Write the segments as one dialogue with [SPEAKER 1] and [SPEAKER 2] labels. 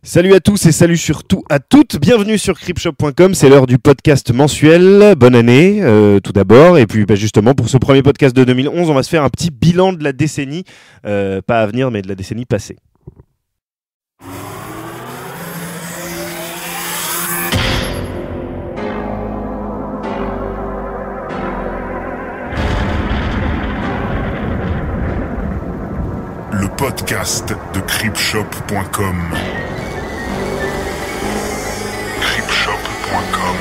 [SPEAKER 1] Salut à tous et salut surtout à toutes, bienvenue sur Cryptshop.com, c'est l'heure du podcast mensuel, bonne année tout d'abord, et puis justement pour ce premier podcast de 2011, on va se faire un petit bilan de la décennie, pas à venir mais de la décennie passée.
[SPEAKER 2] Le podcast de Cryptshop.com. Cryptshop.com.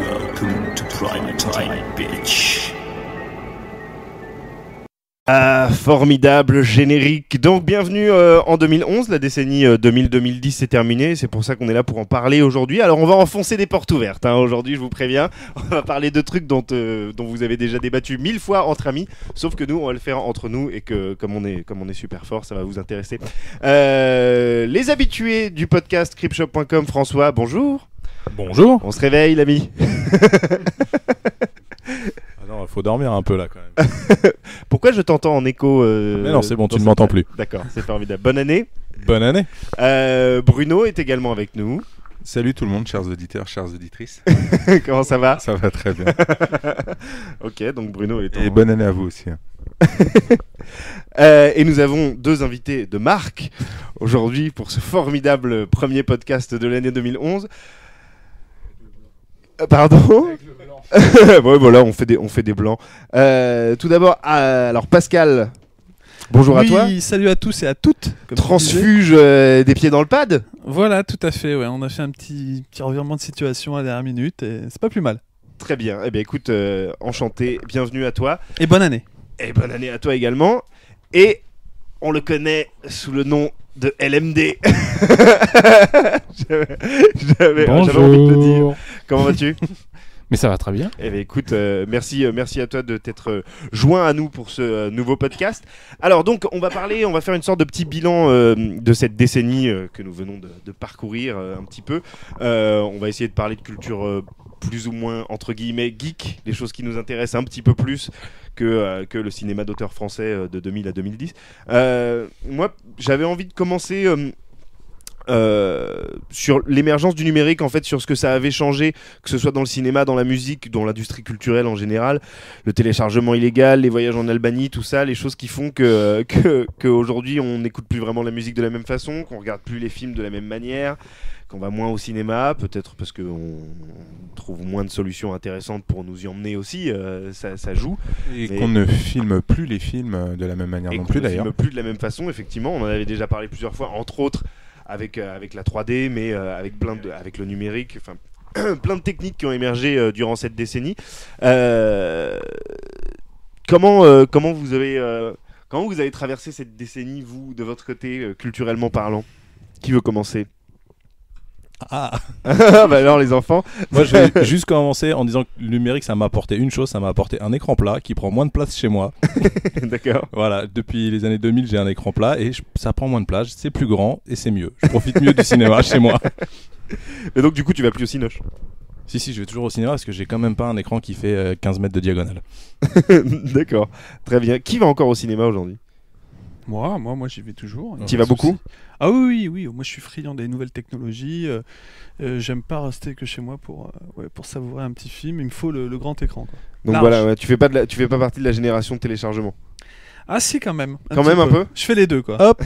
[SPEAKER 3] Welcome to Prime Time, bitch.
[SPEAKER 1] Ah, formidable générique. Donc bienvenue en 2011, la décennie 2000-2010 c'est terminé, c'est pour ça qu'on est là pour en parler aujourd'hui. Alors on va enfoncer des portes ouvertes, hein. Aujourd'hui je vous préviens, on va parler de trucs dont vous avez déjà débattu 1000 fois entre amis, sauf que nous on va le faire entre nous et que comme on est super fort, ça va vous intéresser. Les habitués du podcast Cryptshop.com, François, bonjour.
[SPEAKER 4] Bonjour.
[SPEAKER 1] On se réveille l'ami.
[SPEAKER 4] Il faut dormir un peu là quand même.
[SPEAKER 1] Pourquoi je t'entends en écho
[SPEAKER 4] Mais non, c'est bon, tu ne
[SPEAKER 1] cette
[SPEAKER 4] m'entends
[SPEAKER 1] salle ?
[SPEAKER 4] plus.
[SPEAKER 1] D'accord, c'est formidable. Bonne année.
[SPEAKER 4] Bonne année.
[SPEAKER 1] Bruno est également avec nous.
[SPEAKER 5] Salut tout le monde, chers auditeurs, chères auditrices.
[SPEAKER 1] Comment ça va ?
[SPEAKER 5] Ça va très bien.
[SPEAKER 1] Ok, donc Bruno est
[SPEAKER 5] Et bonne année à vous aussi.
[SPEAKER 1] Et nous avons deux invités de marque aujourd'hui pour ce formidable premier podcast de l'année 2011. Pardon ? Ouais, voilà, on fait des blancs. Tout d'abord, alors Pascal, bonjour à toi.
[SPEAKER 6] Oui, salut à tous et à toutes. Comme
[SPEAKER 1] Transfuge des pieds dans le pad.
[SPEAKER 6] Voilà, tout à fait. Ouais, on a fait un petit revirement de situation à la dernière minute et c'est pas plus mal.
[SPEAKER 1] Très bien. Eh bien, écoute, enchanté, bienvenue à toi.
[SPEAKER 6] Et bonne année.
[SPEAKER 1] Et bonne année à toi également. Et on le connaît sous le nom de LMD. J'avais envie de le dire. Comment vas-tu ?
[SPEAKER 4] Mais ça va très bien.
[SPEAKER 1] Eh bien, écoute, merci à toi de t'être joint à nous pour ce nouveau podcast. Alors donc, on va faire une sorte de petit bilan de cette décennie que nous venons de parcourir un petit peu. On va essayer de parler de culture plus ou moins, entre guillemets, geek, les choses qui nous intéressent un petit peu plus que le cinéma d'auteur français de 2000 à 2010. Moi, j'avais envie de commencer... sur l'émergence du numérique, en fait, sur ce que ça avait changé, que ce soit dans le cinéma, dans la musique, dans l'industrie culturelle en général, le téléchargement illégal, les voyages en Albanie, tout ça, les choses qui font que aujourd'hui on n'écoute plus vraiment la musique de la même façon, qu'on regarde plus les films de la même manière, qu'on va moins au cinéma, peut-être parce qu'on trouve moins de solutions intéressantes pour nous y emmener aussi, ça joue.
[SPEAKER 5] Et
[SPEAKER 1] Mais...
[SPEAKER 5] qu'on ne filme plus les films de la même manière non plus d'ailleurs.
[SPEAKER 1] qu'on ne filme plus de la même façon, effectivement, on en avait déjà parlé plusieurs fois, entre autres avec la 3D, mais avec le numérique, enfin plein de techniques qui ont émergé durant cette décennie. Comment vous avez traversé cette décennie, vous, de votre côté, culturellement parlant ? Qui veut commencer ?
[SPEAKER 4] Ah.
[SPEAKER 1] Bah alors les enfants.
[SPEAKER 4] Moi je vais juste commencer en disant que le numérique ça m'a apporté une chose, ça m'a apporté un écran plat qui prend moins de place chez moi.
[SPEAKER 1] D'accord.
[SPEAKER 4] Voilà, depuis les années 2000 j'ai un écran plat et ça prend moins de place, c'est plus grand et c'est mieux. Je profite mieux du cinéma chez moi.
[SPEAKER 1] Et donc du coup tu vas plus au cinoche ?
[SPEAKER 4] Si, je vais toujours au cinéma parce que j'ai quand même pas un écran qui fait 15 mètres de diagonale.
[SPEAKER 1] D'accord, très bien. Qui va encore au cinéma aujourd'hui ?
[SPEAKER 6] Moi, j'y vais toujours.
[SPEAKER 1] Tu y vas beaucoup ?
[SPEAKER 6] Ah oui. Moi, je suis friand des nouvelles technologies. J'aime pas rester que chez moi pour savourer un petit film. Il me faut le grand écran, quoi.
[SPEAKER 1] Donc
[SPEAKER 6] Large.
[SPEAKER 1] voilà, ouais, tu fais pas partie de la génération de téléchargement.
[SPEAKER 6] Ah si, quand même.
[SPEAKER 1] Quand même un peu.
[SPEAKER 6] Je fais les deux, quoi.
[SPEAKER 4] Hop.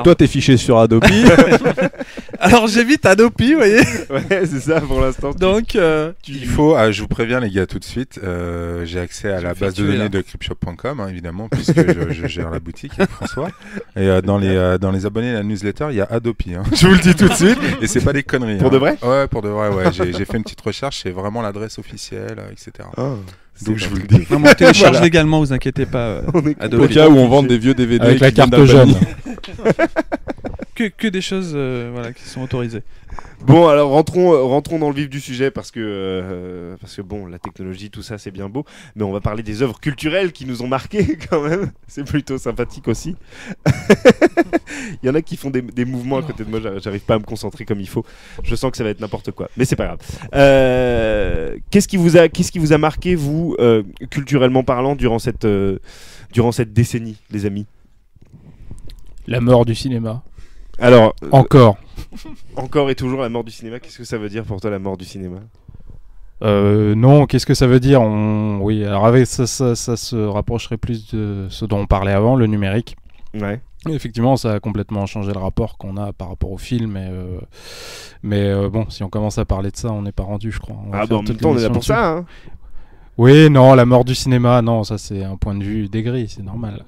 [SPEAKER 4] Toi t'es fiché sur Adobe.
[SPEAKER 6] Alors j'évite Adobe, vous voyez.
[SPEAKER 1] Ouais, c'est ça pour l'instant.
[SPEAKER 6] Donc,
[SPEAKER 5] Il faut, je vous préviens les gars tout de suite, j'ai accès à la base de données de Cryptshop.com, hein, évidemment, puisque je gère la boutique avec François. Et dans les abonnés à la newsletter, il y a Adobe. Hein. Je vous le dis tout de suite, et c'est pas des conneries.
[SPEAKER 1] Pour de vrai ?
[SPEAKER 5] Ouais, pour de vrai, ouais. J'ai fait une petite recherche, c'est vraiment l'adresse officielle, etc.
[SPEAKER 1] Ah,
[SPEAKER 5] Donc je vous le dis.
[SPEAKER 6] non, mais on télécharge légalement, vous inquiétez pas. Adobe.
[SPEAKER 4] Au cas où on vend des vieux DVD
[SPEAKER 7] avec la
[SPEAKER 4] qui viennent
[SPEAKER 7] carte
[SPEAKER 4] d'Albanie.
[SPEAKER 7] jeune.
[SPEAKER 6] Que des choses qui sont autorisées.
[SPEAKER 1] Bon, alors rentrons dans le vif du sujet parce que bon, la technologie, tout ça, c'est bien beau, mais on va parler des œuvres culturelles qui nous ont marqués quand même. C'est plutôt sympathique aussi. Il y en a qui font des mouvements à côté de moi, j'arrive pas à me concentrer comme il faut. Je sens que ça va être n'importe quoi, mais c'est pas grave. Qu'est-ce qui vous a marqué, vous, culturellement parlant, durant cette décennie, les amis ?
[SPEAKER 7] La mort du cinéma.
[SPEAKER 1] Alors,
[SPEAKER 7] Encore.
[SPEAKER 1] encore et toujours la mort du cinéma. Qu'est-ce que ça veut dire pour toi la mort du cinéma?
[SPEAKER 7] Non, qu'est-ce que ça veut dire? Oui, alors avec ça se rapprocherait plus de ce dont on parlait avant, le numérique.
[SPEAKER 1] Ouais.
[SPEAKER 7] Effectivement, ça a complètement changé le rapport qu'on a par rapport au film. Mais bon, si on commence à parler de ça, on n'est pas rendu, je crois. On va
[SPEAKER 1] Ah
[SPEAKER 7] faire
[SPEAKER 1] bah en même
[SPEAKER 7] toute
[SPEAKER 1] temps on est là
[SPEAKER 7] l'émission
[SPEAKER 1] pour
[SPEAKER 7] dessus.
[SPEAKER 1] ça. Hein.
[SPEAKER 7] Oui, non, la mort du cinéma, non, ça c'est un point de vue dégris, c'est normal.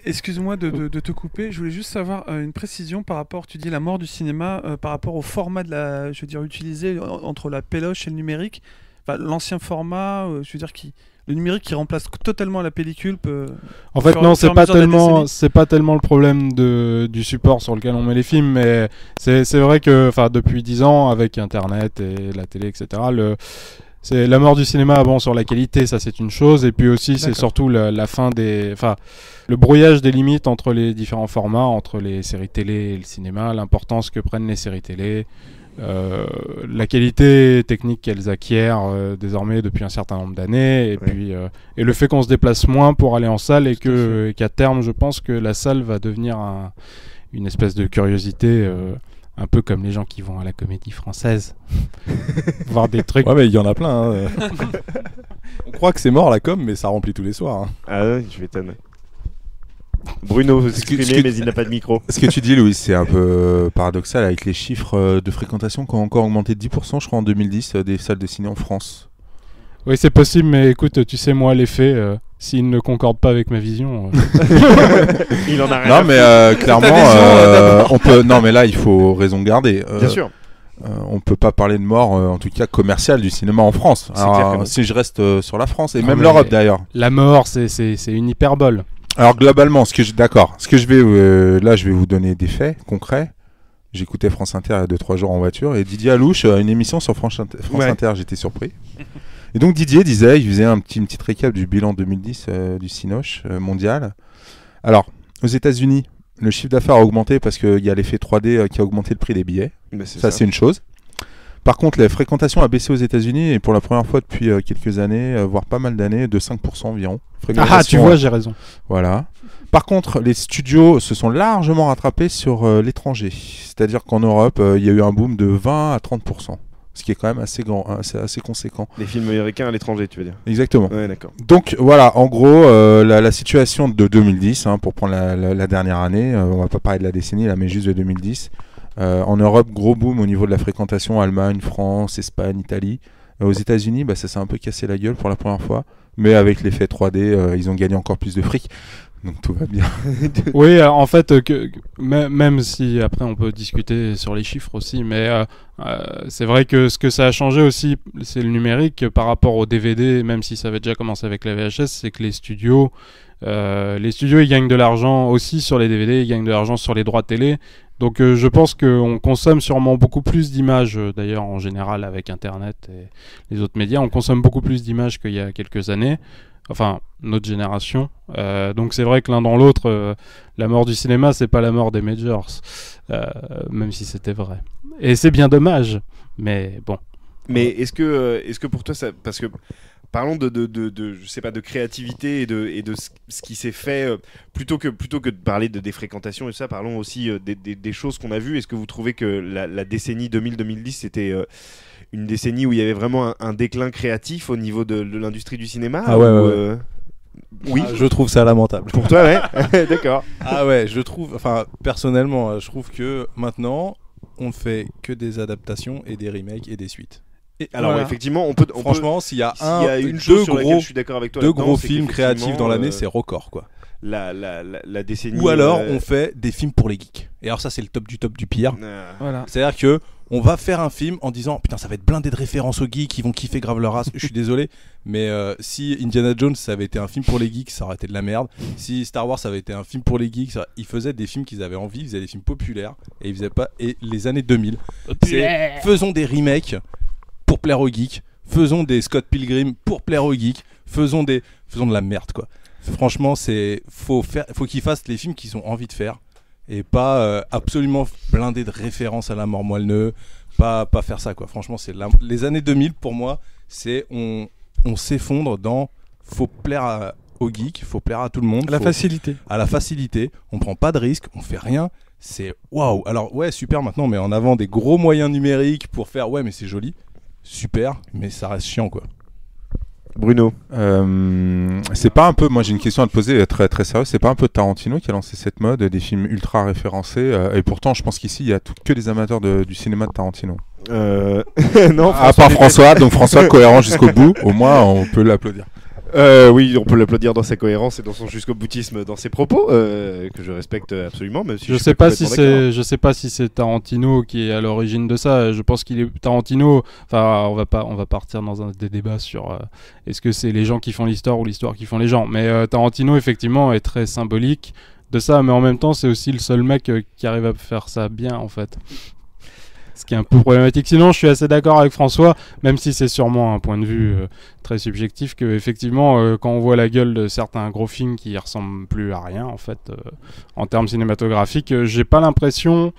[SPEAKER 6] Excuse-moi de te couper, je voulais juste savoir une précision par rapport, tu dis la mort du cinéma, par rapport au format je veux dire, utilisé entre la péloche et le numérique. Enfin, l'ancien format, je veux dire, le numérique qui remplace totalement la pellicule peut...
[SPEAKER 7] En fait,
[SPEAKER 6] Fur-
[SPEAKER 7] non,
[SPEAKER 6] fur et
[SPEAKER 7] c'est
[SPEAKER 6] à
[SPEAKER 7] pas
[SPEAKER 6] mesure de la
[SPEAKER 7] tellement,
[SPEAKER 6] décennie.
[SPEAKER 7] c'est pas tellement le problème du support sur lequel on met les films, mais c'est vrai que, enfin, depuis 10 ans, avec Internet et la télé, etc., c'est la mort du cinéma. Bon, sur la qualité, ça c'est une chose, et puis aussi c'est
[SPEAKER 6] D'accord.
[SPEAKER 7] surtout la fin le brouillage des limites entre les différents formats, entre les séries télé et le cinéma, l'importance que prennent les séries télé. La qualité technique qu'elles acquièrent désormais depuis un certain nombre d'années, et
[SPEAKER 1] Ouais.
[SPEAKER 7] puis et le fait qu'on se déplace moins pour aller en salle, et qu'à terme, je pense que la salle va devenir une espèce de curiosité, un peu comme les gens qui vont à la Comédie Française, voir des trucs.
[SPEAKER 4] Ouais, mais il y en a plein. Hein. On croit que c'est mort la com, mais ça remplit tous les soirs. Hein.
[SPEAKER 1] Ah ouais, je m'étonne. Bruno veut s'exprimer mais il n'a pas de micro.
[SPEAKER 5] Ce que tu dis, Louis, c'est un peu paradoxal avec les chiffres de fréquentation qui ont encore augmenté de 10%, je crois, en 2010, des salles de ciné en France.
[SPEAKER 7] Oui, c'est possible, mais écoute, tu sais, moi, les faits, s'ils ne concordent pas avec ma vision.
[SPEAKER 1] Il en a rien.
[SPEAKER 5] Non, mais clairement, on peut. Non, mais là, il faut raison garder.
[SPEAKER 1] Bien sûr.
[SPEAKER 5] On peut pas parler de mort, en tout cas commerciale, du cinéma en France.
[SPEAKER 1] C'est clair que non.
[SPEAKER 5] Si je reste sur la France et
[SPEAKER 7] Non,
[SPEAKER 5] même
[SPEAKER 7] mais-
[SPEAKER 5] l'Europe d'ailleurs.
[SPEAKER 7] La mort, c'est une hyperbole.
[SPEAKER 5] Alors globalement, d'accord. Ce que je vais là, je vais vous donner des faits concrets. J'écoutais France Inter il y a 2-3 jours en voiture et Didier Alouche a une émission sur France
[SPEAKER 1] Ouais.
[SPEAKER 5] Inter. J'étais surpris. Et donc Didier disait, il faisait une petite récap du bilan 2010 du Cinoche mondial. Alors, aux États-Unis, le chiffre d'affaires a augmenté parce qu'il y a l'effet 3D qui a augmenté le prix des billets.
[SPEAKER 1] Mais c'est
[SPEAKER 5] Ça, c'est une chose. Par contre, la fréquentation a baissé aux États-Unis et pour la première fois depuis quelques années, voire pas mal d'années, de 5% environ.
[SPEAKER 7] Ah, tu
[SPEAKER 5] Fréquentation,
[SPEAKER 7] vois, j'ai raison.
[SPEAKER 5] voilà. Par contre, les studios se sont largement rattrapés sur l'étranger. C'est-à-dire qu'en Europe, il y a eu un boom de 20 à 30%. Ce qui est quand même assez grand, hein, c'est assez conséquent.
[SPEAKER 1] Les films américains à l'étranger, tu veux dire.
[SPEAKER 5] Exactement.
[SPEAKER 1] Ouais, d'accord.
[SPEAKER 5] Donc voilà, en gros, la situation de 2010, hein, pour prendre la dernière année, on va pas parler de la décennie là, mais juste de 2010. En Europe, gros boom au niveau de la fréquentation, Allemagne, France, Espagne, Italie. Aux États-Unis, ça s'est un peu cassé la gueule pour la première fois, mais avec l'effet 3D, ils ont gagné encore plus de fric. Donc tout va bien.
[SPEAKER 7] Oui, en fait, même si après on peut discuter sur les chiffres aussi, mais c'est vrai que ce que ça a changé aussi, c'est le numérique par rapport au DVD, même si ça avait déjà commencé avec la VHS, c'est que les studios, ils gagnent de l'argent aussi sur les DVD, ils gagnent de l'argent sur les droits télé. Donc je pense qu'on consomme sûrement beaucoup plus d'images, d'ailleurs en général avec Internet et les autres médias, on consomme beaucoup plus d'images qu'il y a quelques années. Enfin, notre génération. Donc c'est vrai que l'un dans l'autre, la mort du cinéma, c'est pas la mort des majors, même si c'était vrai. Et c'est bien dommage, mais bon.
[SPEAKER 1] Mais est-ce que pour toi, ça, parce que parlons je sais pas, de créativité et de ce qui s'est fait, plutôt que de parler de défréquentation et ça, parlons aussi des choses qu'on a vues. Est-ce que vous trouvez que la décennie 2000-2010 c'était une décennie où il y avait vraiment un déclin créatif au niveau de l'industrie du cinéma?
[SPEAKER 4] Ah ouais,
[SPEAKER 1] ou,
[SPEAKER 4] ouais.
[SPEAKER 1] Oui.
[SPEAKER 4] Ah, je trouve ça lamentable.
[SPEAKER 1] Pour toi, ouais. D'accord.
[SPEAKER 4] Ah ouais, je trouve, enfin personnellement, je trouve que maintenant on ne fait que des adaptations et des remakes et des suites.
[SPEAKER 1] Alors
[SPEAKER 6] Voilà.
[SPEAKER 1] effectivement, on peut
[SPEAKER 4] Franchement, s'il y a
[SPEAKER 1] s'il y a une
[SPEAKER 4] deux
[SPEAKER 1] chose sur laquelle
[SPEAKER 4] gros,
[SPEAKER 1] je suis d'accord avec toi,
[SPEAKER 4] deux
[SPEAKER 1] là-dedans,
[SPEAKER 4] gros
[SPEAKER 1] c'est
[SPEAKER 4] films créatifs dans l'année, c'est
[SPEAKER 1] qu'effectivement,
[SPEAKER 4] record quoi.
[SPEAKER 1] la décennie.
[SPEAKER 4] Ou alors on fait des films pour les geeks. Et alors ça c'est le top du pire.
[SPEAKER 6] Voilà.
[SPEAKER 4] C'est-à-dire que on va faire un film en disant putain ça va être blindé de références aux geeks, ils vont kiffer grave leur race. Je suis désolé, mais si Indiana Jones ça avait été un film pour les geeks, ça aurait été de la merde. Si Star Wars ça avait été un film pour les geeks, ils faisaient des films qu'ils avaient envie, ils faisaient des films populaires et ils faisaient pas. Et les années 2000, c'est faisons des remakes pour plaire aux geeks, faisons des Scott Pilgrim pour plaire aux geeks, faisons de la merde quoi. Franchement, faut qu'ils fassent les films qu'ils ont envie de faire et pas absolument blindés de références à la mort moelle-neu, pas faire ça quoi. Franchement, les années 2000 pour moi, c'est on s'effondre dans faut plaire aux aux geeks, il faut plaire à tout le monde.
[SPEAKER 6] La facilité.
[SPEAKER 4] À la facilité, on prend pas de risques, on fait rien. C'est waouh. Alors ouais, super, maintenant on met en avant des gros moyens numériques pour faire ouais mais c'est joli. Super, mais ça reste chiant quoi.
[SPEAKER 1] Bruno.
[SPEAKER 5] C'est pas un peu, moi j'ai une question à te poser très très sérieuse, c'est pas un peu Tarantino qui a lancé cette mode des films ultra référencés et pourtant je pense qu'ici il y a que des amateurs du cinéma de Tarantino.
[SPEAKER 1] Non,
[SPEAKER 5] à part François, donc François cohérent jusqu'au bout, au moins on peut l'applaudir.
[SPEAKER 1] Oui, on peut l'applaudir dans sa cohérence et dans son jusqu'au boutisme dans ses propos, que je respecte absolument. Même si
[SPEAKER 7] je sais pas si c'est Tarantino qui est à l'origine de ça. Je pense qu'il est Tarantino. Enfin, on va partir dans des débats sur est-ce que c'est les gens qui font l'histoire ou l'histoire qui font les gens. Mais Tarantino effectivement est très symbolique de ça, mais en même temps c'est aussi le seul mec qui arrive à faire ça bien en fait. Ce qui est un peu problématique. Sinon, je suis assez d'accord avec François, même si c'est sûrement un point de vue très subjectif, que effectivement, quand on voit la gueule de certains gros films qui ressemblent plus à rien, en fait, en termes cinématographiques, j'ai pas l'impression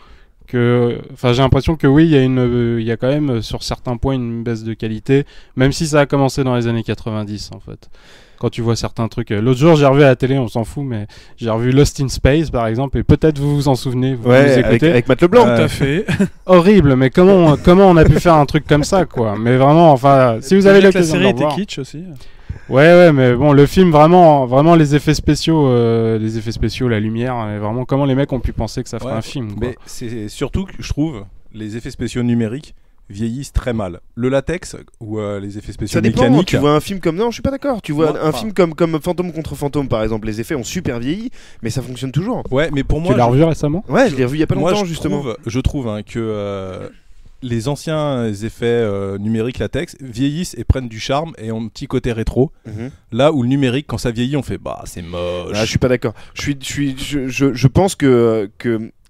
[SPEAKER 7] que, enfin, j'ai l'impression que oui, il y a quand même sur certains points une baisse de qualité, même si ça a commencé dans les années 90, en fait. Quand tu vois certains trucs. L'autre jour, j'ai revu à la télé, on s'en fout, mais j'ai revu Lost in Space, par exemple, et peut-être vous vous en souvenez, vous écoutez.
[SPEAKER 1] Avec Matt Leblanc.
[SPEAKER 6] Tout à fait.
[SPEAKER 7] Horrible, mais comment on a pu faire un truc comme ça, quoi. Mais vraiment, enfin, si vous avez l'occasion de
[SPEAKER 6] la
[SPEAKER 7] le
[SPEAKER 6] série
[SPEAKER 7] voir.
[SPEAKER 6] était kitsch aussi.
[SPEAKER 7] Ouais, mais bon, le film, vraiment les effets spéciaux, la lumière, et vraiment comment les mecs ont pu penser que ça ferait un film, quoi.
[SPEAKER 4] Mais c'est surtout que je trouve les effets spéciaux numériques vieillissent très mal. Le latex ou les effets spéciaux
[SPEAKER 1] ça dépend,
[SPEAKER 4] mécaniques.
[SPEAKER 1] tu vois un film comme... Non, je suis pas d'accord. Tu vois un film comme Fantôme contre Fantôme, par exemple. Les effets ont super vieilli, mais ça fonctionne toujours.
[SPEAKER 4] Ouais, mais pour moi...
[SPEAKER 7] Tu l'as revu récemment ?
[SPEAKER 1] Ouais, je l'ai revu il y a pas longtemps, justement.
[SPEAKER 4] Je trouve que les anciens effets numériques latex vieillissent et prennent du charme et ont un petit côté rétro. Là où le numérique, quand ça vieillit, on fait bah c'est moche.
[SPEAKER 1] Ah, je suis pas d'accord. Je pense que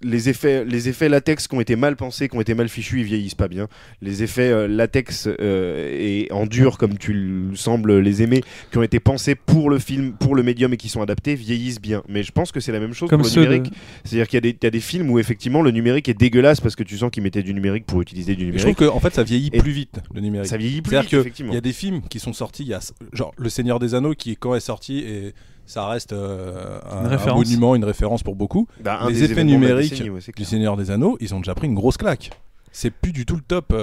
[SPEAKER 1] les effets latex qui ont été mal pensés, qui ont été mal fichus, ils vieillissent pas bien. Les effets latex et en dur, comme tu sembles les aimer, qui ont été pensés pour le film, pour le médium et qui sont adaptés, vieillissent bien. Mais je pense que c'est la même chose
[SPEAKER 6] comme
[SPEAKER 1] pour le numérique. C'est-à-dire qu'il y a des films où effectivement le numérique est dégueulasse parce que tu sens qu'ils mettaient du numérique pour utiliser du numérique.
[SPEAKER 4] Je trouve qu'en fait ça vieillit plus vite, le numérique.
[SPEAKER 1] Ça vieillit plus vite, effectivement.
[SPEAKER 4] Il y a des films qui sont sortis, il y a genre Le Seigneur des Anneaux qui quand est sorti et ça reste un monument, une référence pour beaucoup. Les effets numériques du Seigneur des Anneaux, ils ont déjà pris une grosse claque. C'est plus du tout le top.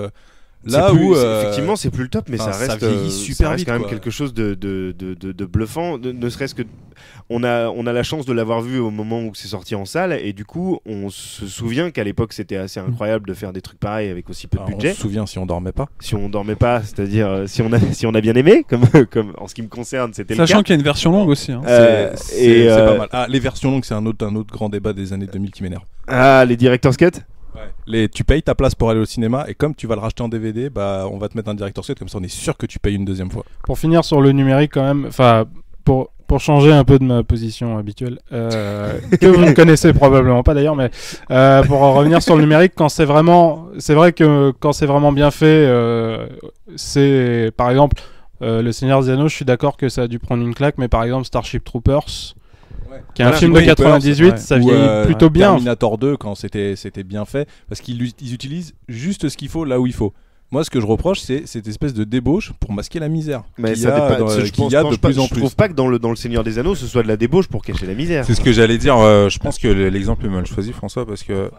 [SPEAKER 1] Effectivement, c'est plus le top, mais ça
[SPEAKER 4] vieillit super vite,
[SPEAKER 1] quand même quelque chose de bluffant. Ne serait-ce que on a la chance de l'avoir vu au moment où c'est sorti en salle, et du coup, on se souvient qu'à l'époque, c'était assez incroyable de faire des trucs pareils avec aussi peu de budget.
[SPEAKER 4] On se souvient si on dormait pas.
[SPEAKER 1] Si on dormait pas, c'est-à-dire si on a bien aimé, comme en ce qui me concerne, c'était le cas.
[SPEAKER 6] Sachant qu'il y a une version longue aussi. Hein.
[SPEAKER 4] C'est pas mal. Les versions longues, c'est un autre grand débat des années 2000 qui m'énerve.
[SPEAKER 1] Ah, les director's cut.
[SPEAKER 4] Tu payes ta place pour aller au cinéma et comme tu vas le racheter en DVD, bah on va te mettre un director's cut, comme ça on est sûr que tu payes une deuxième fois.
[SPEAKER 7] Pour finir sur le numérique quand même, enfin pour changer un peu de ma position habituelle, que vous ne connaissez probablement pas d'ailleurs, mais pour revenir sur le numérique, c'est vrai que quand c'est vraiment bien fait, c'est par exemple Le Seigneur des Anneaux, je suis d'accord que ça a dû prendre une claque, mais par exemple Starship Troopers, qui est un film de 98, ça vieillit plutôt bien.
[SPEAKER 4] Terminator 2 quand c'était bien fait, parce qu'ils utilisent juste ce qu'il faut là où il faut. Moi, ce que je reproche, c'est cette espèce de débauche pour masquer la misère.
[SPEAKER 1] Mais je trouve pas que dans le Seigneur des Anneaux, ce soit de la débauche pour cacher la misère.
[SPEAKER 5] C'est ce que j'allais dire. Je pense que l'exemple est mal choisi, François, parce que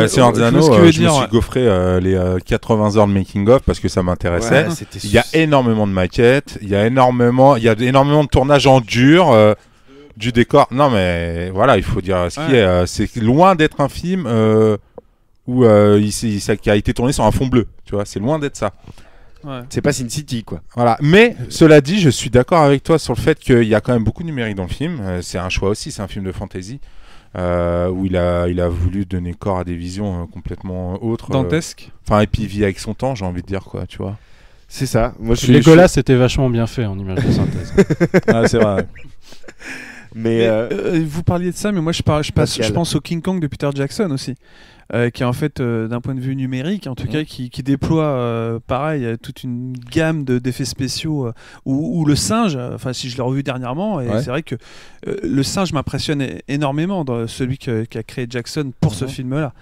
[SPEAKER 5] Seigneur des Anneaux, je me suis gaufré les 80 heures de making of parce que ça m'intéressait. Il y a énormément de maquettes, il y a énormément de tournages en dur. Du décor, non mais voilà, il faut dire ce qui est. C'est loin d'être un film où qui a été tourné sur un fond bleu, tu vois, c'est loin d'être ça.
[SPEAKER 1] Ouais. C'est pas Sin City, quoi.
[SPEAKER 5] Voilà, mais cela dit, je suis d'accord avec toi sur le fait qu'il y a quand même beaucoup de numérique dans le film. C'est un choix aussi, c'est un film de fantasy où il a voulu donner corps à des visions complètement autres.
[SPEAKER 6] Dantesques.
[SPEAKER 5] Enfin, et puis il vit avec son temps, j'ai envie de dire, quoi, tu vois.
[SPEAKER 1] C'est ça. Moi,
[SPEAKER 7] Legolas, c'était vachement bien fait en image de synthèse.
[SPEAKER 4] C'est vrai.
[SPEAKER 6] Mais vous parliez de ça, mais moi je pense au King Kong de Peter Jackson aussi. qui est en fait d'un point de vue numérique, en tout cas, qui déploie pareil toute une gamme d'effets spéciaux où le singe, enfin si je l'ai revu dernièrement, et c'est vrai que le singe m'impressionne énormément, dans celui qu'a créé Jackson pour ce film-là.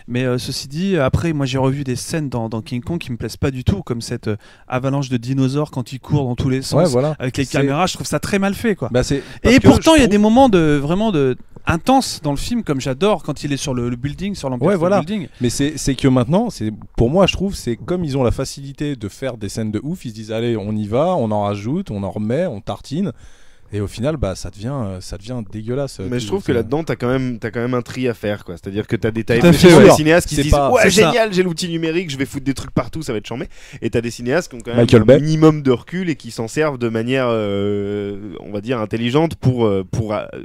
[SPEAKER 6] Mais ceci dit, après, moi j'ai revu des scènes dans King Kong qui me plaisent pas du tout, comme cette avalanche de dinosaures quand ils courent dans tous les sens, avec les caméras. Je trouve ça très mal fait, quoi. Et pourtant, il y a des moments vraiment intenses dans le film, comme j'adore quand il est sur le building, sur l'Empire State Building.
[SPEAKER 4] Mais c'est que maintenant, pour moi, je trouve, c'est comme ils ont la facilité de faire des scènes de ouf, ils se disent allez, on y va, on en rajoute, on en remet, on tartine. Et au final, ça devient dégueulasse.
[SPEAKER 1] Mais je trouve que là-dedans, t'as quand même un tri à faire, quoi. C'est-à-dire que t'as des cinéastes qui se disent ouais, génial, j'ai l'outil numérique, je vais foutre des trucs partout, ça va être chambé. Et t'as des cinéastes qui ont quand même un minimum de recul et qui s'en servent de manière, on va dire, intelligente pour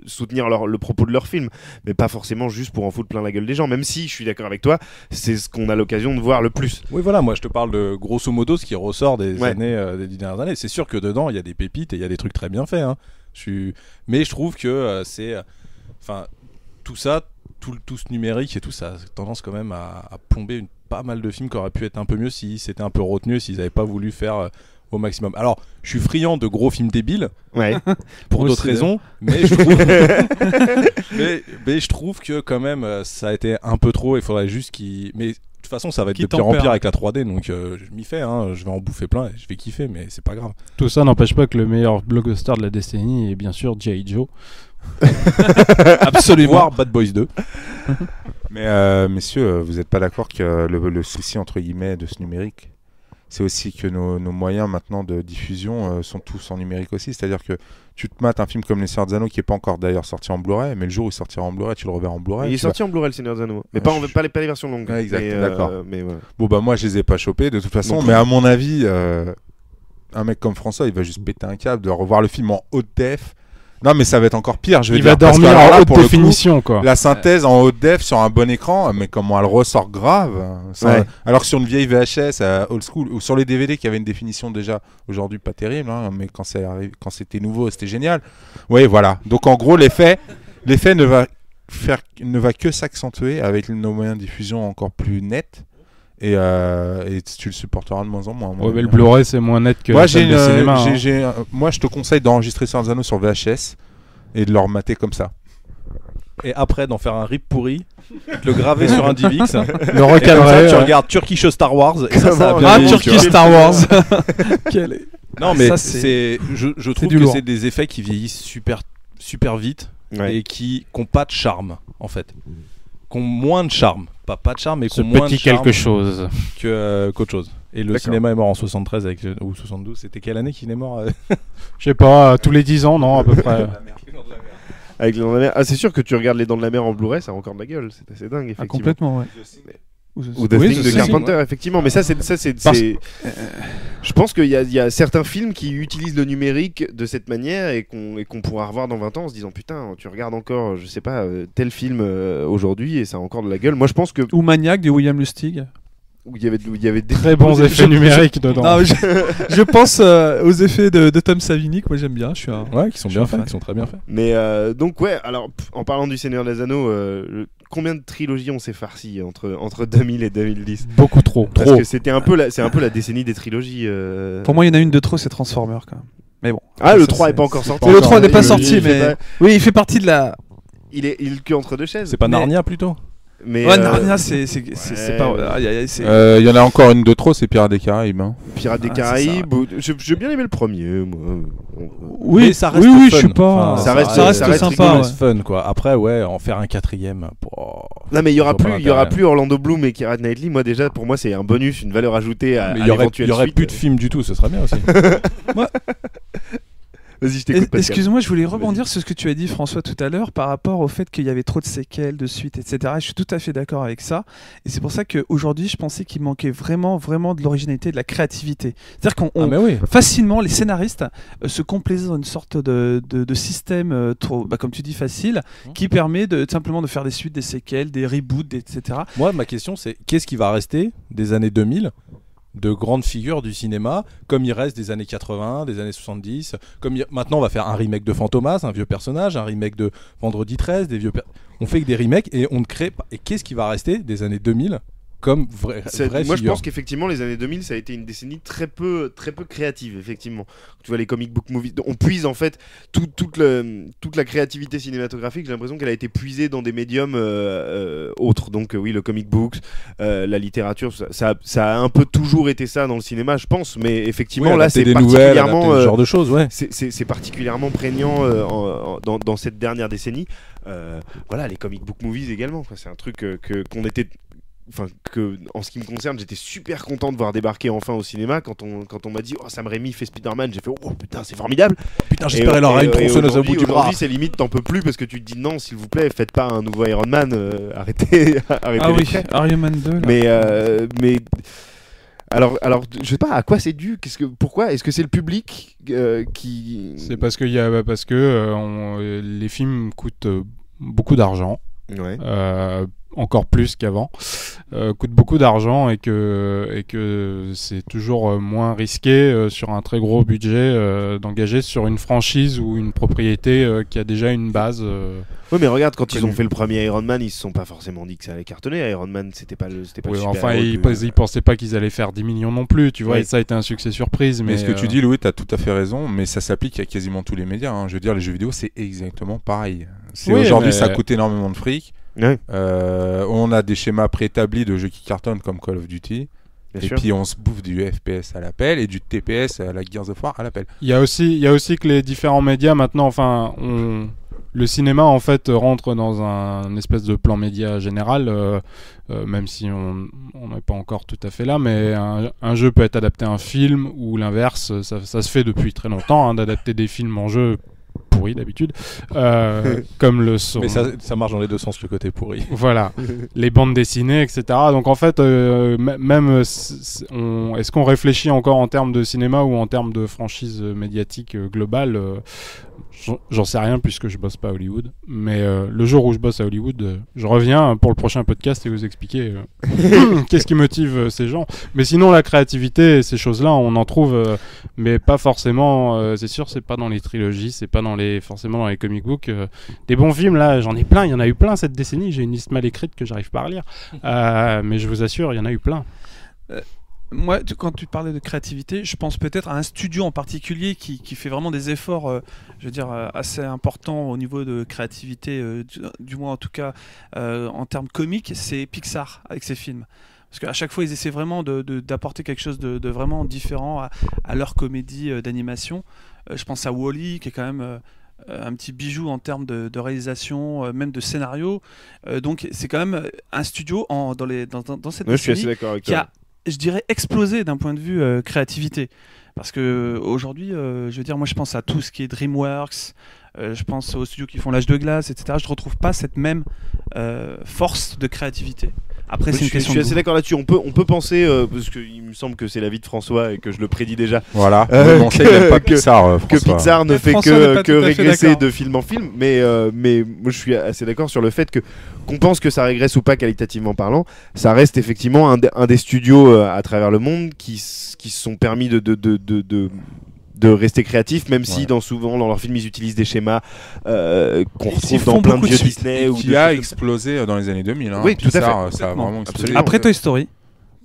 [SPEAKER 1] soutenir le propos de leur film, mais pas forcément juste pour en foutre plein la gueule des gens. Même si je suis d'accord avec toi, c'est ce qu'on a l'occasion de voir le plus.
[SPEAKER 4] Oui, voilà. Moi, je te parle de grosso modo ce qui ressort des des 10 dernières années. C'est sûr que dedans, il y a des pépites et il y a des trucs très bien faits. Hein. Mais je trouve que tout ça, tout ce numérique et tout ça a tendance quand même à plomber pas mal de films qui auraient pu être un peu mieux si c'était un peu retenu, s'ils n'avaient pas voulu faire au maximum. Alors, je suis friand de gros films débiles pour d'autres raisons, mais je trouve que quand même ça a été un peu trop. Il faudrait juste mais de toute façon, ça va être de pire en pire avec la 3D, donc je m'y fais, je vais en bouffer plein et je vais kiffer, mais c'est pas grave.
[SPEAKER 7] Tout ça n'empêche pas que le meilleur blockbuster de la décennie est bien sûr G.I. Joe.
[SPEAKER 4] Absolument. Voir Bad Boys 2.
[SPEAKER 5] Mais messieurs, vous n'êtes pas d'accord que le souci entre guillemets de ce numérique, c'est aussi que nos moyens maintenant de diffusion sont tous en numérique aussi. C'est-à-dire que tu te mates un film comme Les Seigneurs des Anneaux qui n'est pas encore d'ailleurs sorti en Blu-ray, mais le jour où il sortira en Blu-ray, tu le reverras en Blu-ray.
[SPEAKER 1] Il est sorti en Blu-ray, Le Seigneur des Anneaux, mais pas les versions longues.
[SPEAKER 5] Ouais, exact, d'accord. Bon bah moi je les ai pas chopés de toute façon, mais à mon avis, un mec comme François, il va juste péter un câble de revoir le film en haute def. Non mais ça va être encore pire,
[SPEAKER 7] il va dormir en haute définition, quoi.
[SPEAKER 5] La synthèse en haute def sur un bon écran, mais comment elle ressort grave alors que sur une vieille VHS old school ou sur les DVD qui avaient une définition déjà aujourd'hui pas terrible, mais quand c'était nouveau c'était génial. Oui voilà, donc en gros l'effet ne va que s'accentuer avec nos moyens de diffusion encore plus nets. Et tu le supporteras de moins en moins.
[SPEAKER 7] Ouais, mais le Blu-ray c'est moins net que
[SPEAKER 5] moi,
[SPEAKER 7] le cinéma.
[SPEAKER 5] Moi je te conseille d'enregistrer Seigneur des Anneaux sur VHS et de le remater comme ça.
[SPEAKER 4] Et après d'en faire un rip pourri, de le graver sur un DivX,
[SPEAKER 7] le recadrer.
[SPEAKER 4] Tu regardes Turkish Star Wars et ça a bien
[SPEAKER 6] Turkish Star Wars.
[SPEAKER 4] Non mais ça, je trouve que c'est des effets qui vieillissent super vite et qui n'ont pas de charme en fait. Qui ont moins de charme, pas de charme, mais qui ont moins de charme
[SPEAKER 7] quelque chose
[SPEAKER 4] qu'autre chose. Et le cinéma est mort en 73 ou 72. C'était quelle année qu'il est mort
[SPEAKER 7] Je sais pas, tous les 10 ans, non, à peu près.
[SPEAKER 1] Avec Les Dents de la Mer. Ah, c'est sûr que tu regardes Les Dents de la Mer en Blu-ray, ça a encore de la gueule. C'est assez dingue, effectivement.
[SPEAKER 6] Complètement, ouais.
[SPEAKER 1] Ou The Thing de Carpenter, effectivement. Mais ça, je pense qu'il y a certains films qui utilisent le numérique de cette manière et qu'on pourra revoir dans 20 ans en se disant putain, tu regardes encore, je sais pas, tel film aujourd'hui et ça a encore de la gueule. Moi, je pense que.
[SPEAKER 6] Ou Maniac de William Lustig.
[SPEAKER 1] Où il y avait des
[SPEAKER 7] très bons effets numériques dedans.
[SPEAKER 6] Non, je pense aux effets de Tom Savini que moi j'aime bien.
[SPEAKER 4] Ouais, qui sont bien faits, qui sont très bien faits.
[SPEAKER 1] Mais donc ouais, alors en parlant du Seigneur des Anneaux, combien de trilogies on s'est farci entre 2000 et 2010?
[SPEAKER 7] Beaucoup trop.
[SPEAKER 1] Parce que c'est un peu la décennie des trilogies.
[SPEAKER 6] Pour moi, il y en a une de trop, c'est Transformers quand même. Mais bon.
[SPEAKER 1] Ah, le 3 est pas encore sorti.
[SPEAKER 6] Le 3 n'est pas sorti, mais oui, il fait partie de la.
[SPEAKER 1] Il est le cul entre deux chaises.
[SPEAKER 4] C'est pas Narnia plutôt?
[SPEAKER 1] Mais
[SPEAKER 6] Narnia, c'est pas.
[SPEAKER 5] Il y en a encore une de trop, c'est Pirates des Caraïbes.
[SPEAKER 1] Pirates des Caraïbes, j'ai bien aimé le premier, moi.
[SPEAKER 6] Oui,
[SPEAKER 4] ça reste
[SPEAKER 6] fun.
[SPEAKER 4] Je suis pas.
[SPEAKER 6] Ça reste sympa.
[SPEAKER 4] Fun quoi. Après, en faire un quatrième.
[SPEAKER 1] Non, mais il y aura plus Orlando Bloom et Keira Knightley. Moi déjà, pour moi, c'est un bonus, une valeur ajoutée à l'éventuelle suite.
[SPEAKER 4] Il y aurait plus de films du tout, ce serait bien aussi.
[SPEAKER 1] Vas-y, je t'écoute.
[SPEAKER 6] Excuse-moi, je voulais rebondir sur ce que tu as dit, François, tout à l'heure, par rapport au fait qu'il y avait trop de séquelles, de suites, etc. Je suis tout à fait d'accord avec ça. Et c'est pour ça qu'aujourd'hui, je pensais qu'il manquait vraiment de l'originalité, de la créativité. C'est-à-dire qu'on facilement, les scénaristes se complaisaient dans une sorte de système, comme tu dis, facile, qui permet simplement de faire des suites, des séquelles, des reboots, etc.
[SPEAKER 4] Moi, ma question, c'est qu'est-ce qui va rester des années 2000 de grandes figures du cinéma, comme il reste des années 80, des années 70. Maintenant, on va faire un remake de Fantomas, un vieux personnage, un remake de Vendredi 13, on fait que des remakes et on ne crée pas. Et qu'est-ce qui va rester des années 2000 comme vraie
[SPEAKER 1] moi,
[SPEAKER 4] figure.
[SPEAKER 1] je pense qu'effectivement, les années 2000, ça a été une décennie très peu créative, effectivement. Tu vois, les comic book movies, on puise en fait toute la créativité cinématographique. J'ai l'impression qu'elle a été puisée dans des médiums autres. Donc, oui, le comic book, la littérature, ça a un peu toujours été ça dans le cinéma, je pense. Mais effectivement, là, c'est particulièrement
[SPEAKER 4] ce genre de choses, ouais.
[SPEAKER 1] C'est particulièrement prégnant dans cette dernière décennie. Voilà, les comic book movies également. C'est un truc qu'on était. Enfin, en ce qui me concerne, j'étais super content de voir débarquer enfin au cinéma quand on m'a dit Sam Raimi fait Spider-Man. J'ai fait oh putain, c'est formidable.
[SPEAKER 4] Putain, j'espérais leur une tronçonneuse au bout du bras.
[SPEAKER 1] Aujourd'hui, c'est limite, t'en peux plus parce que tu te dis non, s'il vous plaît, faites pas un nouveau Iron Man. Arrêtez.
[SPEAKER 6] Ah oui, Iron Man 2. Là.
[SPEAKER 1] Mais alors, je sais pas à quoi c'est dû. Pourquoi est-ce que c'est le public qui.
[SPEAKER 7] C'est parce que les films coûtent beaucoup d'argent.
[SPEAKER 1] Ouais.
[SPEAKER 7] Encore plus qu'avant, coûte beaucoup d'argent et que c'est toujours moins risqué sur un très gros budget d'engager sur une franchise ou une propriété qui a déjà une base.
[SPEAKER 1] Oui, mais regarde, quand ils ont fait le premier Iron Man, ils se sont pas forcément dit que ça allait cartonner. Iron Man, c'était pas le super
[SPEAKER 7] enfin, ils pensaient pas qu'ils allaient faire 10 millions non plus, tu vois, ouais. Et ça a été un succès surprise. Mais
[SPEAKER 5] ce que tu dis, Louis, t'as tout à fait raison, mais ça s'applique à quasiment tous les médias. Hein. Je veux dire, les jeux vidéo, c'est exactement pareil. Aujourd'hui, ça coûte énormément de fric.
[SPEAKER 1] Ouais.
[SPEAKER 5] On a des schémas préétablis de jeux qui cartonnent comme Call of Duty.
[SPEAKER 1] Bien sûr.
[SPEAKER 5] Puis on se bouffe du FPS à l'appel et du TPS à la Gears of War à l'appel.
[SPEAKER 7] Il y a aussi que les différents médias maintenant, le cinéma en fait rentre dans un espèce de plan média général, même si on n'est pas encore tout à fait là, mais un jeu peut être adapté à un film ou l'inverse, ça se fait depuis très longtemps, d'adapter des films en jeu pourri d'habitude, comme le son.
[SPEAKER 4] Mais ça marche dans les deux sens, le côté pourri.
[SPEAKER 7] Voilà, les bandes dessinées, etc. Donc en fait, même est-ce qu'on réfléchit encore en termes de cinéma ou en termes de franchise médiatique globale j'en sais rien puisque je bosse pas à Hollywood. Mais le jour où je bosse à Hollywood, je reviens pour le prochain podcast et vous expliquer qu'est-ce qui motive ces gens. Mais sinon, la créativité, ces choses-là, on en trouve, mais pas forcément. C'est sûr, c'est pas dans les trilogies, c'est pas forcément dans les comic books. Des bons films, là, j'en ai plein. Il y en a eu plein cette décennie. J'ai une liste mal écrite que j'arrive pas à relire. Mais je vous assure, il y en a eu plein.
[SPEAKER 6] Moi, quand tu parlais de créativité, je pense peut-être à un studio en particulier qui fait vraiment des efforts, je veux dire, assez importants au niveau de créativité, du moins en tout cas en termes comiques, c'est Pixar avec ses films. Parce qu'à chaque fois, ils essaient vraiment d'apporter quelque chose de vraiment différent à leur comédie d'animation. Je pense à Wall-E, qui est quand même un petit bijou en termes de réalisation, même de scénario. Donc, c'est quand même un studio dans cette décennie qui a, je dirais, explosé d'un point de vue créativité. Parce que aujourd'hui, je veux dire, moi je pense à tout ce qui est DreamWorks, je pense aux studios qui font l'Âge de glace, etc. Je ne retrouve pas cette même force de créativité. Après, c'est une question.
[SPEAKER 1] Je suis assez d'accord là-dessus. On peut penser, parce qu'il me semble que c'est l'avis de François et que je le prédis déjà.
[SPEAKER 5] Voilà. Que
[SPEAKER 1] Pixar ne fait que régresser de film en film. Mais moi, je suis assez d'accord sur le fait qu'on pense que ça régresse ou pas qualitativement parlant. Ça reste effectivement un des studios à travers le monde qui se sont permis de rester créatifs, même si souvent dans leurs films ils utilisent des schémas qu'on retrouve dans plein de vieux Disney
[SPEAKER 5] qui a explosé dans les années 2000.
[SPEAKER 1] Oui, tout à fait.
[SPEAKER 5] Ça a vraiment explosé.
[SPEAKER 6] Après Toy Story.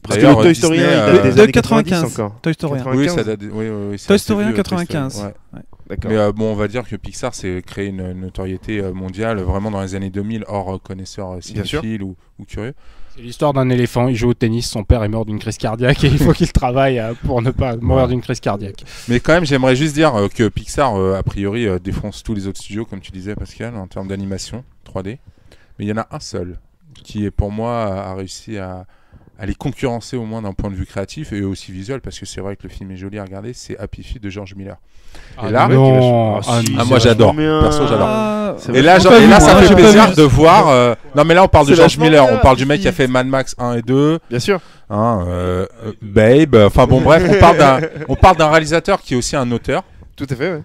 [SPEAKER 1] Parce que le Toy Story 1 il date des années 90 encore.
[SPEAKER 6] Toy Story 1.
[SPEAKER 5] Oui, ça date.
[SPEAKER 6] Toy Story 1 95.
[SPEAKER 5] Ouais. Mais on va dire que Pixar s'est créé une notoriété mondiale vraiment dans les années 2000, hors connaisseur cinéphile ou curieux.
[SPEAKER 7] C'est l'histoire d'un éléphant, il joue au tennis, son père est mort d'une crise cardiaque et il faut qu'il travaille pour ne pas mourir d'une crise cardiaque.
[SPEAKER 5] Mais quand même, j'aimerais juste dire que Pixar, a priori, défonce tous les autres studios, comme tu disais, Pascal, en termes d'animation 3D. Mais il y en a un seul qui, pour moi, a réussi à les concurrencer au moins d'un point de vue créatif et aussi visuel, parce que c'est vrai que le film est joli à regarder, c'est Happy Feet de George Miller. Et là, moi j'adore. Perso, j'adore. Et là, ça fait plaisir de voir. Non, mais là, on parle de George Miller. On parle du mec qui a fait Mad Max 1 et 2.
[SPEAKER 1] Bien sûr.
[SPEAKER 5] Babe. Enfin bon, bref, on parle d'un réalisateur qui est aussi un auteur.
[SPEAKER 1] Tout à fait, ouais.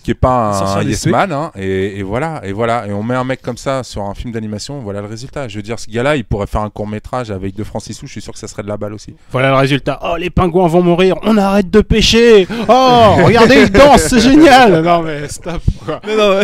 [SPEAKER 5] qui est pas
[SPEAKER 6] Sorcière
[SPEAKER 5] un
[SPEAKER 6] des
[SPEAKER 5] yes
[SPEAKER 6] Suèdes.
[SPEAKER 5] man, hein, et voilà, et on met un mec comme ça sur un film d'animation, voilà le résultat. Je veux dire, ce gars-là, il pourrait faire un court-métrage avec De Francis Sou, je suis sûr que ça serait de la balle aussi.
[SPEAKER 7] Voilà le résultat. Oh, les pingouins vont mourir, on arrête de pêcher. Oh, regardez, ils dansent, c'est génial. Non mais stop quoi.
[SPEAKER 6] Mais non,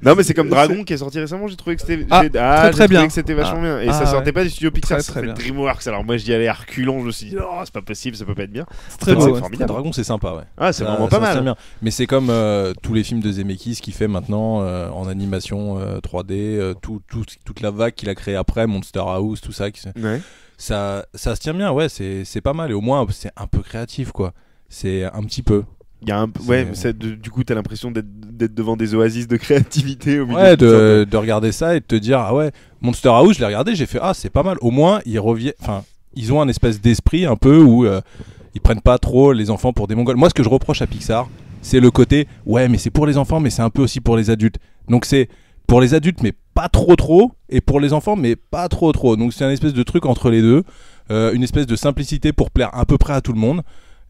[SPEAKER 1] Non, mais c'est comme Dragon qui est sorti récemment. J'ai trouvé que c'était
[SPEAKER 6] très,
[SPEAKER 1] j'ai
[SPEAKER 6] très
[SPEAKER 1] trouvé
[SPEAKER 6] bien.
[SPEAKER 1] que c'était vachement bien. Et
[SPEAKER 6] Ah,
[SPEAKER 1] ça sortait pas du studio Pixar,
[SPEAKER 6] Très,
[SPEAKER 1] ça
[SPEAKER 6] très
[SPEAKER 1] fait
[SPEAKER 6] bien.
[SPEAKER 1] DreamWorks. Alors moi, j'y allais à reculons. Je me suis dit, oh, c'est pas possible, ça peut pas être bien.
[SPEAKER 6] c'est très
[SPEAKER 1] Ouais,
[SPEAKER 6] beau.
[SPEAKER 1] c'est
[SPEAKER 6] ouais.
[SPEAKER 1] formidable.
[SPEAKER 4] Dragon, c'est sympa, ouais.
[SPEAKER 1] Ah, c'est
[SPEAKER 4] Ça-
[SPEAKER 1] vraiment
[SPEAKER 4] ça
[SPEAKER 1] pas
[SPEAKER 4] se tient
[SPEAKER 1] mal.
[SPEAKER 4] bien. Mais c'est comme tous les films de Zemeckis qu'il fait maintenant en animation 3D, toute la vague qu'il a créée après, Monster House, tout ça.
[SPEAKER 1] Ouais.
[SPEAKER 4] Ça se tient bien, ouais, c'est pas mal. Et au moins, c'est un peu créatif, quoi. C'est un petit peu.
[SPEAKER 1] Il y a un... Ouais, du coup, t'as l'impression d'être devant des oasis de créativité au milieu
[SPEAKER 4] Ouais,
[SPEAKER 1] de toutes sortes
[SPEAKER 4] de regarder ça et de te dire, ah ouais, Monster House, je l'ai regardé, j'ai fait, ah, c'est pas mal. Au moins, ils reviennent. Enfin, ils ont un espèce d'esprit un peu où ils prennent pas trop les enfants pour des mongols. Moi, ce que je reproche à Pixar, c'est le côté, ouais, mais c'est pour les enfants, mais c'est un peu aussi pour les adultes. Donc, c'est pour les adultes, mais pas trop, et pour les enfants, mais pas trop. Donc, c'est un espèce de truc entre les deux, une espèce de simplicité pour plaire à peu près à tout le monde.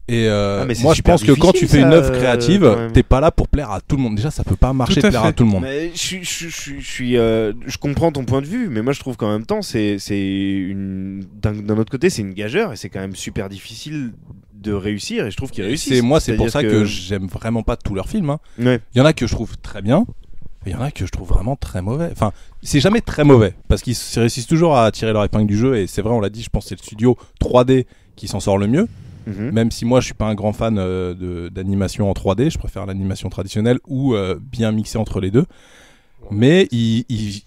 [SPEAKER 4] Et
[SPEAKER 1] mais c'est
[SPEAKER 4] moi je
[SPEAKER 1] super
[SPEAKER 4] pense que quand tu
[SPEAKER 1] difficile,
[SPEAKER 4] fais une
[SPEAKER 1] ça,
[SPEAKER 4] œuvre créative,
[SPEAKER 1] quand même.
[SPEAKER 4] t'es pas là pour plaire à tout le monde. Déjà ça peut pas marcher
[SPEAKER 6] Tout
[SPEAKER 4] de
[SPEAKER 6] à
[SPEAKER 4] plaire
[SPEAKER 6] fait.
[SPEAKER 4] à tout le monde.
[SPEAKER 1] Mais je comprends ton point de vue, mais moi je trouve qu'en même temps, d'un autre côté, c'est une gageure et c'est quand même super difficile de réussir. Et je trouve qu'ils réussissent.
[SPEAKER 4] C'est pour
[SPEAKER 1] C'est-à-dire
[SPEAKER 4] ça que j'aime vraiment pas tous leurs films. Hein.
[SPEAKER 1] Ouais.
[SPEAKER 4] Il y en a que je trouve très bien, et il y en a que je trouve vraiment très mauvais. Enfin, c'est jamais très mauvais parce qu'ils réussissent toujours à tirer leur épingle du jeu. Et c'est vrai, on l'a dit, je pense que c'est le studio 3D qui s'en sort le mieux.
[SPEAKER 1] Mhm.
[SPEAKER 4] Même si moi je suis pas un grand fan d'animation en 3D, je préfère l'animation traditionnelle ou bien mixée entre les deux. Mais ils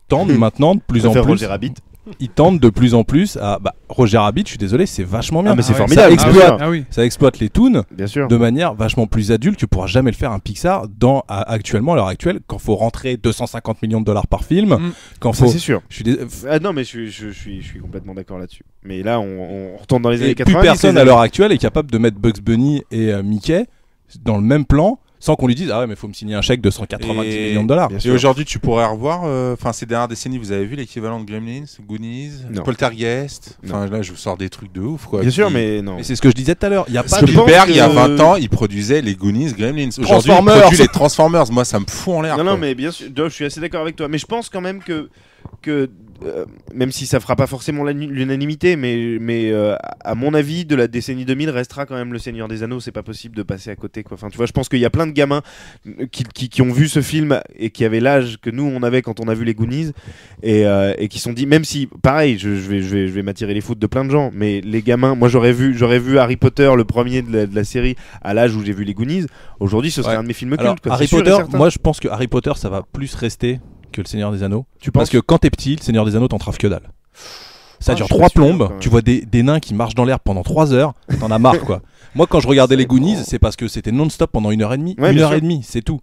[SPEAKER 4] tendent maintenant de plus en
[SPEAKER 1] Préfère
[SPEAKER 4] plus.
[SPEAKER 1] Roger Rabbit.
[SPEAKER 4] Ils tendent de plus en plus à. Roger Rabbit, je suis désolé, c'est vachement bien.
[SPEAKER 1] Ah, mais c'est
[SPEAKER 6] ouais,
[SPEAKER 1] formidable.
[SPEAKER 4] ça
[SPEAKER 1] bien
[SPEAKER 4] exploite.
[SPEAKER 1] sûr.
[SPEAKER 6] Ah oui.
[SPEAKER 4] Ça exploite les toons
[SPEAKER 1] Bien sûr.
[SPEAKER 4] de manière vachement plus adulte que pourra jamais le faire un Pixar actuellement, à l'heure actuelle, quand faut rentrer 250 millions de dollars par film,
[SPEAKER 6] Mm.
[SPEAKER 4] quand
[SPEAKER 1] Ça,
[SPEAKER 4] faut.
[SPEAKER 1] c'est sûr.
[SPEAKER 4] Je suis dés-
[SPEAKER 1] Ah non, mais je suis complètement d'accord là-dessus. Mais là, on retourne dans les
[SPEAKER 4] Et
[SPEAKER 1] années
[SPEAKER 4] plus
[SPEAKER 1] 90.
[SPEAKER 4] personne
[SPEAKER 1] les
[SPEAKER 4] à
[SPEAKER 1] années-
[SPEAKER 4] l'heure actuelle est capable de mettre Bugs Bunny et Mickey dans le même plan sans qu'on lui dise ah ouais mais faut me signer un chèque de 190
[SPEAKER 5] Et-
[SPEAKER 4] millions de dollars.
[SPEAKER 1] Bien
[SPEAKER 5] Et
[SPEAKER 1] sûr.
[SPEAKER 5] aujourd'hui, tu pourrais revoir, enfin ces dernières décennies, vous avez vu l'équivalent de Gremlins, Goonies,
[SPEAKER 1] Non.
[SPEAKER 5] Poltergeist. Enfin là, je vous sors des trucs de ouf, quoi.
[SPEAKER 1] Bien sûr,
[SPEAKER 5] Qui-
[SPEAKER 1] mais non.
[SPEAKER 4] Mais c'est ce que je disais tout à l'heure. Il y a pas de
[SPEAKER 5] Spielberg, il y a
[SPEAKER 1] que-
[SPEAKER 5] 20 ans, il produisait les Goonies, Gremlins. Aujourd'hui, il
[SPEAKER 4] Transformers.
[SPEAKER 5] produit les Transformers. Moi, ça me fout en l'air.
[SPEAKER 1] Non,
[SPEAKER 5] quoi.
[SPEAKER 1] non, mais bien sûr, je suis assez d'accord avec toi. Mais je pense quand même que même si ça fera pas forcément l'unanimité, mais à mon avis, de la décennie 2000 restera quand même Le Seigneur des Anneaux. C'est pas possible de passer à côté, quoi. Enfin, tu vois, je pense qu'il y a plein de gamins qui ont vu ce film et qui avaient l'âge que nous on avait quand on a vu les Goonies et qui se sont dit, même si, pareil, je vais m'attirer les foudres de plein de gens, mais les gamins, moi j'aurais vu Harry Potter, le premier de la série, à l'âge où j'ai vu les Goonies. Aujourd'hui, ce serait
[SPEAKER 4] Ouais.
[SPEAKER 1] un de mes films
[SPEAKER 4] Alors,
[SPEAKER 1] cultes. quoi.
[SPEAKER 4] Harry
[SPEAKER 1] C'est sûr et
[SPEAKER 4] Potter,
[SPEAKER 1] certain.
[SPEAKER 4] moi je pense que Harry Potter ça va plus rester que Le Seigneur des Anneaux.
[SPEAKER 1] Tu penses
[SPEAKER 4] Parce que quand t'es petit, Le Seigneur des Anneaux t'entrave que dalle. Ça
[SPEAKER 1] Ah,
[SPEAKER 4] dure
[SPEAKER 1] je suis
[SPEAKER 4] 3
[SPEAKER 1] pas sûr,
[SPEAKER 4] plombes,
[SPEAKER 1] quand même.
[SPEAKER 4] tu vois des nains qui marchent dans l'air pendant 3 heures, t'en as marre quoi. Moi quand je regardais les Goonies, c'est parce que c'était non-stop pendant 1h30.
[SPEAKER 1] Ouais,
[SPEAKER 4] Une
[SPEAKER 1] bien
[SPEAKER 4] heure
[SPEAKER 1] sûr.
[SPEAKER 4] et demie, c'est tout.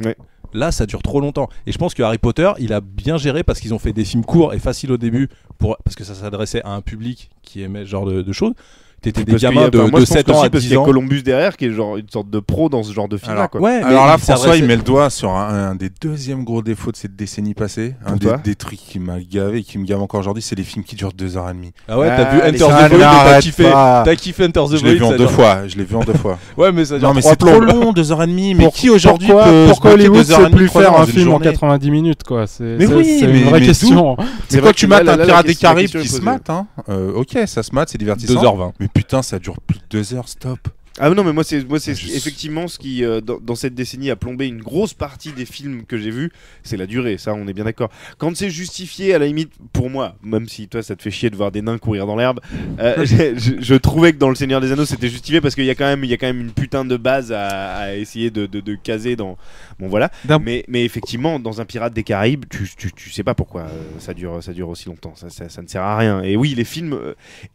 [SPEAKER 1] Ouais.
[SPEAKER 4] Là ça dure trop longtemps. Et je pense que Harry Potter, il a bien géré parce qu'ils ont fait des films courts et faciles au début, parce que ça s'adressait à un public qui aimait ce genre de choses. T'étais des
[SPEAKER 1] Parce qu'il y a-
[SPEAKER 4] gamins
[SPEAKER 1] enfin, moi,
[SPEAKER 4] de
[SPEAKER 1] je pense
[SPEAKER 4] 7
[SPEAKER 1] qu'aussi
[SPEAKER 4] ans à
[SPEAKER 1] parce qu'il
[SPEAKER 4] 10
[SPEAKER 1] y a
[SPEAKER 4] ans.
[SPEAKER 1] Columbus derrière qui est genre une sorte de pro dans ce genre de film là
[SPEAKER 5] Alors,
[SPEAKER 1] quoi.
[SPEAKER 4] Ouais,
[SPEAKER 5] Alors
[SPEAKER 4] mais
[SPEAKER 5] là,
[SPEAKER 4] il
[SPEAKER 5] François,
[SPEAKER 4] s'adressait-
[SPEAKER 5] il met le doigt sur un des deuxièmes gros défauts de cette décennie passée. Un
[SPEAKER 1] Pour toi
[SPEAKER 5] des trucs qui m'a gavé et qui me gave encore aujourd'hui, c'est les films qui durent 2h30.
[SPEAKER 4] Ah ouais, t'as vu
[SPEAKER 1] Ah,
[SPEAKER 4] Enter
[SPEAKER 1] les
[SPEAKER 4] the
[SPEAKER 5] ça
[SPEAKER 4] Void et t'as
[SPEAKER 5] n'arrête
[SPEAKER 4] kiffé.
[SPEAKER 5] pas.
[SPEAKER 4] T'as kiffé Enter the
[SPEAKER 5] Je l'ai
[SPEAKER 4] Void.
[SPEAKER 5] vu en
[SPEAKER 4] ça
[SPEAKER 5] 2
[SPEAKER 4] dure-
[SPEAKER 5] fois. Je l'ai vu en 2 fois.
[SPEAKER 4] Ouais, mais ça dure
[SPEAKER 5] Non, mais
[SPEAKER 4] 3
[SPEAKER 5] c'est trop
[SPEAKER 4] plombes.
[SPEAKER 5] long, 2h30. Mais qui aujourd'hui
[SPEAKER 7] pourquoi,
[SPEAKER 5] peut
[SPEAKER 7] pourquoi
[SPEAKER 5] se bloquer
[SPEAKER 7] Hollywood sait
[SPEAKER 5] 2h30
[SPEAKER 7] plus faire
[SPEAKER 5] dans
[SPEAKER 7] un
[SPEAKER 5] une
[SPEAKER 7] film en
[SPEAKER 5] journée
[SPEAKER 7] 90 minutes quoi. C'est
[SPEAKER 5] Mais oui,
[SPEAKER 7] c'est
[SPEAKER 5] mais-
[SPEAKER 7] une vraie
[SPEAKER 5] mais
[SPEAKER 7] question.
[SPEAKER 5] C'est
[SPEAKER 1] vrai
[SPEAKER 5] quoi
[SPEAKER 1] que
[SPEAKER 5] tu
[SPEAKER 1] là,
[SPEAKER 5] mates
[SPEAKER 1] là,
[SPEAKER 5] un
[SPEAKER 1] la
[SPEAKER 5] Pirate des
[SPEAKER 1] question- la
[SPEAKER 5] Caraïbes
[SPEAKER 1] question est
[SPEAKER 5] qui se
[SPEAKER 1] posée.
[SPEAKER 5] mate, hein ok, ça se mate, c'est divertissant.
[SPEAKER 4] 2h20.
[SPEAKER 5] Mais putain, ça dure plus de 2 heures, stop.
[SPEAKER 1] Ah non, mais moi c'est
[SPEAKER 5] Je-
[SPEAKER 1] effectivement ce qui dans cette décennie a plombé une grosse partie des films que j'ai vus, c'est la durée, ça on est bien d'accord. Quand c'est justifié, à la limite, pour moi, même si toi ça te fait chier de voir des nains courir dans l'herbe, je trouvais que dans Le Seigneur des Anneaux c'était justifié parce qu'il y a quand même une putain de base à essayer de caser dans. Bon voilà. Mais effectivement, dans un Pirate des Caraïbes, tu sais pas pourquoi ça dure aussi longtemps. Ça ne sert à rien. Et oui, les films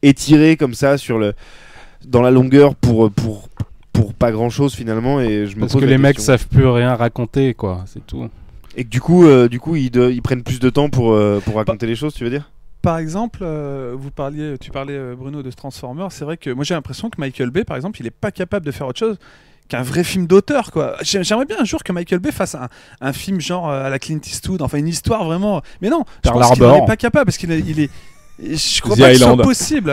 [SPEAKER 1] étirés comme ça dans la longueur pour pas grand chose finalement, et je me
[SPEAKER 7] Parce
[SPEAKER 1] pose
[SPEAKER 7] que
[SPEAKER 1] la
[SPEAKER 7] les mecs
[SPEAKER 1] question.
[SPEAKER 7] savent plus rien raconter quoi, c'est tout.
[SPEAKER 1] Et que du coup ils prennent plus de temps pour raconter les choses, tu veux dire?
[SPEAKER 6] Par exemple, tu parlais Bruno de Transformers, c'est vrai que moi j'ai l'impression que Michael Bay par exemple, il est pas capable de faire autre chose qu'un vrai film d'auteur quoi. J'aimerais bien un jour que Michael Bay fasse un film genre à la Clint Eastwood, enfin une histoire vraiment. Mais non, je
[SPEAKER 7] Pearl
[SPEAKER 6] pense qu'il n'en
[SPEAKER 7] Harbor.
[SPEAKER 6] est pas capable parce qu'il est je crois
[SPEAKER 4] The
[SPEAKER 6] pas que ce soit
[SPEAKER 4] Island.
[SPEAKER 6] possible.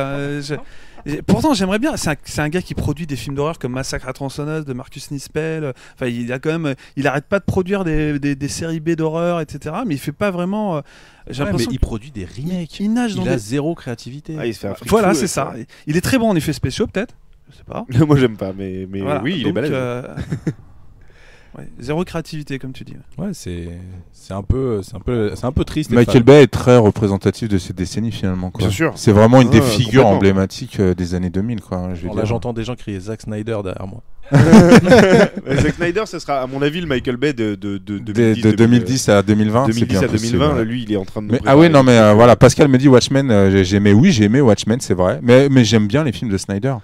[SPEAKER 6] Et pourtant, j'aimerais bien. C'est un gars qui produit des films d'horreur comme Massacre à tronçonneuse de Marcus Nispel. Enfin, il arrête pas de produire des séries B d'horreur, etc. Mais il fait pas vraiment. J'ai l'impression
[SPEAKER 4] il produit des remakes.
[SPEAKER 6] il nage dans
[SPEAKER 4] Il a
[SPEAKER 6] des...
[SPEAKER 4] zéro créativité.
[SPEAKER 1] Ah, il se fait un fric
[SPEAKER 6] Voilà,
[SPEAKER 1] fou,
[SPEAKER 6] c'est
[SPEAKER 1] ouais,
[SPEAKER 6] ça. Il est très bon en effets spéciaux, peut-être. Je sais pas.
[SPEAKER 1] Moi j'aime pas, mais
[SPEAKER 6] Voilà.
[SPEAKER 1] oui, il est
[SPEAKER 6] Donc,
[SPEAKER 1] balèze.
[SPEAKER 6] ouais, zéro créativité, comme tu dis.
[SPEAKER 4] Ouais, c'est un peu triste.
[SPEAKER 5] Michael Bay est très représentatif de cette décennie finalement. Quoi.
[SPEAKER 1] Bien sûr.
[SPEAKER 5] C'est vraiment une des
[SPEAKER 1] Ah,
[SPEAKER 5] figures
[SPEAKER 1] complètement.
[SPEAKER 5] emblématiques des années 2000. Quoi, je veux
[SPEAKER 4] Là,
[SPEAKER 5] dire.
[SPEAKER 4] j'entends des gens crier Zack Snyder derrière moi.
[SPEAKER 1] Zack Snyder, ce sera à mon avis le Michael Bay de 2010,
[SPEAKER 5] De 2010 à 2020. c'est
[SPEAKER 1] 2010
[SPEAKER 5] bien
[SPEAKER 1] à
[SPEAKER 5] possible,
[SPEAKER 1] 2020,
[SPEAKER 5] ouais.
[SPEAKER 1] lui il est en train de nous
[SPEAKER 5] Mais,
[SPEAKER 1] préparer.
[SPEAKER 5] non mais voilà, Pascal me dit Watchmen, j'ai aimé Watchmen, c'est vrai, mais j'aime bien les films de Snyder.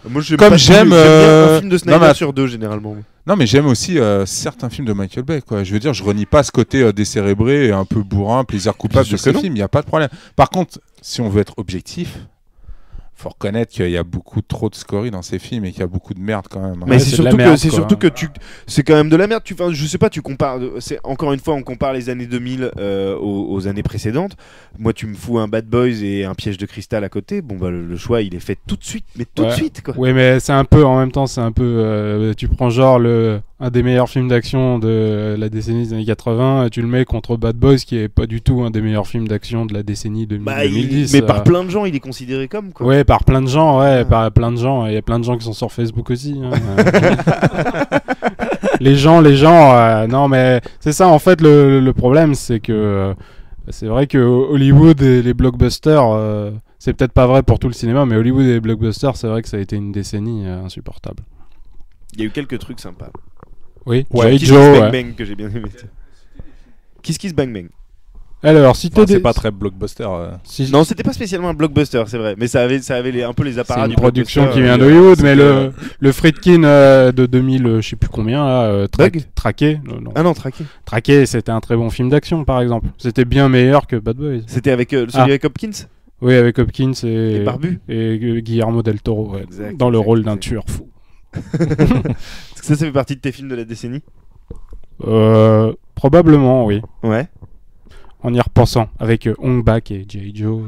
[SPEAKER 1] Moi, j'aime
[SPEAKER 5] Comme
[SPEAKER 1] pas
[SPEAKER 5] j'aime,
[SPEAKER 1] tous les- bien un film de
[SPEAKER 5] non,
[SPEAKER 1] Snyder
[SPEAKER 5] mais-
[SPEAKER 1] sur deux généralement.
[SPEAKER 5] Non mais j'aime aussi certains films de Michael Bay, quoi. Je veux dire, je renie pas ce côté décérébré et un peu bourrin, plaisir coupable
[SPEAKER 1] Bien
[SPEAKER 5] de
[SPEAKER 1] sûr
[SPEAKER 5] ce
[SPEAKER 1] que non.
[SPEAKER 5] film, il y a pas de problème. Par contre, si on veut être objectif, faut reconnaître qu'il y a beaucoup trop de scories dans ces films et qu'il y a beaucoup de merde quand même.
[SPEAKER 1] Mais
[SPEAKER 7] Ouais,
[SPEAKER 1] c'est
[SPEAKER 7] c'est de la
[SPEAKER 1] surtout,
[SPEAKER 7] merde,
[SPEAKER 1] c'est
[SPEAKER 7] quoi.
[SPEAKER 1] surtout que c'est quand même de la merde. Enfin, je sais pas, tu compares. Encore une fois, on compare les années 2000 aux années précédentes. Moi, tu me fous un Bad Boys et un Piège de cristal à côté. Bon, bah, le choix, il est fait tout de suite, mais tout de
[SPEAKER 7] Ouais.
[SPEAKER 1] suite, quoi.
[SPEAKER 7] Oui, mais c'est un peu, en même temps, c'est un peu. Tu prends genre un des meilleurs films d'action de la décennie des années 80, et tu le mets contre Bad Boys, qui est pas du tout un des meilleurs films d'action de la décennie de
[SPEAKER 1] Bah,
[SPEAKER 7] 2010.
[SPEAKER 1] mais par plein de gens, il est considéré comme, quoi.
[SPEAKER 7] Ouais, par plein de gens,
[SPEAKER 1] Ah.
[SPEAKER 7] par plein de gens. Il y a plein de gens qui sont sur Facebook aussi. Hein. les gens, non, mais c'est ça, en fait, le problème, c'est que c'est vrai que Hollywood et les blockbusters, c'est peut-être pas vrai pour tout le cinéma, mais Hollywood et les blockbusters, c'est vrai que ça a été une décennie insupportable.
[SPEAKER 1] Il y a eu quelques trucs sympas.
[SPEAKER 7] Oui,
[SPEAKER 1] Genre
[SPEAKER 7] ouais,
[SPEAKER 1] Kiss
[SPEAKER 7] Joe.
[SPEAKER 1] Kiss
[SPEAKER 7] Ouais.
[SPEAKER 1] Bang Bang que j'ai bien aimé. Kiss Kiss Bang Bang.
[SPEAKER 7] Alors, si
[SPEAKER 4] Enfin,
[SPEAKER 7] t'es
[SPEAKER 4] c'est pas très blockbuster.
[SPEAKER 7] si-
[SPEAKER 1] Non, c'était pas spécialement un blockbuster, c'est vrai, mais ça avait un peu les
[SPEAKER 7] c'est
[SPEAKER 1] apparats
[SPEAKER 7] une
[SPEAKER 1] du
[SPEAKER 7] production
[SPEAKER 1] blockbuster,
[SPEAKER 7] qui vient d'Hollywood, mais le Friedkin de 2000, je sais plus combien, là,
[SPEAKER 1] Bug
[SPEAKER 7] Traqué, non.
[SPEAKER 1] Ah non, traqué.
[SPEAKER 7] Traqué, c'était un très bon film d'action, par exemple. C'était bien meilleur que Bad Boys.
[SPEAKER 1] C'était avec celui
[SPEAKER 7] Ah.
[SPEAKER 1] avec Hopkins.
[SPEAKER 7] Oui, avec Hopkins
[SPEAKER 1] Et Barbu.
[SPEAKER 7] et Guillermo del Toro, ouais,
[SPEAKER 1] Exact,
[SPEAKER 7] dans le
[SPEAKER 1] exact,
[SPEAKER 7] rôle d'un
[SPEAKER 1] exact.
[SPEAKER 7] tueur fou.
[SPEAKER 1] Est-ce que ça fait partie de tes films de la décennie?
[SPEAKER 7] Probablement, oui.
[SPEAKER 1] Ouais.
[SPEAKER 7] En y repensant, avec Hong Bak et G.I. Joe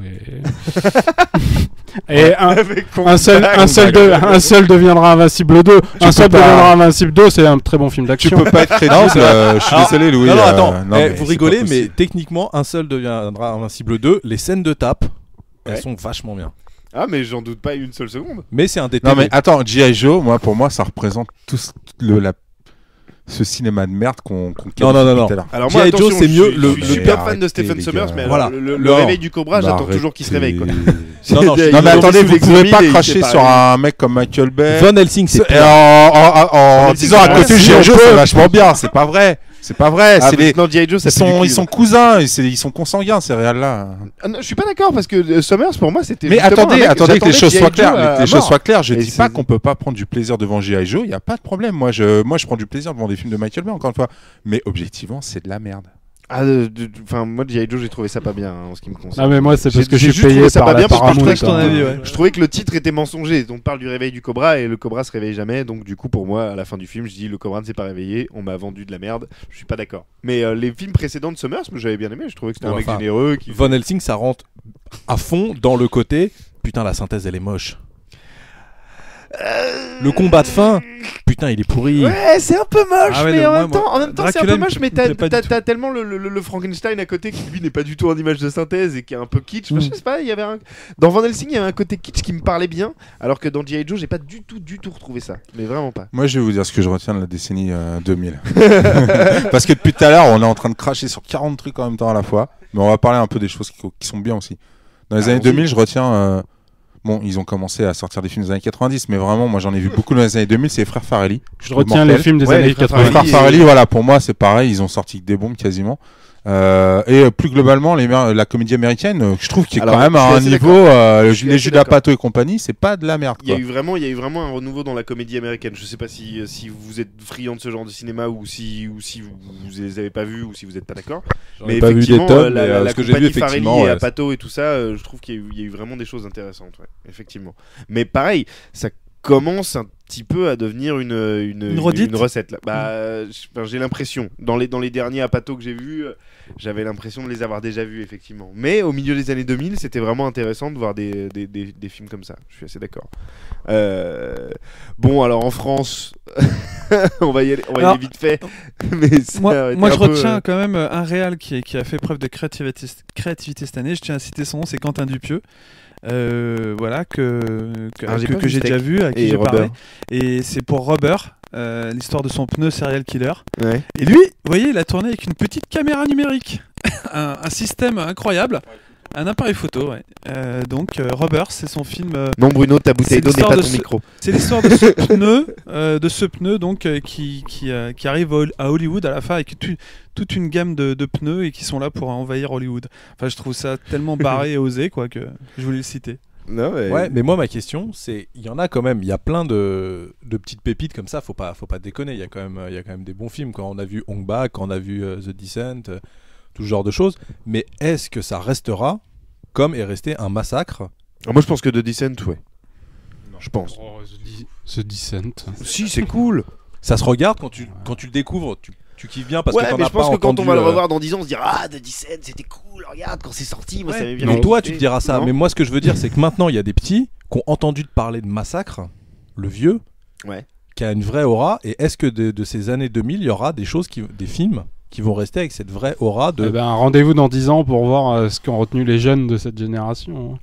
[SPEAKER 7] et un seul deviendra Invincible 2. Un seul
[SPEAKER 5] peux pas-
[SPEAKER 7] deviendra Invincible 2, c'est un très bon film
[SPEAKER 5] Tu
[SPEAKER 7] d'action.
[SPEAKER 5] peux pas être crédible, je suis désolé Louis.
[SPEAKER 4] non, attends,
[SPEAKER 5] non,
[SPEAKER 4] vous
[SPEAKER 5] c'est
[SPEAKER 4] rigolez,
[SPEAKER 5] pas
[SPEAKER 4] mais
[SPEAKER 5] possible.
[SPEAKER 4] techniquement, un seul deviendra Invincible 2. Les scènes de tape,
[SPEAKER 1] Ouais.
[SPEAKER 4] elles sont vachement bien.
[SPEAKER 1] Ah, mais j'en doute pas une seule seconde.
[SPEAKER 4] Mais c'est un détail.
[SPEAKER 5] Non mais attends, G.I. Joe, pour moi, ça représente tout ce cinéma de merde qu'on
[SPEAKER 4] Non, non, non, non.
[SPEAKER 5] tout à l'heure.
[SPEAKER 1] Alors moi,
[SPEAKER 4] G.I. Joe,
[SPEAKER 1] attention,
[SPEAKER 4] c'est mieux,
[SPEAKER 1] Je suis
[SPEAKER 5] le-
[SPEAKER 1] super
[SPEAKER 5] Mais
[SPEAKER 1] fan de Stephen
[SPEAKER 5] arrêtez,
[SPEAKER 1] Sommers,
[SPEAKER 5] les
[SPEAKER 1] mais
[SPEAKER 5] gars.
[SPEAKER 1] alors,
[SPEAKER 4] Voilà.
[SPEAKER 1] le
[SPEAKER 4] Non.
[SPEAKER 1] réveil du Cobra, j'attends
[SPEAKER 5] Bah,
[SPEAKER 1] toujours qu'il se réveille, quoi.
[SPEAKER 4] Non, non,
[SPEAKER 5] Non mais attendez, vous pouvez pas
[SPEAKER 1] cracher
[SPEAKER 5] cracher sur un mec comme Michael Bay.
[SPEAKER 4] Van Helsing, c'est
[SPEAKER 5] Et
[SPEAKER 4] pire.
[SPEAKER 5] en
[SPEAKER 1] Helsing,
[SPEAKER 5] disant à
[SPEAKER 1] c'est
[SPEAKER 5] côté
[SPEAKER 1] vrai,
[SPEAKER 5] G.I.
[SPEAKER 1] si,
[SPEAKER 5] Joe,
[SPEAKER 1] on peut.
[SPEAKER 5] c'est vachement bien. C'est pas vrai. C'est pas vrai.
[SPEAKER 1] Ah,
[SPEAKER 5] C'est les...
[SPEAKER 1] non, G.I. Joe, ça fait du
[SPEAKER 5] ils
[SPEAKER 1] cul.
[SPEAKER 5] sont cousins. Ils sont consanguins ces réals-là.
[SPEAKER 1] Ah non, je suis pas d'accord parce que Sommers, pour moi, c'était.
[SPEAKER 5] Mais
[SPEAKER 1] justement un
[SPEAKER 5] attendez,
[SPEAKER 1] mec-
[SPEAKER 5] attendez que les
[SPEAKER 1] j'attendais
[SPEAKER 5] choses
[SPEAKER 1] G.I.
[SPEAKER 5] soient
[SPEAKER 1] Joe
[SPEAKER 5] claires.
[SPEAKER 1] à
[SPEAKER 5] Les choses
[SPEAKER 1] mort.
[SPEAKER 5] soient claires. Je
[SPEAKER 1] Et
[SPEAKER 5] dis pas
[SPEAKER 1] c'est-
[SPEAKER 5] qu'on peut pas prendre du plaisir devant G.I. Joe. Il y a pas de problème. Moi, je prends du plaisir devant des films de Michael Bay, encore une fois. Mais objectivement, c'est de la merde.
[SPEAKER 1] Ah, enfin, moi, G.I. Joe, j'ai trouvé ça pas bien hein, en ce qui me concerne.
[SPEAKER 7] Ah, mais moi, c'est parce que je
[SPEAKER 1] J'ai
[SPEAKER 7] suis
[SPEAKER 1] juste
[SPEAKER 7] payé
[SPEAKER 1] trouvé ça
[SPEAKER 7] par
[SPEAKER 1] pas
[SPEAKER 7] la
[SPEAKER 1] bien parce que je
[SPEAKER 7] Paramount.
[SPEAKER 1] trouvais que
[SPEAKER 6] ton avis, ouais.
[SPEAKER 1] Je trouvais que le titre était mensonger. On parle du réveil du Cobra et le Cobra se réveille jamais. Donc, du coup, pour moi, à la fin du film, je dis le Cobra ne s'est pas réveillé. On m'a vendu de la merde. Je suis pas d'accord. Mais les films précédents de Summers, j'avais bien aimé. Je trouvais que c'était un mec
[SPEAKER 4] Enfin,
[SPEAKER 1] généreux. Qui...
[SPEAKER 4] Van Helsing, ça rentre à fond dans le côté. Putain, la synthèse, elle est moche. Le combat de fin, putain, il est pourri.
[SPEAKER 1] Ouais, c'est un peu moche,
[SPEAKER 6] Ah ouais,
[SPEAKER 1] mais
[SPEAKER 6] non,
[SPEAKER 1] en
[SPEAKER 6] moi,
[SPEAKER 1] même temps, c'est un
[SPEAKER 6] Dracula
[SPEAKER 1] peu
[SPEAKER 6] me
[SPEAKER 1] moche, mais
[SPEAKER 6] plaît pas du tout.
[SPEAKER 1] t'as tellement le Frankenstein à côté qui lui n'est pas du tout en image de synthèse et qui est un peu kitsch. Enfin, je sais pas, il y avait dans Van Helsing, il y avait un côté kitsch qui me parlait bien, alors que dans G.I. Joe, j'ai pas du tout retrouvé ça, mais vraiment pas.
[SPEAKER 5] Moi, je vais vous dire ce que je retiens de la décennie 2000. Parce que depuis tout à l'heure, on est en train de cracher sur 40 trucs en même temps à la fois. Mais on va parler un peu des choses qui sont bien aussi. Dans les années
[SPEAKER 1] Allons-y.
[SPEAKER 5] 2000, je retiens... Bon, ils ont commencé à sortir des films des années 90, mais vraiment, moi, j'en ai vu beaucoup dans les années 2000. C'est les Frères Farrelly.
[SPEAKER 7] Je retiens les
[SPEAKER 5] mortel.
[SPEAKER 7] films des
[SPEAKER 1] Ouais,
[SPEAKER 7] années
[SPEAKER 1] les Frères
[SPEAKER 7] 80.
[SPEAKER 5] Les Frères Farrelly, voilà, pour moi, c'est pareil. Ils ont sorti que des bombes quasiment. Et plus globalement, la comédie américaine, je trouve qu'il est
[SPEAKER 1] Alors,
[SPEAKER 5] quand même
[SPEAKER 1] je suis
[SPEAKER 5] à un
[SPEAKER 1] assez
[SPEAKER 5] niveau.
[SPEAKER 1] Je suis
[SPEAKER 5] Les
[SPEAKER 1] assez
[SPEAKER 5] Judas
[SPEAKER 1] d'accord.
[SPEAKER 5] Pato et compagnie, c'est pas de la merde.
[SPEAKER 1] Il y a
[SPEAKER 5] Quoi.
[SPEAKER 1] eu vraiment un renouveau dans la comédie américaine. Je sais pas si vous êtes friand de ce genre de cinéma ou si vous les avez pas vus ou si vous êtes pas d'accord.
[SPEAKER 4] J'en ai pas vu des
[SPEAKER 1] effectivement,
[SPEAKER 4] tonnes,
[SPEAKER 1] la
[SPEAKER 4] mais ce que j'ai vu,
[SPEAKER 1] compagnie Farrelly
[SPEAKER 4] effectivement,
[SPEAKER 1] et
[SPEAKER 4] ouais,
[SPEAKER 1] Apato et tout ça, je trouve qu'il y a eu vraiment des choses intéressantes, ouais, effectivement. Mais pareil, ça commence petit peu à devenir une
[SPEAKER 6] redite
[SPEAKER 1] recette. Là. J'ai l'impression. Dans les derniers Apato que j'ai vus, j'avais l'impression de les avoir déjà vus, effectivement. Mais au milieu des années 2000, c'était vraiment intéressant de voir des films comme ça. Je suis assez d'accord. Bon, alors en France, on va y aller vite fait. Mais
[SPEAKER 6] moi je retiens quand même un réal qui a fait preuve de créativité cette année. Je tiens à citer son nom, c'est Quentin Dupieux. Voilà que j'ai déjà vu, à qui j'ai parlé, et c'est pour Rubber, l'histoire de son pneu serial killer.
[SPEAKER 1] Ouais.
[SPEAKER 6] Et lui, vous voyez, il a tourné avec une petite caméra numérique, un système incroyable, un appareil photo. Ouais. Donc Rubber, c'est son film.
[SPEAKER 1] Non Bruno, ta bouteille d'eau n'est pas ton micro.
[SPEAKER 6] C'est l'histoire de ce pneu, donc qui arrive à Hollywood à la fin avec toute une gamme de pneus et qui sont là pour envahir Hollywood. Enfin, je trouve ça tellement barré et osé quoi que je voulais le citer.
[SPEAKER 1] Non, mais...
[SPEAKER 4] Ouais, mais moi ma question c'est, il y en a quand même, il y a plein de petites pépites comme ça, faut pas déconner, il y a quand même des bons films, quand on a vu Hong Bak, quand on a vu The Descent, tout ce genre de choses, mais est-ce que ça restera comme est resté un massacre?
[SPEAKER 1] Moi je pense que The Descent, ouais. Je pense.
[SPEAKER 7] Oh, The Descent.
[SPEAKER 1] Si, c'est cool.
[SPEAKER 4] Ça se regarde quand tu le découvres, tu kiffes bien parce que t'en
[SPEAKER 1] mais
[SPEAKER 4] as
[SPEAKER 1] je pense
[SPEAKER 4] pas
[SPEAKER 1] que quand
[SPEAKER 4] entendu,
[SPEAKER 1] on va le revoir dans 10 ans, on se dira The Descent, c'était cool, regarde quand c'est sorti, moi ça m'avait bien
[SPEAKER 4] Mais
[SPEAKER 1] écouté.
[SPEAKER 4] toi tu te diras ça,
[SPEAKER 1] Non.
[SPEAKER 4] mais moi ce que je veux dire c'est que maintenant il y a des petits qui ont entendu parler de Massacre, le vieux,
[SPEAKER 1] Ouais.
[SPEAKER 4] qui a une vraie aura, et est-ce que de ces années 2000 il y aura des films qui vont rester avec cette vraie aura de...
[SPEAKER 7] Eh ben, rendez-vous dans 10 ans pour voir ce qu'ont retenu les jeunes de cette génération.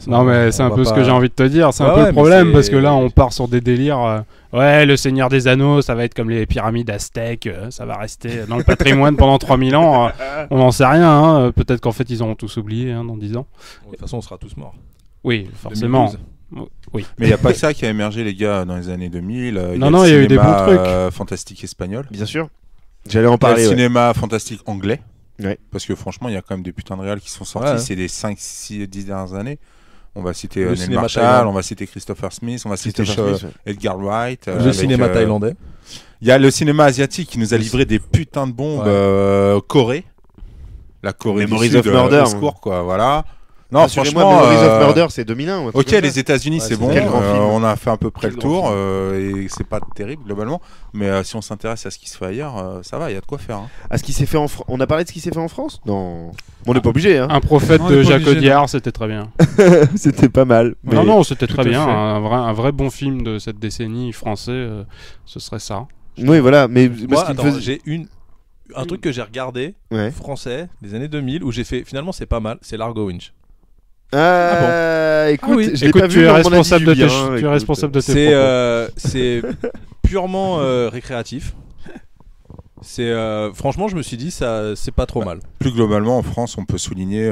[SPEAKER 7] Non mais c'est un peu ce que j'ai envie de te dire, c'est un peu le problème parce que là on part sur des délires. Ouais, le Seigneur des Anneaux, ça va être comme les pyramides aztèques, ça va rester dans le patrimoine pendant 3000 ans. On n'en sait rien, hein. Peut-être qu'en fait ils auront tous oublié dans 10 ans.
[SPEAKER 4] De toute façon on sera tous morts.
[SPEAKER 7] Oui, forcément.
[SPEAKER 4] 2012.
[SPEAKER 7] Oui.
[SPEAKER 5] Mais il n'y a pas que ça qui a émergé, les gars, dans les années 2000.
[SPEAKER 7] Il y a eu des bons trucs.
[SPEAKER 5] Fantastique espagnol.
[SPEAKER 1] Bien sûr. J'allais en
[SPEAKER 5] Il y a
[SPEAKER 1] parler.
[SPEAKER 5] le cinéma fantastique anglais.
[SPEAKER 1] Ouais.
[SPEAKER 5] Parce que franchement, il y a quand même des putains de réals qui sont sortis.
[SPEAKER 4] Ouais.
[SPEAKER 5] C'est des 5, 6, 10 dernières années. On va citer
[SPEAKER 4] Le
[SPEAKER 5] Neil
[SPEAKER 4] cinéma
[SPEAKER 5] Marshall,
[SPEAKER 4] thaïlandais.
[SPEAKER 5] on va citer Christopher Smith, on va citer
[SPEAKER 1] Christopher Smith, ouais.
[SPEAKER 5] Edgar Wright.
[SPEAKER 4] Le
[SPEAKER 5] avec,
[SPEAKER 4] cinéma thaïlandais.
[SPEAKER 5] Il y a le cinéma asiatique qui nous a livré des putains de bombes. Corée. La Corée du
[SPEAKER 1] Memories
[SPEAKER 5] Sud,
[SPEAKER 1] of Murder.
[SPEAKER 5] au secours, quoi, voilà. Non,
[SPEAKER 1] Assurez-moi,
[SPEAKER 5] franchement,
[SPEAKER 1] Memories of Murder, c'est 2001. ou un truc
[SPEAKER 5] ok,
[SPEAKER 1] comme ça.
[SPEAKER 5] les États-Unis,
[SPEAKER 4] Ouais,
[SPEAKER 5] c'est
[SPEAKER 4] c'est
[SPEAKER 5] bon.
[SPEAKER 1] quel grand film.
[SPEAKER 5] On a fait à peu près
[SPEAKER 1] Quel
[SPEAKER 5] le
[SPEAKER 1] grand
[SPEAKER 5] tour et c'est pas terrible globalement. Mais si on s'intéresse à ce qui se fait ailleurs, ça va, il y a de quoi faire. Hein.
[SPEAKER 1] Ah, ce qui s'est fait On a parlé de ce qui s'est fait en France? Non. On n'est pas obligé, hein.
[SPEAKER 7] Un prophète
[SPEAKER 6] Non, on
[SPEAKER 7] de
[SPEAKER 6] est pas
[SPEAKER 7] Jacques
[SPEAKER 6] obligé,
[SPEAKER 7] Audiard, c'était très bien.
[SPEAKER 1] C'était pas mal. Mais...
[SPEAKER 7] Non, c'était
[SPEAKER 1] tout
[SPEAKER 7] très
[SPEAKER 1] à
[SPEAKER 7] bien.
[SPEAKER 1] fait.
[SPEAKER 7] Un vrai bon film de cette décennie français, ce serait ça.
[SPEAKER 1] Oui, voilà. Mais
[SPEAKER 4] Moi,
[SPEAKER 1] ce qui me
[SPEAKER 4] attends,
[SPEAKER 1] faisait-
[SPEAKER 4] j'ai un truc que j'ai regardé,
[SPEAKER 1] Ouais.
[SPEAKER 4] français, des années 2000, où j'ai fait, finalement c'est pas mal, c'est Largo Winch.
[SPEAKER 1] Écoute,
[SPEAKER 6] oui.
[SPEAKER 1] je l'ai
[SPEAKER 7] Écoute,
[SPEAKER 1] pas
[SPEAKER 7] tu
[SPEAKER 1] vu,
[SPEAKER 7] es
[SPEAKER 1] mais on m'en a dit
[SPEAKER 7] responsable
[SPEAKER 1] du
[SPEAKER 7] de tes
[SPEAKER 1] bien,
[SPEAKER 7] tu es
[SPEAKER 1] écoute.
[SPEAKER 7] responsable de tes propos.
[SPEAKER 4] C'est purement récréatif. Franchement, je me suis dit, ça, c'est pas trop mal.
[SPEAKER 5] Plus globalement, en France, on peut souligner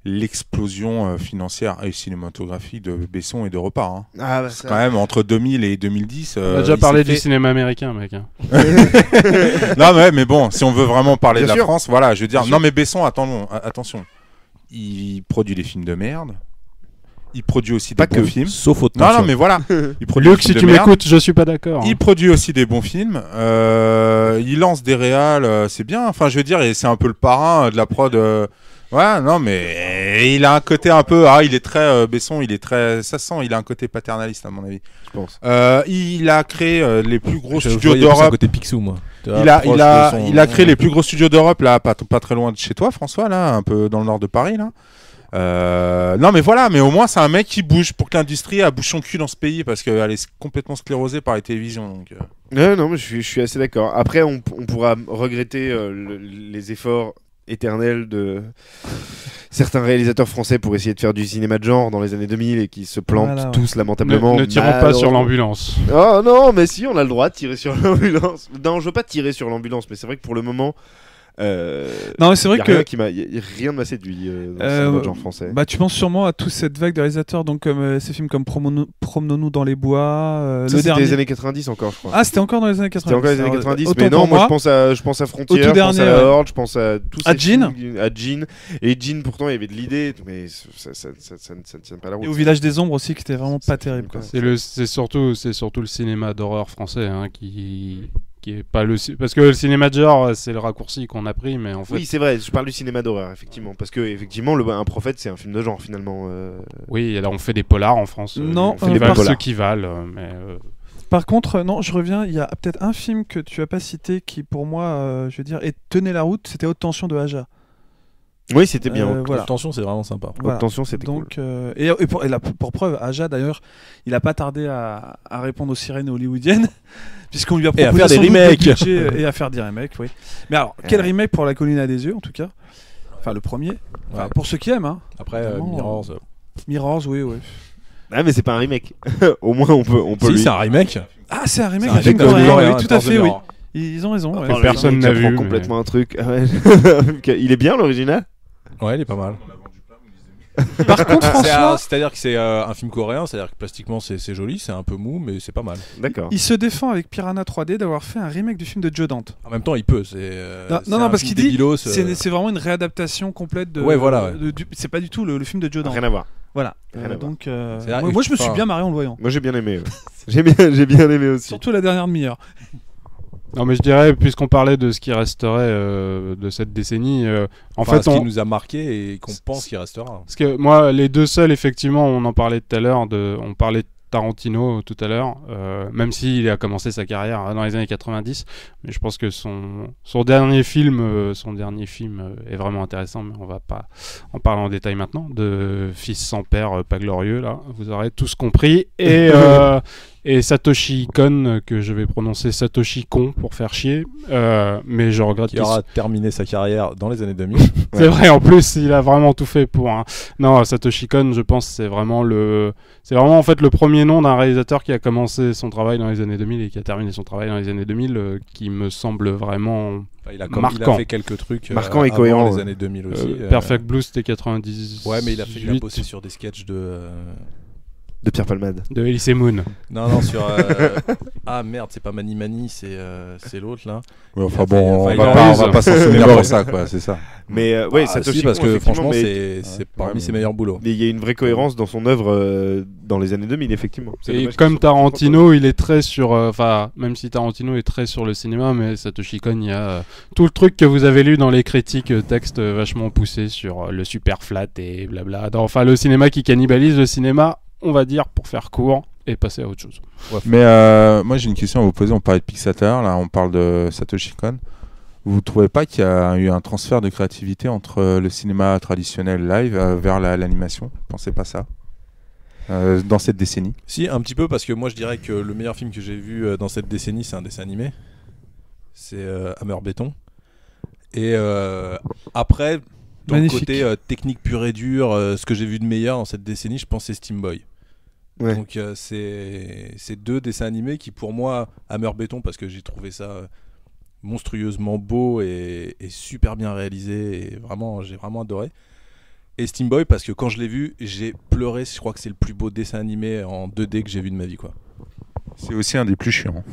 [SPEAKER 5] l'explosion financière et cinématographique de Besson et de Repart. Hein.
[SPEAKER 1] Ah, bah,
[SPEAKER 5] C'est
[SPEAKER 1] ça.
[SPEAKER 5] quand même entre 2000 et 2010.
[SPEAKER 7] On a déjà
[SPEAKER 5] il
[SPEAKER 7] parlé
[SPEAKER 5] s'est
[SPEAKER 7] du
[SPEAKER 5] fait-
[SPEAKER 7] cinéma américain, mec.
[SPEAKER 5] Non, mais bon, si on veut vraiment parler
[SPEAKER 1] Bien
[SPEAKER 5] de la
[SPEAKER 1] sûr.
[SPEAKER 5] France, voilà, je veux dire.
[SPEAKER 1] Bien
[SPEAKER 5] Non,
[SPEAKER 1] sûr.
[SPEAKER 5] mais Besson, attention. Il produit des films de merde. Il produit aussi
[SPEAKER 1] Pas
[SPEAKER 5] des bons
[SPEAKER 1] que.
[SPEAKER 5] films.
[SPEAKER 4] Sauf au
[SPEAKER 5] Non, mais voilà. Il produit
[SPEAKER 7] Luc,
[SPEAKER 5] des
[SPEAKER 7] si
[SPEAKER 5] films
[SPEAKER 7] tu
[SPEAKER 5] de merde.
[SPEAKER 7] m'écoutes, je suis pas d'accord.
[SPEAKER 5] Il produit aussi des bons films. Il lance des réals, c'est bien. Enfin, je veux dire, et c'est un peu le parrain de la prod. Ouais, non, mais il a un côté un peu. Ah, il est très Besson. Il est très. Ça se sent. Il a un côté paternaliste à mon avis.
[SPEAKER 1] Je pense.
[SPEAKER 5] Il a créé les plus gros
[SPEAKER 4] Je
[SPEAKER 5] studios
[SPEAKER 4] voyais plus un
[SPEAKER 5] d'Europe.
[SPEAKER 4] côté Picsou, moi.
[SPEAKER 5] Il a créé les plus gros studios d'Europe là, pas très loin de chez toi, François, là, un peu dans le nord de Paris, là. Non, mais voilà, mais au moins c'est un mec qui bouge pour que l'industrie a bouche son cul dans ce pays parce qu'elle est complètement sclérosée par les télévisions. Donc,
[SPEAKER 1] Non, mais je suis assez d'accord. Après, on pourra regretter les efforts éternels de certains réalisateurs français pour essayer de faire du cinéma de genre dans les années 2000 et qui se plantent
[SPEAKER 6] Voilà, ouais.
[SPEAKER 1] tous lamentablement.
[SPEAKER 7] Ne tirons pas sur l'ambulance.
[SPEAKER 1] Oh non, mais si, on a le droit de tirer sur l'ambulance. Non, je veux pas tirer sur l'ambulance, mais c'est vrai que pour le moment.
[SPEAKER 6] Non, mais c'est vrai
[SPEAKER 1] y a
[SPEAKER 6] que
[SPEAKER 1] rien de m'a séduit dans le cinéma de genre français.
[SPEAKER 6] bah, tu penses sûrement à toute cette vague de réalisateurs, donc comme ces films comme Promenons-nous dans les bois,
[SPEAKER 1] Ça,
[SPEAKER 6] le
[SPEAKER 1] c'était
[SPEAKER 6] dernier.
[SPEAKER 1] les années 90 encore, je crois.
[SPEAKER 6] Ah, c'était encore dans les années 90.
[SPEAKER 1] C'était encore les années
[SPEAKER 6] Alors,
[SPEAKER 1] 90,
[SPEAKER 6] autant
[SPEAKER 1] mais non,
[SPEAKER 6] pour
[SPEAKER 1] moi je pense à Frontier,
[SPEAKER 6] Au tout
[SPEAKER 1] je pense à
[SPEAKER 6] dernier,
[SPEAKER 1] La
[SPEAKER 6] ouais.
[SPEAKER 1] Horde, je pense à tous
[SPEAKER 6] À
[SPEAKER 1] ces
[SPEAKER 6] Jean.
[SPEAKER 1] films, à Jean. Et Jean, pourtant, il y avait de l'idée, mais ça ne tient pas la route.
[SPEAKER 6] Et au Village des Ombres aussi, qui était vraiment pas terrible. Quoi.
[SPEAKER 7] C'est surtout le cinéma d'horreur français hein, qui qui est pas le parce que le cinéma de genre c'est le raccourci qu'on a pris, mais en fait
[SPEAKER 1] Oui, c'est vrai, je parle du cinéma d'horreur, effectivement. Parce que, effectivement, Un Prophète, c'est un film de genre, finalement.
[SPEAKER 7] oui, alors on fait des polars en France.
[SPEAKER 6] Non,
[SPEAKER 7] on fait des
[SPEAKER 1] polars.
[SPEAKER 7] ceux qui valent, mais
[SPEAKER 6] Par contre, non, je reviens. Il y a peut-être un film que tu as pas cité qui, pour moi, je veux dire, tenait la route. C'était Haute Tension de Aja.
[SPEAKER 1] Oui, c'était bien.
[SPEAKER 6] Voilà.
[SPEAKER 4] Attention, c'est vraiment sympa.
[SPEAKER 6] Voilà.
[SPEAKER 1] Haute Tension, c'était cool.
[SPEAKER 6] Donc, pour preuve, Aja d'ailleurs, il a pas tardé à répondre aux sirènes hollywoodiennes, puisqu'on lui a
[SPEAKER 4] Et à
[SPEAKER 6] proposé
[SPEAKER 4] faire des
[SPEAKER 6] sans doute
[SPEAKER 4] remakes.
[SPEAKER 6] le budget et à faire des remakes, oui. Mais alors, quel remake pour La Colline à des yeux, en tout cas. Enfin, le premier. Enfin,
[SPEAKER 4] Ouais.
[SPEAKER 6] pour ceux qui aiment, hein.
[SPEAKER 4] Après,
[SPEAKER 6] Évidemment,
[SPEAKER 4] Mirrors.
[SPEAKER 6] Mirrors, oui, oui.
[SPEAKER 1] Ah, mais c'est pas un remake. Au moins, on peut
[SPEAKER 4] Si,
[SPEAKER 1] lui.
[SPEAKER 4] c'est un remake.
[SPEAKER 6] Ah, c'est un remake
[SPEAKER 4] C'est un
[SPEAKER 6] d'un film
[SPEAKER 4] remake de
[SPEAKER 6] coréen,
[SPEAKER 4] Coréen,
[SPEAKER 6] oui, tout à
[SPEAKER 4] Torse de
[SPEAKER 6] fait, oui.
[SPEAKER 4] Mirror.
[SPEAKER 6] Ils ont raison. ouais.
[SPEAKER 1] Enfin,
[SPEAKER 7] personne
[SPEAKER 1] le
[SPEAKER 7] n'a
[SPEAKER 1] remake
[SPEAKER 7] vu,
[SPEAKER 1] apprend
[SPEAKER 7] mais-
[SPEAKER 1] complètement un truc. Ah ouais. Il est bien, l'original.
[SPEAKER 4] Ouais, il est pas mal.
[SPEAKER 6] Par contre, François,
[SPEAKER 4] C'est-à-dire que c'est un film coréen, c'est-à-dire que plastiquement c'est joli, c'est un peu mou, mais c'est pas mal.
[SPEAKER 1] D'accord.
[SPEAKER 6] il se défend avec Piranha 3D d'avoir fait un remake du film de Joe Dante.
[SPEAKER 4] En même temps, il peut.
[SPEAKER 6] Non, parce qu'il dit,
[SPEAKER 4] dit.
[SPEAKER 6] c'est vraiment une réadaptation complète de.
[SPEAKER 4] Ouais, voilà, ouais.
[SPEAKER 6] C'est pas du tout le film de Joe Dante.
[SPEAKER 1] Rien à voir.
[SPEAKER 6] Voilà.
[SPEAKER 1] Rien à voir.
[SPEAKER 6] Donc,
[SPEAKER 4] C'est vrai,
[SPEAKER 6] moi, je me suis
[SPEAKER 4] enfin,
[SPEAKER 6] bien marré en le voyant.
[SPEAKER 1] Moi, j'ai bien aimé. J'ai bien aimé aussi.
[SPEAKER 6] Surtout la dernière demi-heure.
[SPEAKER 7] non, mais je dirais, puisqu'on parlait de ce qui resterait de cette décennie, en fait,
[SPEAKER 4] ce qui nous a marqué et qu'on pense qu'il restera.
[SPEAKER 7] parce que moi, les deux seuls, effectivement, on en parlait tout à l'heure, on parlait de Tarantino tout à l'heure, même s'il a commencé sa carrière dans les années 90, mais je pense que son dernier film est vraiment intéressant, mais on va pas en parler en détail maintenant, de Fils sans père, pas glorieux, là, vous aurez tous compris, et Satoshi Kon, que je vais prononcer Satoshi Kon pour faire chier, mais je regrette
[SPEAKER 4] Qui
[SPEAKER 7] qu'il
[SPEAKER 4] aura terminé sa carrière dans les années 2000.
[SPEAKER 7] c'est vrai, en plus, il a vraiment tout fait pour un. Non, Satoshi Kon, je pense, c'est vraiment en fait le premier nom d'un réalisateur qui a commencé son travail dans les années 2000 et qui a terminé son travail dans les années 2000, qui me semble vraiment
[SPEAKER 4] Il a
[SPEAKER 7] marquant.
[SPEAKER 4] fait quelques trucs
[SPEAKER 1] Marquant et
[SPEAKER 4] avant
[SPEAKER 1] cohérent,
[SPEAKER 4] les
[SPEAKER 1] ouais.
[SPEAKER 4] années 2000 aussi.
[SPEAKER 7] Perfect Blue, c'était 90.
[SPEAKER 4] Ouais, mais il a bossé sur des sketchs de.
[SPEAKER 1] De Pierre Palmade.
[SPEAKER 7] De Elise Moon.
[SPEAKER 4] Non, sur. Ah merde, c'est pas Mani Mani, c'est l'autre là.
[SPEAKER 5] Ouais,
[SPEAKER 4] Il a fait-
[SPEAKER 5] on
[SPEAKER 4] il
[SPEAKER 5] va
[SPEAKER 4] a
[SPEAKER 5] pas,
[SPEAKER 7] raison.
[SPEAKER 5] on va pas s'en souvenir pour ça, quoi, c'est ça.
[SPEAKER 1] Mais ouais,
[SPEAKER 4] Ah,
[SPEAKER 1] Satoshi
[SPEAKER 4] si, parce
[SPEAKER 1] Kon,
[SPEAKER 4] que
[SPEAKER 1] effectivement,
[SPEAKER 4] franchement,
[SPEAKER 1] mais
[SPEAKER 4] c'est parmi
[SPEAKER 5] Ouais,
[SPEAKER 4] ses
[SPEAKER 5] mais-
[SPEAKER 4] meilleurs boulots.
[SPEAKER 1] il y a une vraie cohérence dans son œuvre dans les années 2000, effectivement. C'est
[SPEAKER 7] Et
[SPEAKER 1] dommage
[SPEAKER 7] comme
[SPEAKER 1] qu'ils soient pas
[SPEAKER 7] Tarantino, il est très sur. Enfin, même si Tarantino est très sur le cinéma, mais Satoshi Kon, il y a tout le truc que vous avez lu dans les critiques, textes vachement poussés sur le super flat et blabla. Enfin, le cinéma qui cannibalise le cinéma, on va dire, pour faire court et passer à autre chose.
[SPEAKER 5] Mais moi j'ai une question à vous poser. On parlait de Pixar, là on parle de Satoshi Kon. Vous trouvez pas qu'il y a eu un transfert de créativité entre le cinéma traditionnel live vers l'animation? Vous pensez pas ça dans cette décennie?
[SPEAKER 4] Si, un petit peu, parce que moi je dirais que le meilleur film que j'ai vu dans cette décennie, c'est un dessin animé. C'est Hammer Béton. Et après, dans le
[SPEAKER 6] Magnifique.
[SPEAKER 4] côté technique pure et dure, ce que j'ai vu de meilleur dans cette décennie, je pense c'est Steam Boy.
[SPEAKER 1] Ouais.
[SPEAKER 4] Donc c'est deux dessins animés qui pour moi, Hammer Béton, parce que j'ai trouvé ça monstrueusement beau et super bien réalisé, et vraiment, j'ai vraiment adoré. Et Steam Boy, parce que quand je l'ai vu, j'ai pleuré. Je crois que c'est le plus beau dessin animé en 2D que j'ai vu de ma vie, quoi.
[SPEAKER 5] C'est aussi un des plus chiants.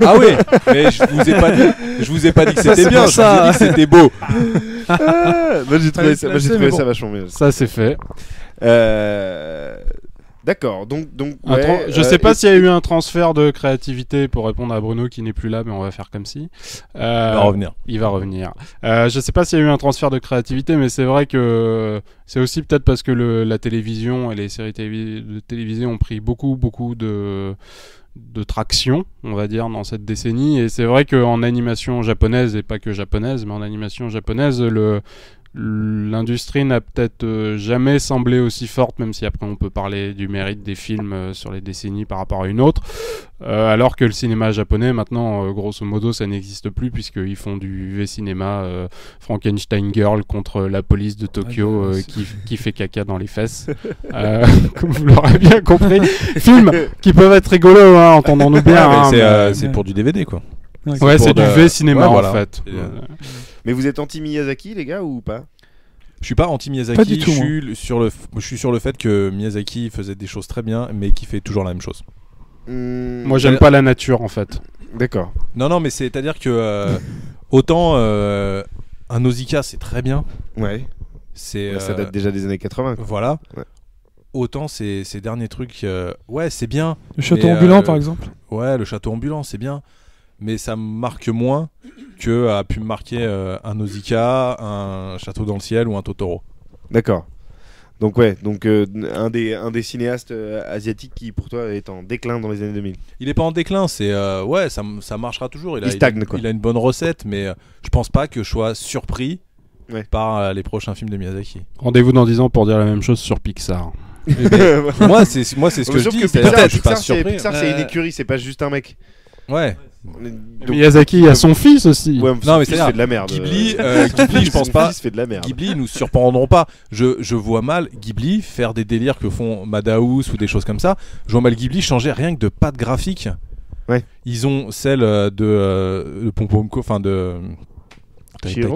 [SPEAKER 4] Ah oui, mais je vous ai pas dit que c'était bien, je vous ai dit que c'était beau.
[SPEAKER 1] Moi j'ai trouvé,
[SPEAKER 6] Fallait
[SPEAKER 1] ça,
[SPEAKER 6] placer, mais
[SPEAKER 1] ça
[SPEAKER 6] bon.
[SPEAKER 1] vachement bien.
[SPEAKER 7] Ça, c'est fait.
[SPEAKER 1] D'accord, donc
[SPEAKER 7] Je sais pas s'il y a eu un transfert de créativité pour répondre à Bruno qui n'est plus là, mais on va faire comme si.
[SPEAKER 4] On va revenir.
[SPEAKER 7] Il va revenir. Je sais pas s'il y a eu un transfert de créativité, mais c'est vrai que c'est aussi peut-être parce que la télévision et les séries de télévision ont pris beaucoup de traction, on va dire, dans cette décennie. Et c'est vrai qu'en animation japonaise, et pas que japonaise, mais en animation japonaise, l'industrie n'a peut-être jamais semblé aussi forte, même si après on peut parler du mérite des films sur les décennies par rapport à une autre, alors que le cinéma japonais maintenant grosso modo ça n'existe plus, puisqu'ils font du V-cinéma, Frankenstein Girl contre la police de Tokyo qui fait caca dans les fesses, comme vous l'aurez bien compris. Films qui peuvent être rigolos, hein, entendons-nous bien,
[SPEAKER 4] Ouais, mais
[SPEAKER 7] hein,
[SPEAKER 4] c'est pour du DVD, quoi.
[SPEAKER 7] ouais, c'est du V-cinéma
[SPEAKER 4] Ouais, voilà.
[SPEAKER 7] en fait.
[SPEAKER 1] Mais vous êtes anti-Miyazaki, les gars, ou pas?
[SPEAKER 4] Je suis pas anti Miyazaki,
[SPEAKER 6] Pas du tout,
[SPEAKER 4] je suis sur le fait que Miyazaki faisait des choses très bien, mais qui fait toujours la même chose.
[SPEAKER 7] Moi j'aime pas la nature en fait.
[SPEAKER 1] D'accord.
[SPEAKER 4] Non, mais c'est-à-dire que autant un Nausicaa c'est très bien,
[SPEAKER 1] Ouais.
[SPEAKER 4] c'est
[SPEAKER 1] Ça date déjà des années 80. quoi.
[SPEAKER 4] voilà.
[SPEAKER 1] Ouais.
[SPEAKER 4] Autant ces derniers trucs, ouais, c'est bien.
[SPEAKER 6] Le château
[SPEAKER 4] Mais,
[SPEAKER 6] ambulant, par exemple.
[SPEAKER 4] Ouais, le château ambulant, c'est bien. mais ça me marque moins que a pu me marquer un Nausicaa, un Château dans le ciel ou un Totoro.
[SPEAKER 1] D'accord. Donc ouais, un des cinéastes asiatiques qui pour toi est en déclin dans les années 2000.
[SPEAKER 4] Il est pas en déclin, c'est ça marchera toujours.
[SPEAKER 1] Il stagne, quoi.
[SPEAKER 4] Il a une bonne recette, mais je pense pas que je sois surpris
[SPEAKER 1] Ouais.
[SPEAKER 4] par les prochains films de Miyazaki.
[SPEAKER 7] Rendez-vous dans 10 ans pour dire la même chose sur Pixar.
[SPEAKER 4] moi c'est ce que je
[SPEAKER 1] Sauf
[SPEAKER 4] dis.
[SPEAKER 1] que
[SPEAKER 4] c'est-à-dire que je suis pas
[SPEAKER 1] Pixar,
[SPEAKER 4] surpris.
[SPEAKER 1] Pixar, c'est une écurie, c'est pas juste un mec.
[SPEAKER 4] Ouais.
[SPEAKER 1] Donc,
[SPEAKER 7] Miyazaki, il y a son fils aussi.
[SPEAKER 1] Ouais,
[SPEAKER 4] Non, mais
[SPEAKER 1] c'est
[SPEAKER 4] c'est-à-dire,
[SPEAKER 1] de la merde.
[SPEAKER 4] Ghibli, je pense
[SPEAKER 1] Son
[SPEAKER 4] pas.
[SPEAKER 1] fils fait de la merde.
[SPEAKER 4] Ghibli nous surprendront pas. Je vois mal Ghibli faire des délires que font Madhouse ou des choses comme ça. Je vois mal Ghibli changer rien que de patte graphique.
[SPEAKER 1] Ouais.
[SPEAKER 4] Ils ont celle de Pompomko, enfin de
[SPEAKER 1] Chihiro.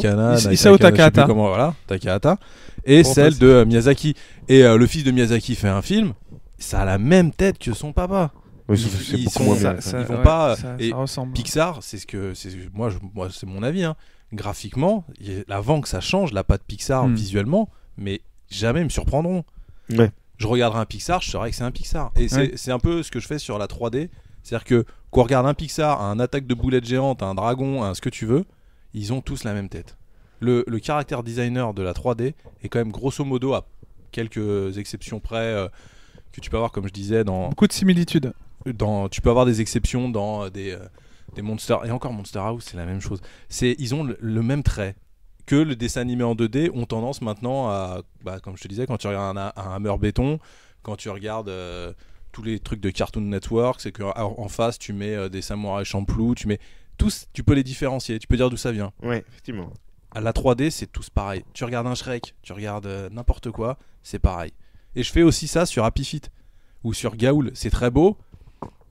[SPEAKER 6] Isao Takahata.
[SPEAKER 4] Voilà, Takahata, et celle de Miyazaki. Et le fils de Miyazaki fait un film, ça a la même tête que son papa.
[SPEAKER 1] Ouais,
[SPEAKER 4] Ils
[SPEAKER 1] beaucoup
[SPEAKER 4] sont-
[SPEAKER 1] moins
[SPEAKER 4] ça-
[SPEAKER 1] bien.
[SPEAKER 4] ça- ils vont pas-
[SPEAKER 6] ça
[SPEAKER 4] et
[SPEAKER 6] ressemble.
[SPEAKER 4] Pixar, moi c'est mon avis. Hein. Graphiquement, avant que ça change, la patte Pixar visuellement, mais jamais ils me surprendront.
[SPEAKER 1] Ouais.
[SPEAKER 4] Je regarderai un Pixar, je saurai que c'est un Pixar. Et
[SPEAKER 6] Ouais.
[SPEAKER 4] c'est un peu ce que je fais sur la 3D. C'est-à-dire que quand on regarde un Pixar, un attaque de boulettes géantes, un dragon, un ce que tu veux, ils ont tous la même tête. Le caractère designer de la 3D est quand même grosso modo, à quelques exceptions près, que tu peux avoir, comme je disais,
[SPEAKER 6] Beaucoup de similitudes.
[SPEAKER 4] tu peux avoir des exceptions dans des Monster, et encore Monster House, c'est la même chose. Ils ont le même trait que le dessin animé en 2D ont tendance maintenant à, comme je te disais, quand tu regardes un Hammer Béton, quand tu regardes tous les trucs de Cartoon Network, c'est qu'en face tu mets des samouraïs Champloo, tu mets tous, tu peux les différencier, tu peux dire d'où ça vient.
[SPEAKER 1] Ouais, effectivement.
[SPEAKER 4] À la 3D, c'est tous pareil. Tu regardes un Shrek, tu regardes n'importe quoi, c'est pareil. Et je fais aussi ça sur Happy Feet ou sur Gaoul. C'est très beau,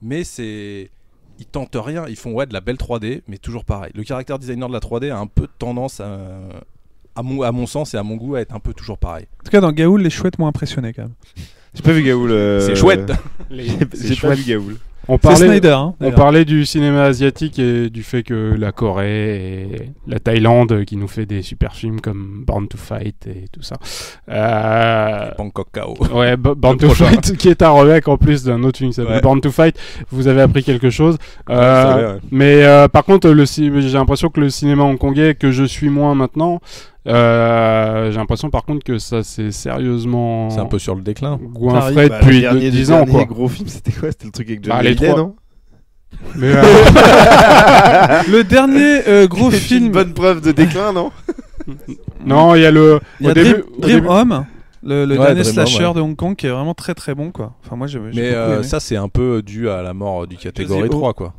[SPEAKER 4] mais ils tentent rien. Ils font de la belle 3D, mais toujours pareil. Le caractère designer de la 3D a un peu tendance à mon sens et à mon goût à être un peu toujours pareil.
[SPEAKER 6] En tout cas, dans Gaoul, les chouettes m'ont impressionné quand même.
[SPEAKER 1] J'ai pas vu Gaoul.
[SPEAKER 4] C'est chouette.
[SPEAKER 1] J'ai pas vu Gaoul.
[SPEAKER 7] On
[SPEAKER 6] C'est
[SPEAKER 7] parlait,
[SPEAKER 6] Snyder. Hein,
[SPEAKER 7] on
[SPEAKER 6] d'ailleurs.
[SPEAKER 7] parlait du cinéma asiatique et du fait que la Corée et la Thaïlande qui nous fait des super films comme Born to Fight et tout ça.
[SPEAKER 4] Bangkok KO.
[SPEAKER 7] Ouais, Born
[SPEAKER 4] Le
[SPEAKER 7] to
[SPEAKER 4] prochain.
[SPEAKER 7] Fight qui est un remake en plus d'un autre film qui s'appelle
[SPEAKER 4] Ouais.
[SPEAKER 7] Born to Fight. Vous avez appris quelque chose.
[SPEAKER 4] ça va, ouais.
[SPEAKER 7] Mais par contre, j'ai l'impression que le cinéma hongkongais que je suis moins maintenant, j'ai l'impression par contre que ça c'est sérieusement
[SPEAKER 4] C'est un peu sur le déclin.
[SPEAKER 7] goinfré
[SPEAKER 1] Bah,
[SPEAKER 7] depuis
[SPEAKER 1] le dernier
[SPEAKER 7] 10 ans quoi.
[SPEAKER 1] gros film, c'était quoi? C'était le truc avec
[SPEAKER 7] Bah,
[SPEAKER 1] Johnny
[SPEAKER 7] les
[SPEAKER 1] Hallyday,
[SPEAKER 7] trois.
[SPEAKER 1] non?
[SPEAKER 7] Mais,
[SPEAKER 6] Le dernier gros
[SPEAKER 1] C'est une
[SPEAKER 6] film.
[SPEAKER 1] bonne preuve de déclin, non?
[SPEAKER 7] non, il y a le.
[SPEAKER 6] Il y a
[SPEAKER 7] au début,
[SPEAKER 6] Dream Home, le
[SPEAKER 4] Ouais,
[SPEAKER 6] dernier
[SPEAKER 4] Dream
[SPEAKER 6] slasher
[SPEAKER 4] Home, ouais.
[SPEAKER 6] de Hong Kong qui est vraiment très très bon quoi. Enfin moi j'ai
[SPEAKER 4] Mais
[SPEAKER 6] beaucoup aimé.
[SPEAKER 4] ça, c'est un peu dû à la mort du catégorie
[SPEAKER 6] Deuxième
[SPEAKER 4] 3, quoi.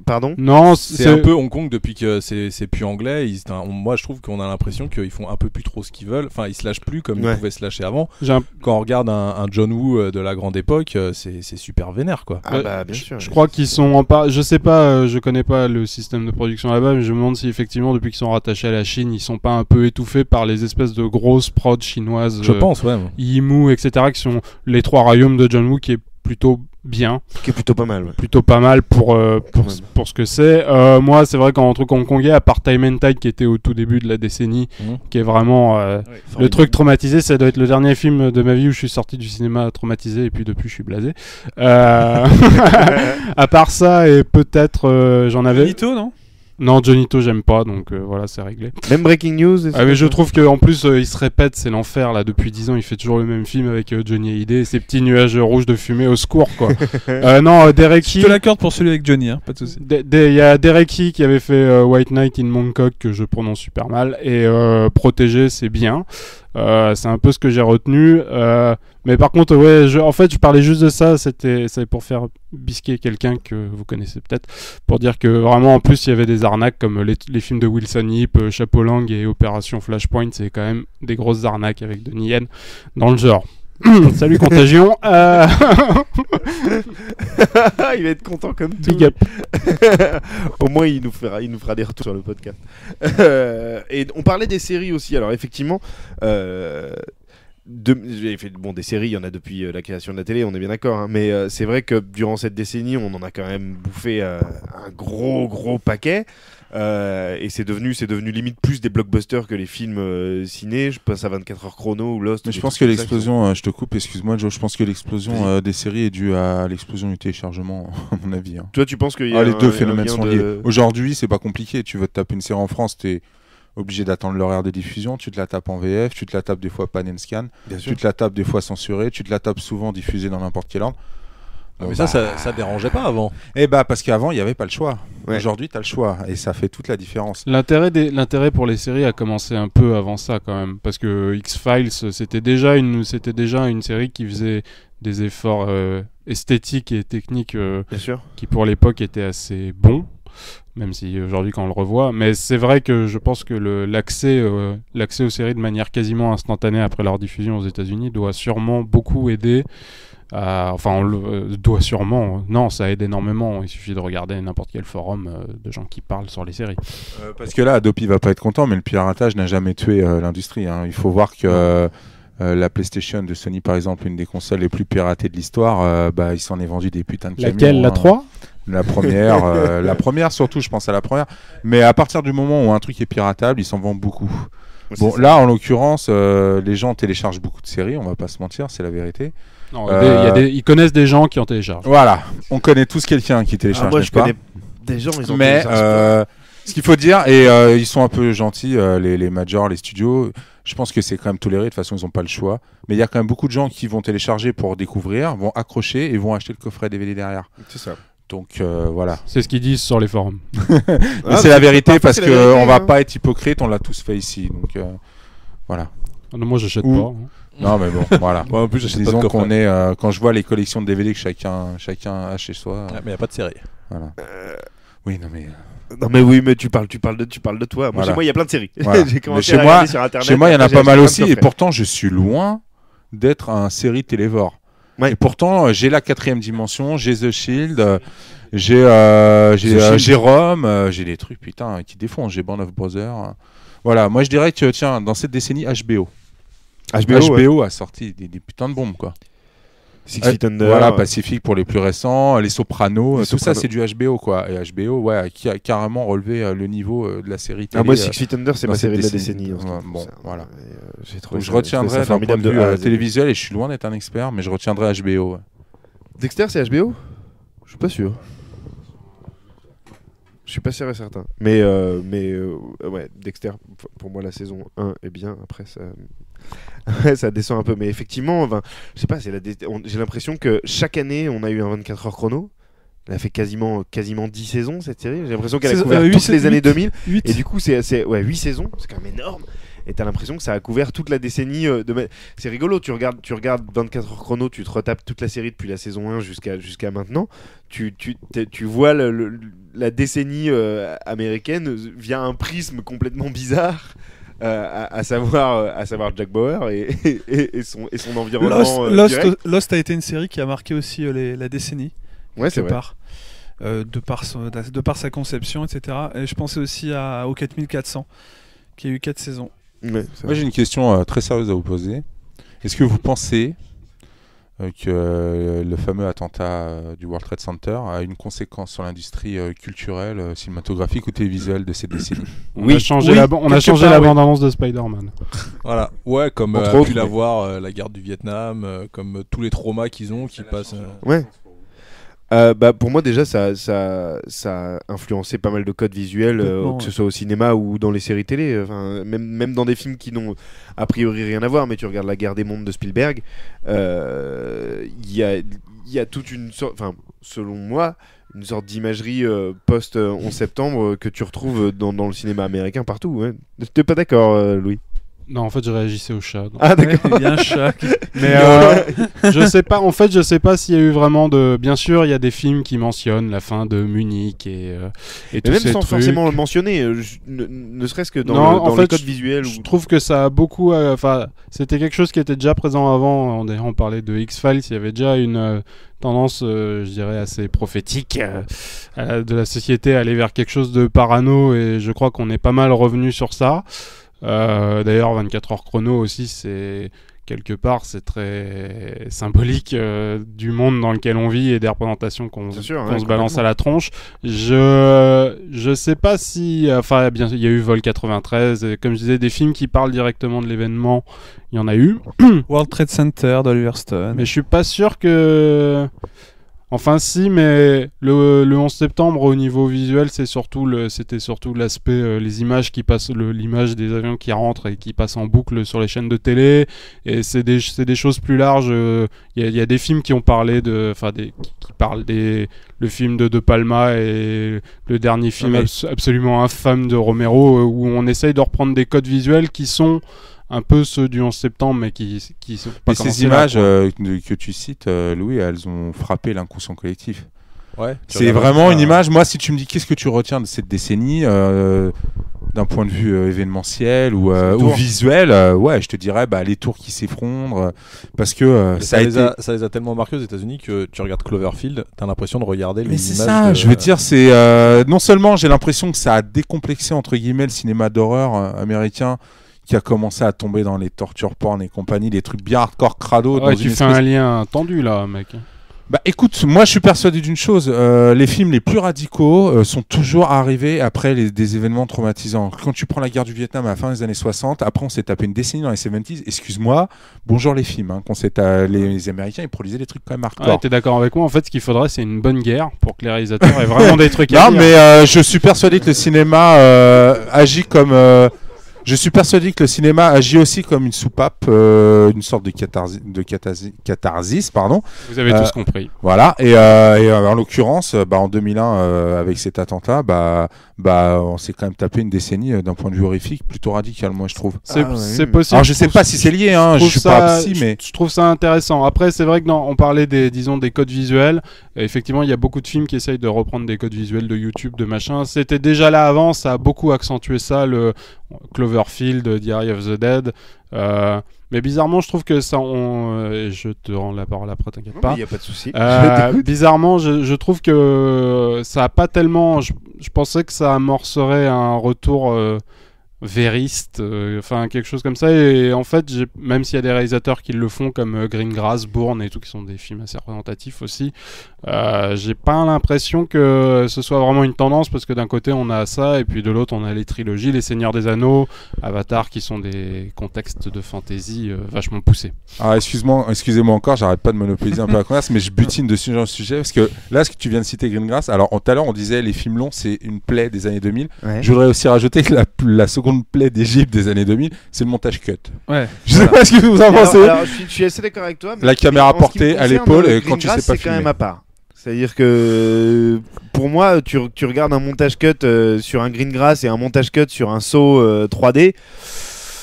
[SPEAKER 1] Pardon?
[SPEAKER 7] Non,
[SPEAKER 4] C'est un peu Hong Kong depuis que c'est plus anglais. Moi, je trouve qu'on a l'impression qu'ils font un peu plus trop ce qu'ils veulent. Enfin, ils se lâchent plus comme
[SPEAKER 1] Ouais.
[SPEAKER 4] ils pouvaient se lâcher avant.
[SPEAKER 7] J'ai un-
[SPEAKER 4] Quand on regarde un John Woo de la grande époque, c'est super vénère, quoi.
[SPEAKER 1] Ah bah bien sûr.
[SPEAKER 7] Je crois qu'ils sont en part. Je sais pas, je connais pas le système de production là-bas, mais je me demande si effectivement, depuis qu'ils sont rattachés à la Chine, ils sont pas un peu étouffés par les espèces de grosses prods chinoises.
[SPEAKER 4] Je pense, ouais.
[SPEAKER 7] Yimu, etc., qui sont les trois royaumes de John Woo, qui est plutôt bien,
[SPEAKER 1] Qui est plutôt pas mal. Ouais.
[SPEAKER 7] plutôt pas mal pour ce que c'est. Moi, c'est vrai qu'en truc hongkongais, à part Time and Tide qui était au tout début de la décennie, qui est vraiment le truc traumatisé, ça doit être le dernier film de ma vie où je suis sorti du cinéma traumatisé et puis depuis je suis blasé. À part ça et peut-être j'en avais.
[SPEAKER 6] Nito non?
[SPEAKER 7] Non, Johnito j'aime pas donc voilà c'est réglé.
[SPEAKER 1] Même Breaking News. et
[SPEAKER 7] Ah mais
[SPEAKER 1] ça,
[SPEAKER 7] je
[SPEAKER 1] ça.
[SPEAKER 7] trouve qu'en plus il se répète, c'est l'enfer là depuis 10 ans, il fait toujours le même film avec Johnny Hallyday et ces petits nuages rouges de fumée au secours quoi. Non, Dereki.
[SPEAKER 6] Je te l'accorde pour celui avec Johnny, hein, pas de souci.
[SPEAKER 7] Il y a Dereki qui avait fait White Knight in Bangkok que je prononce super mal et Protégé c'est bien. C'est un peu ce que j'ai retenu. Mais par contre, en fait, je parlais juste de ça. C'était pour faire bisquer quelqu'un que vous connaissez peut-être, pour dire que vraiment, en plus, il y avait des arnaques comme les films de Wilson Yip, Chapeau-Lang et Opération Flashpoint. C'est quand même des grosses arnaques avec Donnie Yen dans le genre. Salut Contagion.
[SPEAKER 1] Il va être content comme tout.
[SPEAKER 7] Big up.
[SPEAKER 1] Au moins, il nous fera des retours sur le podcast. Et on parlait des séries aussi. Alors effectivement, des séries, il y en a depuis la création de la télé, on est bien d'accord, hein, mais c'est vrai que durant cette décennie, on en a quand même bouffé un gros paquet. Et c'est devenu limite plus des blockbusters que les films ciné. Je pense à 24 heures chrono ou Lost.
[SPEAKER 5] Mais je pense que l'explosion, je te coupe, excuse-moi Joe, je pense que l'explosion des séries est due à l'explosion du téléchargement, à mon avis. Hein.
[SPEAKER 1] Toi, tu penses qu'il y a
[SPEAKER 5] les deux phénomènes sont liés. Aujourd'hui, c'est pas compliqué. Tu veux te taper une série en France, t'es obligé d'attendre l'horaire de diffusion. Tu te la tapes en VF, tu te la tapes des fois pan and scan, tu te la tapes des fois censurée, tu te la tapes souvent diffusée dans n'importe quel ordre.
[SPEAKER 4] Mais ça dérangeait pas avant.
[SPEAKER 5] Eh bah parce qu'avant il n'y avait pas le choix.
[SPEAKER 1] Ouais.
[SPEAKER 5] Aujourd'hui tu as le choix et ça fait toute la différence.
[SPEAKER 7] L'intérêt pour les séries a commencé un peu avant ça quand même, parce que X-Files c'était déjà une série qui faisait des efforts esthétiques et techniques
[SPEAKER 1] Bien sûr.
[SPEAKER 7] qui pour l'époque étaient assez bons, même si aujourd'hui quand on le revoit. Mais c'est vrai que je pense que l'accès aux séries de manière quasiment instantanée après leur diffusion aux États-Unis doit sûrement beaucoup aider. Doit sûrement. Non, ça aide énormément. Il suffit de regarder n'importe quel forum de gens qui parlent sur les séries.
[SPEAKER 5] Parce que là, Adopi va pas être content, mais le piratage n'a jamais tué l'industrie. Hein. Il faut voir que la PlayStation de Sony, par exemple, une des consoles les plus piratées de l'histoire, il s'en est vendu des putains de camions.
[SPEAKER 7] Laquelle, la 3
[SPEAKER 5] La première, la première surtout, je pense à la première. Mais à partir du moment où un truc est piratable, il s'en vend beaucoup. Bon, là, en l'occurrence, les gens téléchargent beaucoup de séries, on va pas se mentir, c'est la vérité.
[SPEAKER 7] Non, ils connaissent des gens qui en téléchargent.
[SPEAKER 5] Voilà, on connaît tous quelqu'un qui télécharge.
[SPEAKER 1] Moi, je connais des gens, ils ont
[SPEAKER 5] mais
[SPEAKER 1] téléchargé.
[SPEAKER 5] ce qu'il faut dire, et ils sont un peu gentils, les majors, les studios, je pense que c'est quand même toléré, de toute façon, ils n'ont pas le choix. Mais il y a quand même beaucoup de gens qui vont télécharger pour découvrir, vont accrocher et vont acheter le coffret DVD derrière.
[SPEAKER 1] C'est ça.
[SPEAKER 5] Donc voilà.
[SPEAKER 7] C'est ce qu'ils disent sur les forums.
[SPEAKER 5] Mais c'est la vérité parce qu'on va pas être hypocrite, on l'a tous fait ici. Donc voilà.
[SPEAKER 7] Non, moi, j'achète pas. Hein.
[SPEAKER 5] Non mais bon, voilà.
[SPEAKER 4] Moi, en plus, j'achète pas de
[SPEAKER 5] Disons
[SPEAKER 4] coffret.
[SPEAKER 5] qu'on est, quand je vois les collections de DVD que chacun a chez soi.
[SPEAKER 4] Ouais, mais il n'y a pas de série.
[SPEAKER 5] Voilà. Oui, non mais.
[SPEAKER 1] Non mais oui, mais tu parles de toi. Moi,
[SPEAKER 5] Voilà.
[SPEAKER 1] chez moi, il y a plein de séries.
[SPEAKER 5] Voilà.
[SPEAKER 1] J'ai
[SPEAKER 5] Mais
[SPEAKER 1] commencé
[SPEAKER 5] chez
[SPEAKER 1] à
[SPEAKER 5] moi,
[SPEAKER 1] regarder sur Internet.
[SPEAKER 5] Chez moi, il y en a
[SPEAKER 1] après,
[SPEAKER 5] pas
[SPEAKER 1] j'ai
[SPEAKER 5] mal
[SPEAKER 1] acheté
[SPEAKER 5] aussi,
[SPEAKER 1] plein de
[SPEAKER 5] et
[SPEAKER 1] coffrets.
[SPEAKER 5] pourtant, je suis loin d'être un série télévore.
[SPEAKER 1] Ouais.
[SPEAKER 5] Et pourtant, j'ai la 4ème dimension, j'ai The Shield, j'ai Rome, j'ai des trucs putain qui défoncent, j'ai Band of Brothers. Voilà, moi je dirais que tiens, dans cette décennie, HBO
[SPEAKER 1] HBO
[SPEAKER 5] a sorti des putains de bombes quoi.
[SPEAKER 1] Six Feet Under.
[SPEAKER 5] Voilà, Pacific pour les plus récents, les Sopranos,
[SPEAKER 1] Les
[SPEAKER 5] tout ça
[SPEAKER 1] Sopranos.
[SPEAKER 5] c'est du HBO quoi. Et HBO, ouais, qui a carrément relevé le niveau de la série télé.
[SPEAKER 1] Moi, Six Feet Under, c'est
[SPEAKER 5] dans
[SPEAKER 1] ma série de la
[SPEAKER 5] cette
[SPEAKER 1] décennie.
[SPEAKER 5] décennie.
[SPEAKER 1] en ce
[SPEAKER 5] Bon,
[SPEAKER 1] temps.
[SPEAKER 5] voilà.
[SPEAKER 1] Et, j'ai trouvé
[SPEAKER 5] Donc je
[SPEAKER 1] ça
[SPEAKER 5] retiendrai d'un point
[SPEAKER 1] formidable
[SPEAKER 5] de vue
[SPEAKER 1] A à Z.
[SPEAKER 5] télévisuel, et je suis loin d'être un expert, mais je retiendrai HBO. Ouais.
[SPEAKER 1] Dexter, c'est HBO? Je suis pas sûr. Je suis pas sûr et certain. Mais ouais, Dexter, pour moi, la saison 1 est bien. Après, ça descend un peu. Mais effectivement, je sais pas, j'ai l'impression que chaque année, on a eu un 24 heures chrono. Elle a fait quasiment 10 saisons, cette série. J'ai l'impression qu'elle a couvert toutes les années 2000.
[SPEAKER 6] 8.
[SPEAKER 1] Et du coup, c'est 8 saisons. C'est quand même énorme. Et t'as l'impression que ça a couvert toute la décennie. C'est rigolo, tu regardes 24 heures chrono, tu te retapes toute la série depuis la saison 1 jusqu'à maintenant. Tu vois la décennie américaine via un prisme complètement bizarre. À savoir Jack Bauer et son environnement direct.
[SPEAKER 6] Lost a été une série qui a marqué aussi la décennie.
[SPEAKER 1] Ouais, c'est vrai.
[SPEAKER 6] De par sa conception, etc. Et je pensais aussi au 4400, qui a eu 4 saisons.
[SPEAKER 1] Ouais, c'est
[SPEAKER 5] Moi
[SPEAKER 1] vrai.
[SPEAKER 5] j'ai une question très sérieuse à vous poser. Est-ce que vous pensez que le fameux attentat du World Trade Center a une conséquence sur l'industrie culturelle, cinématographique ou télévisuelle de cette décennie?
[SPEAKER 7] On a changé la bande-annonce de Spider-Man.
[SPEAKER 4] Voilà, ouais, comme
[SPEAKER 1] Entre
[SPEAKER 4] pu
[SPEAKER 1] autres,
[SPEAKER 4] la
[SPEAKER 1] mais-
[SPEAKER 4] voir, la guerre du Vietnam, comme tous les traumas qu'ils ont, qui passent.
[SPEAKER 1] Ouais. Pour moi déjà ça a influencé pas mal de codes visuels,
[SPEAKER 6] Complètement,
[SPEAKER 1] que ce
[SPEAKER 6] ouais.
[SPEAKER 1] soit au cinéma ou dans les séries télé, enfin, même dans des films qui n'ont a priori rien à voir, mais tu regardes La Guerre des Mondes de Spielberg, il y a toute une sorte, enfin selon moi, une sorte d'imagerie post 11 septembre que tu retrouves dans le cinéma américain partout. Ouais. T'es pas d'accord, Louis?
[SPEAKER 7] Non, en fait, je réagissais au chat.
[SPEAKER 1] Ah d'accord.
[SPEAKER 6] Il y a un chat.
[SPEAKER 7] Mais je sais pas. En fait, je sais pas s'il y a eu vraiment de. Bien sûr, il y a des films qui mentionnent la fin de Munich et
[SPEAKER 1] Mais
[SPEAKER 7] tous
[SPEAKER 1] même
[SPEAKER 7] ces
[SPEAKER 1] sans
[SPEAKER 7] trucs.
[SPEAKER 1] forcément le mentionner, ne serait-ce que
[SPEAKER 7] Non,
[SPEAKER 1] dans
[SPEAKER 7] en
[SPEAKER 1] les
[SPEAKER 7] fait,
[SPEAKER 1] codes visuels.
[SPEAKER 7] Je trouve que ça a beaucoup. Enfin, c'était quelque chose qui était déjà présent avant. On parlait de X-Files. Il y avait déjà une tendance, je dirais, assez prophétique de la société à aller vers quelque chose de parano. Et je crois qu'on est pas mal revenu sur ça. D'ailleurs, 24 heures chrono aussi, c'est quelque part, c'est très symbolique du monde dans lequel on vit et des représentations qu'on se balance à la tronche. Je sais pas si... Enfin, bien sûr, il y a eu Vol 93, et comme je disais, des films qui parlent directement de l'événement, il y en a eu.
[SPEAKER 6] World Trade Center d'Oliver Stone.
[SPEAKER 7] Mais je suis pas sûr que... Enfin si, mais le 11 septembre au niveau visuel, c'était surtout l'aspect, les images qui passent, l'image des avions qui rentrent et qui passent en boucle sur les chaînes de télé, et c'est des choses plus larges. Il y a des films qui ont parlé qui parlent le film de De Palma et le dernier film absolument infâme de Romero, où on essaye de reprendre des codes visuels qui sont un peu ceux du 11 septembre, mais qui sont pas.
[SPEAKER 5] Mais ces images que tu cites, Louis, elles ont frappé l'inconscient collectif.
[SPEAKER 4] Ouais.
[SPEAKER 5] C'est vraiment une image. Moi, si tu me dis qu'est-ce que tu retiens de cette décennie, d'un point de vue événementiel ou visuel, ouais, je te dirais les tours qui s'effondrent, parce que ça
[SPEAKER 4] les a tellement marqués aux États-Unis que tu regardes Cloverfield, t'as l'impression de regarder les images.
[SPEAKER 5] Mais c'est ça, je veux dire, c'est non seulement j'ai l'impression que ça a décomplexé entre guillemets le cinéma d'horreur américain, qui a commencé à tomber dans les torture porn et compagnie, des trucs bien hardcore crado.
[SPEAKER 7] Ouais, tu fais un lien tendu là, mec.
[SPEAKER 5] Bah écoute, moi je suis persuadé d'une chose, les films les plus radicaux sont toujours arrivés après des événements traumatisants. Quand tu prends la guerre du Vietnam à la fin des années 60, après on s'est tapé une décennie dans les 70s, excuse-moi, bonjour les films, les Américains ils produisaient des trucs quand même hardcore.
[SPEAKER 7] Ouais, t'es d'accord avec moi, en fait ce qu'il faudrait c'est une bonne guerre pour que les réalisateurs aient vraiment des trucs à dire.
[SPEAKER 5] Non mais je suis persuadé que le cinéma agit comme... Je suis persuadé que le cinéma agit aussi comme une soupape, une sorte de catharsis, pardon.
[SPEAKER 7] Vous avez tous compris.
[SPEAKER 5] Voilà, et en l'occurrence, en 2001, avec cet attentat, on s'est quand même tapé une décennie d'un point de vue horrifique plutôt radical, moi je trouve.
[SPEAKER 7] C'est possible.
[SPEAKER 5] Alors je sais pas si c'est lié, je suis pas psy, mais
[SPEAKER 7] je trouve ça intéressant. Après, c'est vrai que on parlait des codes visuels. Effectivement, il y a beaucoup de films qui essayent de reprendre des codes visuels de YouTube, de machin. C'était déjà là avant, ça a beaucoup accentué ça, le Cloverfield, Diary of the Dead. Mais bizarrement, je trouve que ça... je te rends la parole après, t'inquiète pas.
[SPEAKER 1] Il n'y a pas de souci.
[SPEAKER 7] Bizarrement, je trouve que ça a pas tellement... Je pensais que ça amorcerait un retour vériste, quelque chose comme ça. Et en fait, même s'il y a des réalisateurs qui le font, comme Greengrass, Bourne et tout, qui sont des films assez représentatifs aussi, j'ai pas l'impression que ce soit vraiment une tendance, parce que d'un côté on a ça, et puis de l'autre on a les trilogies, les Seigneurs des Anneaux, Avatar, qui sont des contextes de fantasy vachement poussés.
[SPEAKER 5] Ah, excusez-moi encore, j'arrête pas de monopoliser un peu la converse, mais je butine de sujet en sujet, parce que là, ce que tu viens de citer, Greengrass, alors tout à l'heure on disait les films longs c'est une plaie des années 2000. Ouais. Je voudrais aussi rajouter que la seconde plaie d'Égypte des années 2000, c'est le montage cut. Ouais. Je sais pas ce que vous en pensez.
[SPEAKER 1] Alors, je suis assez d'accord avec toi. Mais
[SPEAKER 5] la caméra portée à l'épaule quand tu sais pas
[SPEAKER 1] filmer. C'est quand même à part. C'est-à-dire que pour moi, tu regardes un montage cut sur un Greengrass et un montage cut sur un saut 3D,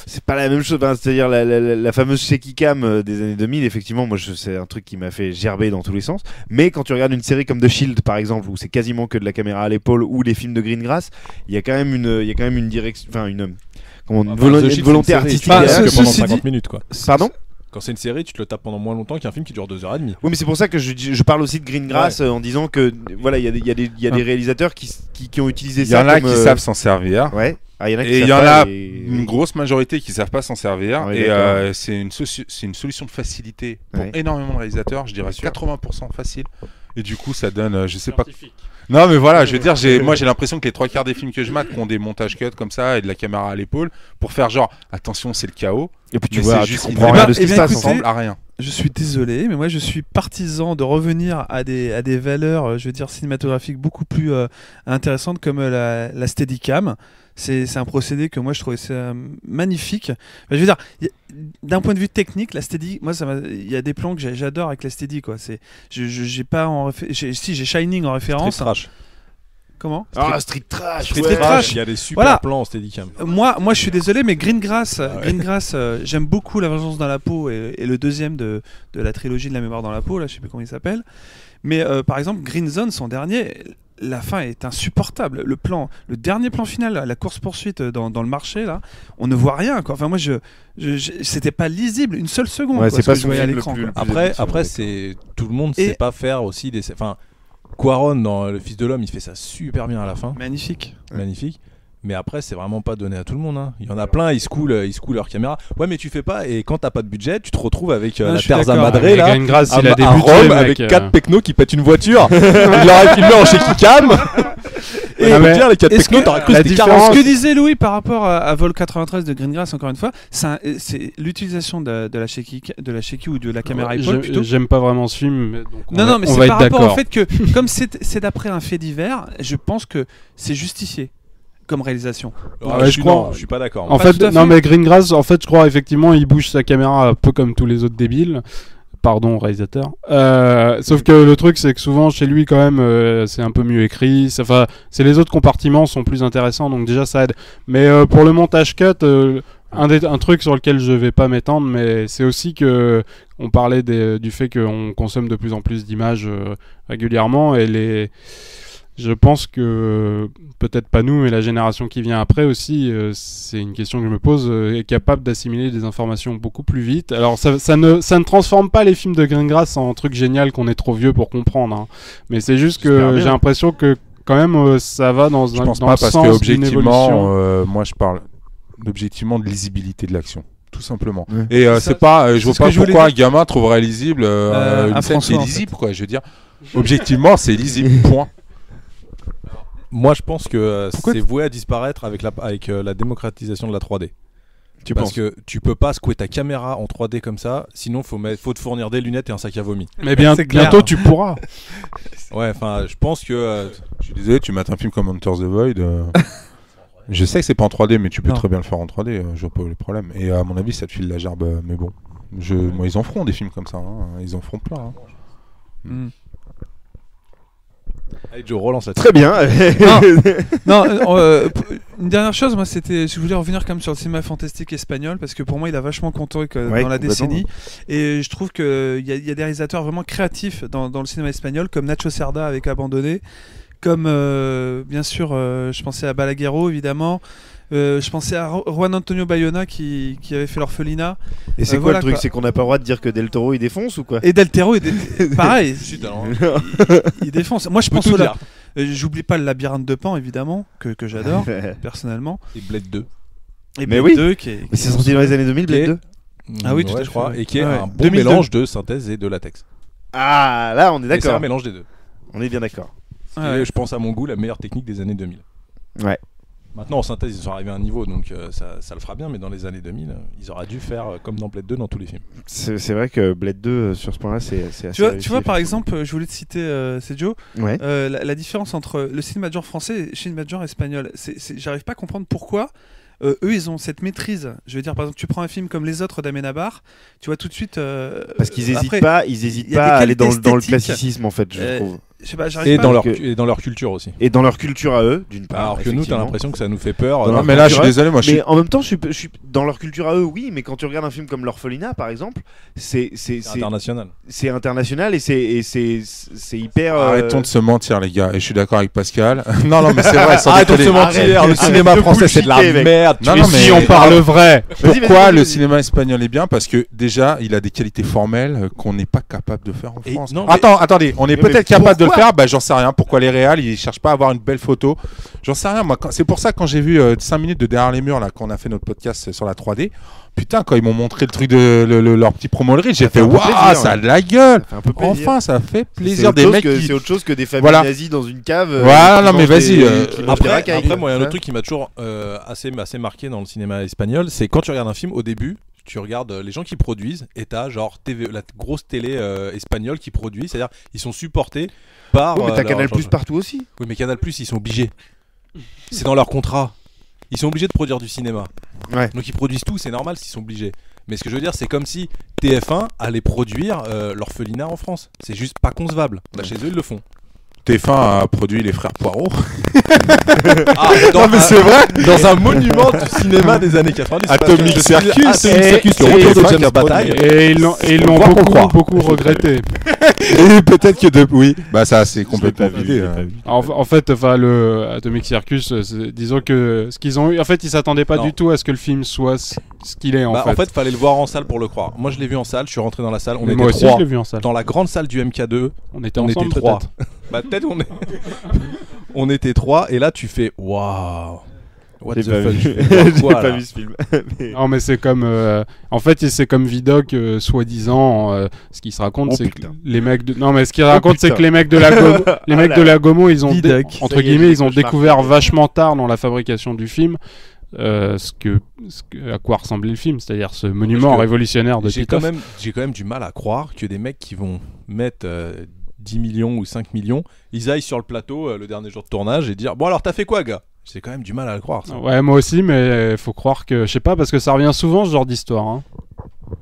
[SPEAKER 1] c'est pas la même chose. C'est-à-dire la fameuse shaky cam des années 2000, effectivement, moi c'est un truc qui m'a fait gerber dans tous les sens. Mais quand tu regardes une série comme The Shield par exemple, où c'est quasiment que de la caméra à l'épaule, ou les films de Greengrass, il y a quand même une direction, une volonté artistique
[SPEAKER 4] pendant 50 minutes quoi.
[SPEAKER 1] Pardon ?
[SPEAKER 4] Quand c'est une série, tu te le tapes pendant moins longtemps qu'un film qui dure 2h30.
[SPEAKER 1] Oui, mais c'est pour ça que je parle aussi de Greengrass en disant que voilà, il y a des réalisateurs qui ont utilisé ça.
[SPEAKER 5] Il y en a qui savent s'en servir.
[SPEAKER 1] Ouais.
[SPEAKER 5] Ah, et il y en a une grosse majorité qui savent pas s'en servir. Ouais, et c'est une solution de facilité pour énormément de réalisateurs. Je dirais 80% facile. Et du coup, ça donne, je sais pas. Non, mais voilà, je veux dire, moi j'ai l'impression que les 3/4 des films que je mate ont des montages cuts comme ça et de la caméra à l'épaule pour faire genre, attention, c'est le chaos.
[SPEAKER 1] Et puis tu vois,
[SPEAKER 5] juste,
[SPEAKER 1] tu comprends rien de ce qui se passe,
[SPEAKER 5] ça ressemble à rien.
[SPEAKER 6] Je suis désolé, mais moi je suis partisan de revenir à des valeurs, je veux dire, cinématographiques beaucoup plus intéressantes, comme la Steadicam. C'est un procédé que moi je trouvais ça magnifique. Je veux dire, d'un point de vue technique, la Steady, moi il y a des plans que j'adore avec la Steady quoi. J'ai pas j'ai Shining en référence.
[SPEAKER 4] Street Trash.
[SPEAKER 6] Comment ?
[SPEAKER 1] Street Trash.
[SPEAKER 4] Street Trash. Il y a des super plans en Steadicam.
[SPEAKER 6] Moi je suis désolé, mais Greengrass, j'aime beaucoup La Vengeance dans la peau et le deuxième de la trilogie de La mémoire dans la peau, là je sais plus comment il s'appelle. Mais par exemple Green Zone, son dernier. La fin est insupportable. Le dernier plan final, la course-poursuite dans le marché, là, on ne voit rien, quoi. Enfin, moi, c'était pas lisible une seule seconde.
[SPEAKER 1] Ouais,
[SPEAKER 6] quoi,
[SPEAKER 1] c'est pas
[SPEAKER 6] ce que je voyais à l'écran.
[SPEAKER 4] Après, c'est tout le monde sait pas faire aussi Enfin, Quaron dans Le Fils de l'homme, il fait ça super bien à la fin.
[SPEAKER 6] Magnifique.
[SPEAKER 4] Mais après, c'est vraiment pas donné à tout le monde. Hein. Il y en a plein, ils se coulent leur caméra. Ouais, mais tu fais pas. Et quand t'as pas de budget, tu te retrouves avec la Terza Madre là, à Rome, avec 4 pecnos qui pètent une voiture. Il l'aurait filmé en shaky cam. Et dire les 4 pecnos, t'aurais cru que c'était 40.
[SPEAKER 6] Ce que disait Louis par rapport à Vol 93 de Greengrass, encore une fois, c'est l'utilisation de la shaky ou de la caméra épaule plutôt.
[SPEAKER 7] J'aime pas vraiment ce film. Donc
[SPEAKER 6] non, mais c'est par rapport au fait que, comme c'est d'après un fait divers, je pense que c'est justifié comme réalisation.
[SPEAKER 4] Je suis pas d'accord.
[SPEAKER 7] En fait, non, mais Greengrass, en fait, je crois effectivement, il bouge sa caméra un peu comme tous les autres débiles. Pardon, réalisateur. Sauf que le truc, c'est que souvent chez lui, quand même, c'est un peu mieux écrit. Enfin, c'est les autres compartiments sont plus intéressants, donc déjà ça aide. Mais pour le montage cut, un truc sur lequel je vais pas m'étendre, mais c'est aussi que on parlait du fait qu'on consomme de plus en plus d'images régulièrement et je pense que peut-être pas nous, mais la génération qui vient après aussi, c'est une question que je me pose, est capable d'assimiler des informations beaucoup plus vite. Alors ça ne transforme pas les films de Greengrass en truc génial qu'on est trop vieux pour comprendre, hein. Mais c'est juste que j'ai l'impression que quand même ça va dans
[SPEAKER 5] je pense
[SPEAKER 7] dans
[SPEAKER 5] pas
[SPEAKER 7] le
[SPEAKER 5] parce
[SPEAKER 7] sens
[SPEAKER 5] que
[SPEAKER 7] d'une
[SPEAKER 5] objectivement,
[SPEAKER 7] évolution.
[SPEAKER 5] moi je parle objectivement de lisibilité de l'action. Tout simplement.
[SPEAKER 1] Ouais.
[SPEAKER 5] Et c'est pas, je vois pas pourquoi un gamin trouverait lisible une scène qui est lisible, quoi. Je veux dire, objectivement, c'est lisible. Point.
[SPEAKER 4] Moi, je pense que c'est voué à disparaître avec la démocratisation de la 3D. Parce que tu peux pas secouer ta caméra en 3D comme ça, sinon faut te fournir des lunettes et un sac à vomi.
[SPEAKER 7] Mais bientôt tu pourras.
[SPEAKER 4] Ouais, enfin, je pense que.
[SPEAKER 5] Je suis désolé, tu mates un film comme Enter the Void. Je sais que c'est pas en 3D, mais tu peux très bien le faire en 3D. Je vois pas les problèmes. Et à mon avis, ça te file la gerbe. Mais bon, moi, ils en feront des films comme ça. Hein. Ils en feront plein. Hein.
[SPEAKER 4] Allez, Joe, relance là-dessus.
[SPEAKER 1] Très bien.
[SPEAKER 6] Une dernière chose, moi, je voulais revenir quand même sur le cinéma fantastique espagnol parce que pour moi, il a vachement compté dans la décennie. Et je trouve qu'il y a des réalisateurs vraiment créatifs dans le cinéma espagnol, comme Nacho Cerda avec Abandonné, comme bien sûr, je pensais à Balaguerro évidemment. Je pensais à Juan Antonio Bayona qui avait fait l'Orphelinat.
[SPEAKER 1] Et c'est quoi le truc? C'est qu'on n'a pas le droit de dire que Del Toro il défonce ou quoi?
[SPEAKER 6] Et Del Toro, pareil, il défonce. Moi je pense au j'oublie pas le Labyrinthe de Pan évidemment, que j'adore personnellement.
[SPEAKER 4] Et Blade 2.
[SPEAKER 6] Et Blade 2 qui est.
[SPEAKER 1] Mais c'est sorti dans les années 2000, Blade 2?
[SPEAKER 6] Ah oui, tout à fait,
[SPEAKER 4] je crois.
[SPEAKER 6] ouais.
[SPEAKER 4] Et qui est un bon mélange de synthèse et de latex.
[SPEAKER 1] Ah, là on est d'accord.
[SPEAKER 4] C'est un mélange des deux.
[SPEAKER 1] On est bien d'accord.
[SPEAKER 4] Je pense à mon goût la meilleure technique des années 2000.
[SPEAKER 1] Ouais.
[SPEAKER 4] Maintenant en synthèse ils sont arrivés à un niveau donc ça le fera bien, mais dans les années 2000 ils auraient dû faire comme dans Blade 2 dans tous les films.
[SPEAKER 1] C'est vrai que Blade 2 sur ce point là c'est assez
[SPEAKER 6] tu vois par exemple, je voulais te citer c'est Joe,
[SPEAKER 1] ouais.
[SPEAKER 6] La différence entre le cinéma de genre français et le cinéma de genre espagnol, j'arrive pas à comprendre pourquoi eux ils ont cette maîtrise. Je veux dire, par exemple, tu prends un film comme Les Autres d'Amenabar, tu vois tout de suite
[SPEAKER 1] parce qu'ils hésitent pas à aller dans le classicisme en fait, je trouve.
[SPEAKER 6] Je sais pas,
[SPEAKER 4] et dans leur culture aussi.
[SPEAKER 1] Et dans leur culture à eux, d'une part.
[SPEAKER 4] Alors que nous, t'as l'impression que ça nous fait peur.
[SPEAKER 5] Non, mais là, je suis désolé, moi.
[SPEAKER 1] Mais en même temps, je suis dans leur culture à eux, oui. Mais quand tu regardes un film comme L'Orphelinat, par exemple, c'est
[SPEAKER 4] international.
[SPEAKER 1] C'est international et c'est hyper.
[SPEAKER 5] Arrêtons de se mentir, les gars. Et je suis d'accord avec Pascal. non, mais c'est vrai.
[SPEAKER 4] Arrêtons de se mentir. Le cinéma français, c'est de la merde.
[SPEAKER 5] Non, mais
[SPEAKER 7] si on parle vrai.
[SPEAKER 5] Pourquoi le cinéma espagnol est bien? Parce que déjà, il a des qualités formelles qu'on n'est pas capable de faire en France. Attendez, on est peut-être capable de le faire, j'en sais rien. Pourquoi les réals ils cherchent pas à avoir une belle photo? J'en sais rien. Moi, c'est pour ça quand j'ai vu 5 minutes de Derrière les murs là, quand on a fait notre podcast sur la 3D, putain, quand ils m'ont montré le truc de leur petit promo de riz, j'ai fait waouh, ça a de la gueule. Enfin, ça fait plaisir. Des mecs
[SPEAKER 1] c'est autre chose que des familles nazies dans une cave.
[SPEAKER 5] Voilà, non mais vas-y.
[SPEAKER 4] Après, moi, il y a un autre truc qui m'a toujours assez marqué dans le cinéma espagnol, c'est quand tu regardes un film au début. Tu regardes les gens qui produisent et t'as genre la grosse télé espagnole qui produit, c'est-à-dire ils sont supportés par.
[SPEAKER 1] Oui, mais t'as Canal Plus partout aussi.
[SPEAKER 4] Oui, mais Canal Plus ils sont obligés. C'est dans leur contrat. Ils sont obligés de produire du cinéma.
[SPEAKER 1] Ouais.
[SPEAKER 4] Donc ils produisent tout, c'est normal s'ils sont obligés. Mais ce que je veux dire, c'est comme si TF1 allait produire l'Orphelinat en France. C'est juste pas concevable. Là, chez eux, ils le font.
[SPEAKER 5] TF1 a produit Les Frères Poirot.
[SPEAKER 4] Non mais c'est vrai. Dans un monument du cinéma des années 90.
[SPEAKER 5] Atomic Circus,
[SPEAKER 4] le retour de James Bataille.
[SPEAKER 7] Et ils l'ont beaucoup regretté.
[SPEAKER 5] Et peut-être que oui, bah ça c'est complètement vidé.
[SPEAKER 7] En fait, le Atomic Circus, disons que ce qu'ils ont eu, en fait, ils s'attendaient pas du tout à ce que le film soit ce qu'il est en fait.
[SPEAKER 4] En fait, fallait le voir en salle pour le croire. Moi, je l'ai vu en salle. Je suis rentré dans la salle. On était
[SPEAKER 7] moi aussi,
[SPEAKER 4] 3.
[SPEAKER 7] je l'ai vu en salle.
[SPEAKER 4] Dans la grande salle du MK2.
[SPEAKER 7] On était ensemble,
[SPEAKER 4] 3. Bah peut-être on était 3 et là tu fais waouh. What
[SPEAKER 1] J'ai
[SPEAKER 4] the
[SPEAKER 1] pas
[SPEAKER 4] fuck,
[SPEAKER 1] vu.
[SPEAKER 4] je vais voir
[SPEAKER 1] J'ai
[SPEAKER 4] quoi,
[SPEAKER 1] pas
[SPEAKER 4] là
[SPEAKER 1] vu ce film. Mais-
[SPEAKER 7] Non, mais c'est comme. En fait, c'est comme Vidocq, soi-disant. Ce qui se raconte,
[SPEAKER 1] Oh,
[SPEAKER 7] c'est que
[SPEAKER 1] putain.
[SPEAKER 7] les mecs. Non, mais ce qu'il raconte, c'est
[SPEAKER 1] putain.
[SPEAKER 7] que les mecs de la Gomo, les
[SPEAKER 1] Ah
[SPEAKER 7] mecs
[SPEAKER 1] là
[SPEAKER 7] de
[SPEAKER 1] là.
[SPEAKER 7] la Gomo, ils ont
[SPEAKER 6] Vidocq.
[SPEAKER 7] entre
[SPEAKER 1] Ça y est,
[SPEAKER 7] guillemets,
[SPEAKER 1] j'ai
[SPEAKER 7] ils ont
[SPEAKER 1] des cauchemars.
[SPEAKER 7] découvert vachement tard dans la fabrication du film à quoi ressemblait le film, c'est-à-dire ce monument
[SPEAKER 4] que
[SPEAKER 7] révolutionnaire de
[SPEAKER 4] j'ai
[SPEAKER 7] Titoff.
[SPEAKER 4] quand même du mal à croire que des mecs qui vont mettre 10 millions ou 5 millions, ils aillent sur le plateau le dernier jour de tournage et dire bon alors t'as fait quoi gars? J'ai quand même du mal à le croire ça.
[SPEAKER 7] Ouais, moi aussi, mais faut croire que, je sais pas, parce que ça revient souvent ce genre d'histoire, hein.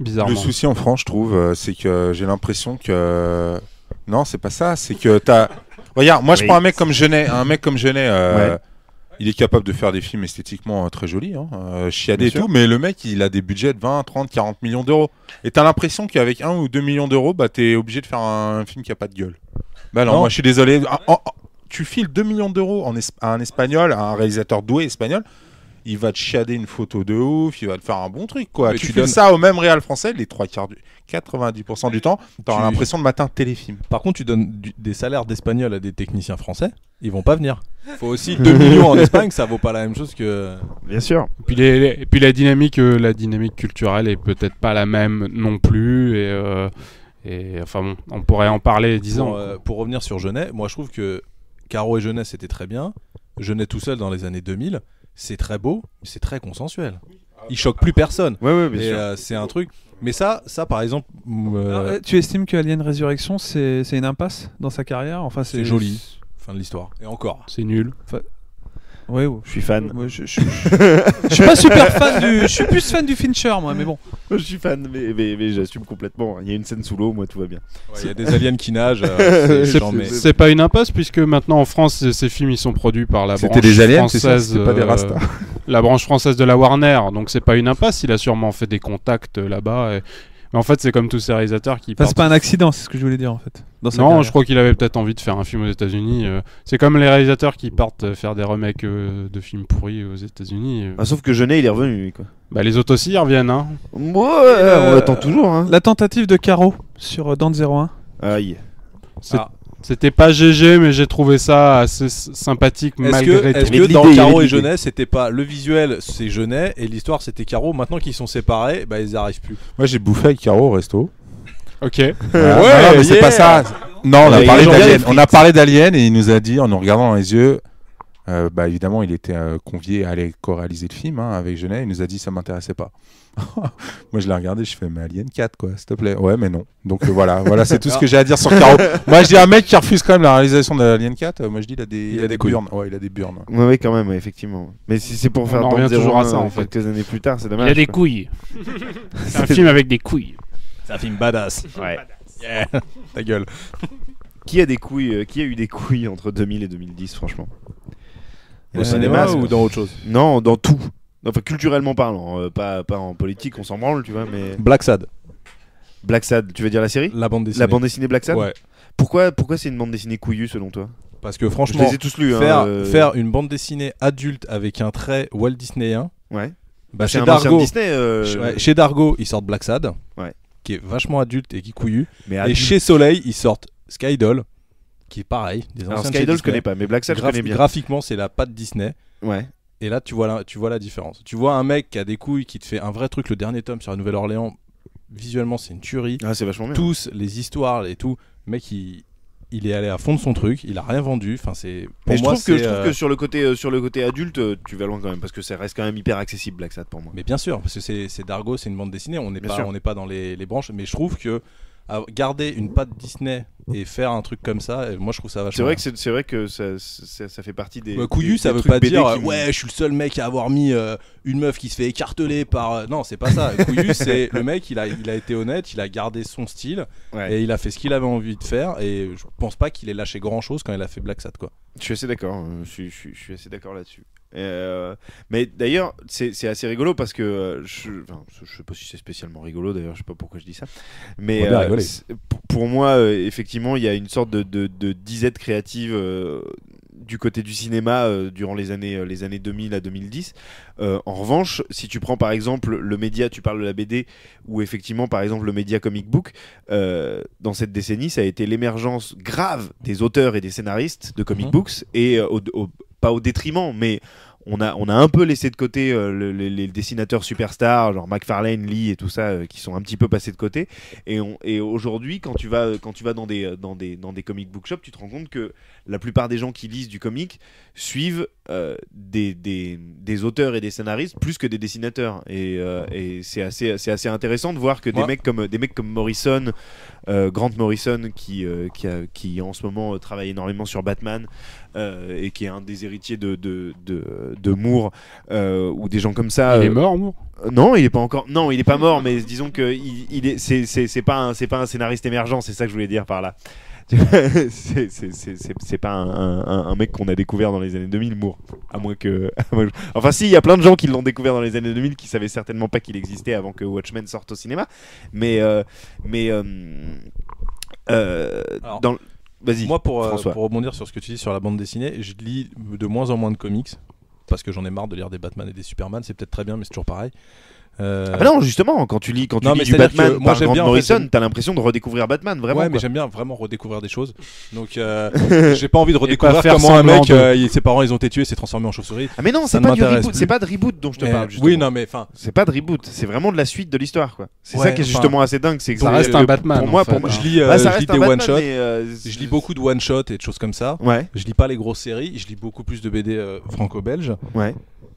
[SPEAKER 7] Bizarrement.
[SPEAKER 5] Le souci en France, je trouve, c'est que j'ai l'impression que. Non, c'est pas ça. C'est que t'as. Regarde, moi je
[SPEAKER 1] Oui.
[SPEAKER 5] prends un mec comme Jeunet.
[SPEAKER 1] Ouais.
[SPEAKER 5] Il est capable de faire des films esthétiquement très jolis, chiadés
[SPEAKER 1] Bien
[SPEAKER 5] et
[SPEAKER 1] sûr.
[SPEAKER 5] tout, mais le mec il a des budgets de 20, 30, 40 millions d'euros. Et t'as l'impression qu'avec 1 ou 2 millions d'euros, bah t'es obligé de faire un film qui a pas de gueule. Bah non,
[SPEAKER 4] Non.
[SPEAKER 5] moi je suis désolé. Tu files 2 millions d'euros à un espagnol, à un réalisateur doué espagnol, il va te chiader une photo de ouf, il va te faire un bon truc quoi.
[SPEAKER 4] Mais
[SPEAKER 5] Tu
[SPEAKER 4] tu
[SPEAKER 5] fais
[SPEAKER 4] donnes-
[SPEAKER 5] ça au même réal français, les 90% du temps, t'auras
[SPEAKER 4] Tu-
[SPEAKER 5] l'impression de matin téléfilm.
[SPEAKER 4] Par contre, tu donnes des salaires d'espagnol à des techniciens français, ils vont pas venir. Faut aussi 2 millions en Espagne, ça vaut pas la même chose que.
[SPEAKER 1] Bien sûr.
[SPEAKER 7] Et puis la dynamique culturelle est peut-être pas la même non plus, et enfin bon, on pourrait en parler 10 ans.
[SPEAKER 4] Pour revenir sur Jeunet, moi je trouve que Caro et Jeunet c'était très bien. Jeunet tout seul dans les années 2000, c'est très beau, mais c'est très consensuel. Il choque plus personne.
[SPEAKER 1] Ouais, bien
[SPEAKER 4] Et
[SPEAKER 1] sûr.
[SPEAKER 4] c'est un truc. Mais ça par exemple,
[SPEAKER 6] Alors, tu estimes que Alien Résurrection c'est une impasse dans sa carrière? Enfin,
[SPEAKER 4] c'est joli. Fin de l'histoire. Et encore.
[SPEAKER 7] C'est nul.
[SPEAKER 6] Ouais, ouais.
[SPEAKER 1] Je suis fan.
[SPEAKER 6] Ouais, je suis pas super fan du. Je suis plus fan du Fincher, moi, mais bon.
[SPEAKER 1] Je suis fan, mais j'assume complètement. Il y a une scène sous l'eau, moi tout va bien.
[SPEAKER 4] Il y a des aliens qui nagent.
[SPEAKER 7] C'est
[SPEAKER 4] genre, mais-
[SPEAKER 7] c'est pas une impasse puisque maintenant en France ces films ils sont produits par la
[SPEAKER 5] C'était
[SPEAKER 7] branche
[SPEAKER 5] des aliens, c'est ça,
[SPEAKER 7] française,
[SPEAKER 5] c'était pas des rastas.
[SPEAKER 7] la branche française de la Warner, donc c'est pas une impasse, il a sûrement fait des contacts là-bas. Mais en fait c'est comme tous ces réalisateurs qui
[SPEAKER 6] Enfin, c'est
[SPEAKER 7] partent-
[SPEAKER 6] pas un accident, c'est ce que je voulais dire en fait. Dans sa
[SPEAKER 7] Non,
[SPEAKER 6] carrière.
[SPEAKER 7] je crois qu'il avait peut-être envie de faire un film aux États-Unis. C'est comme les réalisateurs qui partent faire des remakes de films pourris aux États-Unis.
[SPEAKER 1] Ah, sauf que Jeunet il est revenu, lui, quoi.
[SPEAKER 7] Bah les autres aussi ils reviennent, hein.
[SPEAKER 1] Ouais, on attend toujours, hein.
[SPEAKER 6] La tentative de Caro sur Dante 01.
[SPEAKER 1] Aïe.
[SPEAKER 7] C'est-
[SPEAKER 4] Ah.
[SPEAKER 7] C'était pas GG, mais j'ai trouvé ça assez sympathique malgré
[SPEAKER 1] Mais
[SPEAKER 7] tout.
[SPEAKER 4] Est-ce
[SPEAKER 1] de
[SPEAKER 4] que dans
[SPEAKER 1] l'idée, il y
[SPEAKER 4] Caro
[SPEAKER 1] avait
[SPEAKER 4] et
[SPEAKER 1] de l'idée.
[SPEAKER 4] Jeunet, c'était pas le visuel, c'est Jeunet et l'histoire c'était Caro. Maintenant qu'ils sont séparés, bah ils y arrivent plus.
[SPEAKER 5] Moi j'ai bouffé avec Caro au resto.
[SPEAKER 7] Ok.
[SPEAKER 5] Voilà.
[SPEAKER 4] Ouais,
[SPEAKER 5] Non, mais c'est
[SPEAKER 4] yeah.
[SPEAKER 5] pas ça. Non, on a
[SPEAKER 1] Ouais,
[SPEAKER 5] parlé
[SPEAKER 1] ils ont bien
[SPEAKER 5] d'Alien.
[SPEAKER 1] les
[SPEAKER 5] On a parlé d'Alien et il nous a dit, en nous regardant dans les yeux, bah évidemment, il était convié à aller co-réaliser le film avec Jeunet. Il nous a dit, ça m'intéressait pas. Moi, je l'ai regardé, je fais, mais Alien 4, quoi, s'il te plaît. Ouais, mais non. Donc voilà, c'est tout ce que j'ai à dire sur Caro. Moi, je dis un mec qui refuse quand même la réalisation d'Alien 4. Moi, je dis, il a des
[SPEAKER 4] couilles.
[SPEAKER 5] burnes. Ouais, il a des burnes.
[SPEAKER 1] Ouais, quand même, ouais, effectivement. Mais si c'est pour
[SPEAKER 7] On
[SPEAKER 1] faire
[SPEAKER 7] en
[SPEAKER 1] Dante
[SPEAKER 7] revient toujours
[SPEAKER 1] 01,
[SPEAKER 7] à ça, en fait.
[SPEAKER 1] quelques années plus tard, c'est
[SPEAKER 7] Il
[SPEAKER 1] dommage.
[SPEAKER 7] a des
[SPEAKER 1] quoi.
[SPEAKER 7] couilles. C'est un film avec des couilles.
[SPEAKER 4] C'est un film badass.
[SPEAKER 1] Ouais.
[SPEAKER 4] Yeah. Ta gueule.
[SPEAKER 1] Qui a eu des couilles entre 2000 et 2010, franchement?
[SPEAKER 4] Au cinéma ou dans autre chose?
[SPEAKER 1] Non, dans tout. Enfin, culturellement parlant, pas en politique, on s'en branle, tu vois, mais...
[SPEAKER 4] Black Sad,
[SPEAKER 1] Black Sad, tu veux dire la série?
[SPEAKER 4] la bande dessinée.
[SPEAKER 1] La bande dessinée Black Sad?
[SPEAKER 4] Ouais.
[SPEAKER 1] Pourquoi c'est une bande dessinée couillue, selon toi?
[SPEAKER 4] Parce que
[SPEAKER 1] Je
[SPEAKER 4] franchement,
[SPEAKER 1] les ai tous lus,
[SPEAKER 4] faire une bande dessinée adulte avec un trait Walt Disneyen,
[SPEAKER 1] Ouais.
[SPEAKER 4] bah
[SPEAKER 1] C'est
[SPEAKER 4] chez
[SPEAKER 1] un ancien
[SPEAKER 4] Dargo,
[SPEAKER 1] Disney.
[SPEAKER 4] chez Dargo, ils sortent Black Sad,
[SPEAKER 1] Ouais.
[SPEAKER 4] qui est vachement adulte et qui couillu.
[SPEAKER 1] Mais
[SPEAKER 4] Et
[SPEAKER 1] adulte.
[SPEAKER 4] chez Soleil, ils sortent Skydoll, qui est pareil. Des
[SPEAKER 1] Alors
[SPEAKER 4] anciens de chez
[SPEAKER 1] Skydoll, je
[SPEAKER 4] Disney.
[SPEAKER 1] connais pas, mais Black Sad, je connais bien.
[SPEAKER 4] Graphiquement, c'est la patte Disney.
[SPEAKER 1] Ouais.
[SPEAKER 4] Et là, tu vois la différence. Tu vois un mec qui a des couilles, qui te fait un vrai truc, le dernier tome sur la Nouvelle-Orléans. Visuellement, c'est une tuerie.
[SPEAKER 1] Ah, c'est vachement bien.
[SPEAKER 4] Tous les histoires et tout. Le mec, il est allé à fond de son truc. Il a rien vendu. Enfin, c'est.
[SPEAKER 1] Mais
[SPEAKER 4] Pour
[SPEAKER 1] je
[SPEAKER 4] moi,
[SPEAKER 1] trouve
[SPEAKER 4] c'est,
[SPEAKER 1] que sur le côté adulte, tu vas loin quand même, parce que ça reste quand même hyper accessible, Black Sad, pour moi.
[SPEAKER 4] Mais bien sûr, parce que c'est Dargo, c'est une bande dessinée. On n'est
[SPEAKER 1] Bien sûr.
[SPEAKER 4] pas dans les branches. Mais je trouve que garder une patte Disney et faire un truc comme ça, moi, je trouve ça vachement.
[SPEAKER 1] C'est vrai que ça fait partie des.
[SPEAKER 4] Couillu,
[SPEAKER 1] des
[SPEAKER 4] ça veut
[SPEAKER 1] trucs
[SPEAKER 4] pas
[SPEAKER 1] BD
[SPEAKER 4] dire
[SPEAKER 1] qui me-
[SPEAKER 4] ouais, je suis le seul mec à avoir mis une meuf qui se fait écarteler par. Non, c'est pas ça. Couillu, c'est le mec, il a été honnête, il a gardé son style
[SPEAKER 1] Ouais.
[SPEAKER 4] et il a fait ce qu'il avait envie de faire. Et je pense pas qu'il ait lâché grand chose quand il a fait Black Sad, quoi.
[SPEAKER 1] Je suis assez d'accord. Je suis assez d'accord là-dessus. Mais d'ailleurs, c'est assez rigolo parce que je sais pas si c'est spécialement rigolo. D'ailleurs, je sais pas pourquoi je dis ça. Mais
[SPEAKER 4] On va bien rigoler.
[SPEAKER 1] pour moi, effectivement, il y a une sorte de disette créative du côté du cinéma durant les années 2000 à 2010. En revanche, si tu prends par exemple le média, tu parles de la BD, ou effectivement par exemple le média comic book, dans cette décennie, ça a été l'émergence grave des auteurs et des scénaristes de comic
[SPEAKER 4] Mhm.
[SPEAKER 1] books, et pas au détriment, mais on a un peu laissé de côté les dessinateurs superstars, genre McFarlane, Lee et tout ça, qui sont un petit peu passés de côté. Et aujourd'hui, quand tu vas dans des comic book shops, tu te rends compte que la plupart des gens qui lisent du comic suivent des auteurs et des scénaristes plus que des dessinateurs. Et c'est assez intéressant de voir que des mecs comme Morrison, Grant Morrison, qui en ce moment travaille énormément sur Batman, et qui est un des héritiers de Moore, ou des gens comme ça.
[SPEAKER 7] Il est mort, Moore ?
[SPEAKER 1] Non, il est pas encore. Non, il est pas mort, mais disons que c'est pas un scénariste émergent, c'est ça que je voulais dire par là. c'est pas un mec qu'on a découvert dans les années 2000, Moore. À moins que. Enfin, si, il y a plein de gens qui l'ont découvert dans les années 2000 qui savaient certainement pas qu'il existait avant que Watchmen sorte au cinéma. Vas-y.
[SPEAKER 4] Moi, pour
[SPEAKER 1] François.
[SPEAKER 4] rebondir sur ce que tu dis sur la bande dessinée, je lis de moins en moins de comics parce que j'en ai marre de lire des Batman et des Superman. C'est peut-être très bien, mais c'est toujours pareil.
[SPEAKER 1] Ah bah non, justement, quand tu lis du
[SPEAKER 4] c'est-à-dire
[SPEAKER 1] Batman
[SPEAKER 4] que moi,
[SPEAKER 1] par
[SPEAKER 4] j'aime
[SPEAKER 1] Grant
[SPEAKER 4] bien,
[SPEAKER 1] Morrison,
[SPEAKER 4] en fait,
[SPEAKER 1] t'as l'impression de redécouvrir Batman, vraiment.
[SPEAKER 4] Ouais, mais
[SPEAKER 1] quoi.
[SPEAKER 4] j'aime bien vraiment redécouvrir des choses. Donc, j'ai pas envie de redécouvrir
[SPEAKER 7] faire
[SPEAKER 4] comment un
[SPEAKER 7] semblant
[SPEAKER 4] mec, ses parents, ils ont été tués, s'est transformé en chauve-souris.
[SPEAKER 1] Ah mais non,
[SPEAKER 4] Ça
[SPEAKER 1] c'est pas du
[SPEAKER 4] m'intéresse
[SPEAKER 1] reboot,
[SPEAKER 4] plus.
[SPEAKER 1] c'est pas de reboot dont je te parle. Justement.
[SPEAKER 4] Oui, non, mais enfin.
[SPEAKER 1] C'est pas de reboot, c'est vraiment de la suite de l'histoire, quoi. C'est
[SPEAKER 4] Ouais,
[SPEAKER 1] ça qui est justement assez dingue, c'est que
[SPEAKER 7] Ça reste un Batman.
[SPEAKER 1] Pour moi,
[SPEAKER 7] en fait,
[SPEAKER 1] pour
[SPEAKER 7] hein.
[SPEAKER 4] Je lis,
[SPEAKER 1] ça
[SPEAKER 4] je lis
[SPEAKER 1] reste
[SPEAKER 4] des
[SPEAKER 1] un Batman,
[SPEAKER 4] one-shots.
[SPEAKER 1] mais,
[SPEAKER 4] Je lis beaucoup de one-shots et de choses comme ça.
[SPEAKER 1] Ouais,
[SPEAKER 4] Je lis pas les grosses séries. Je lis beaucoup plus de BD franco-belges.
[SPEAKER 1] ouais.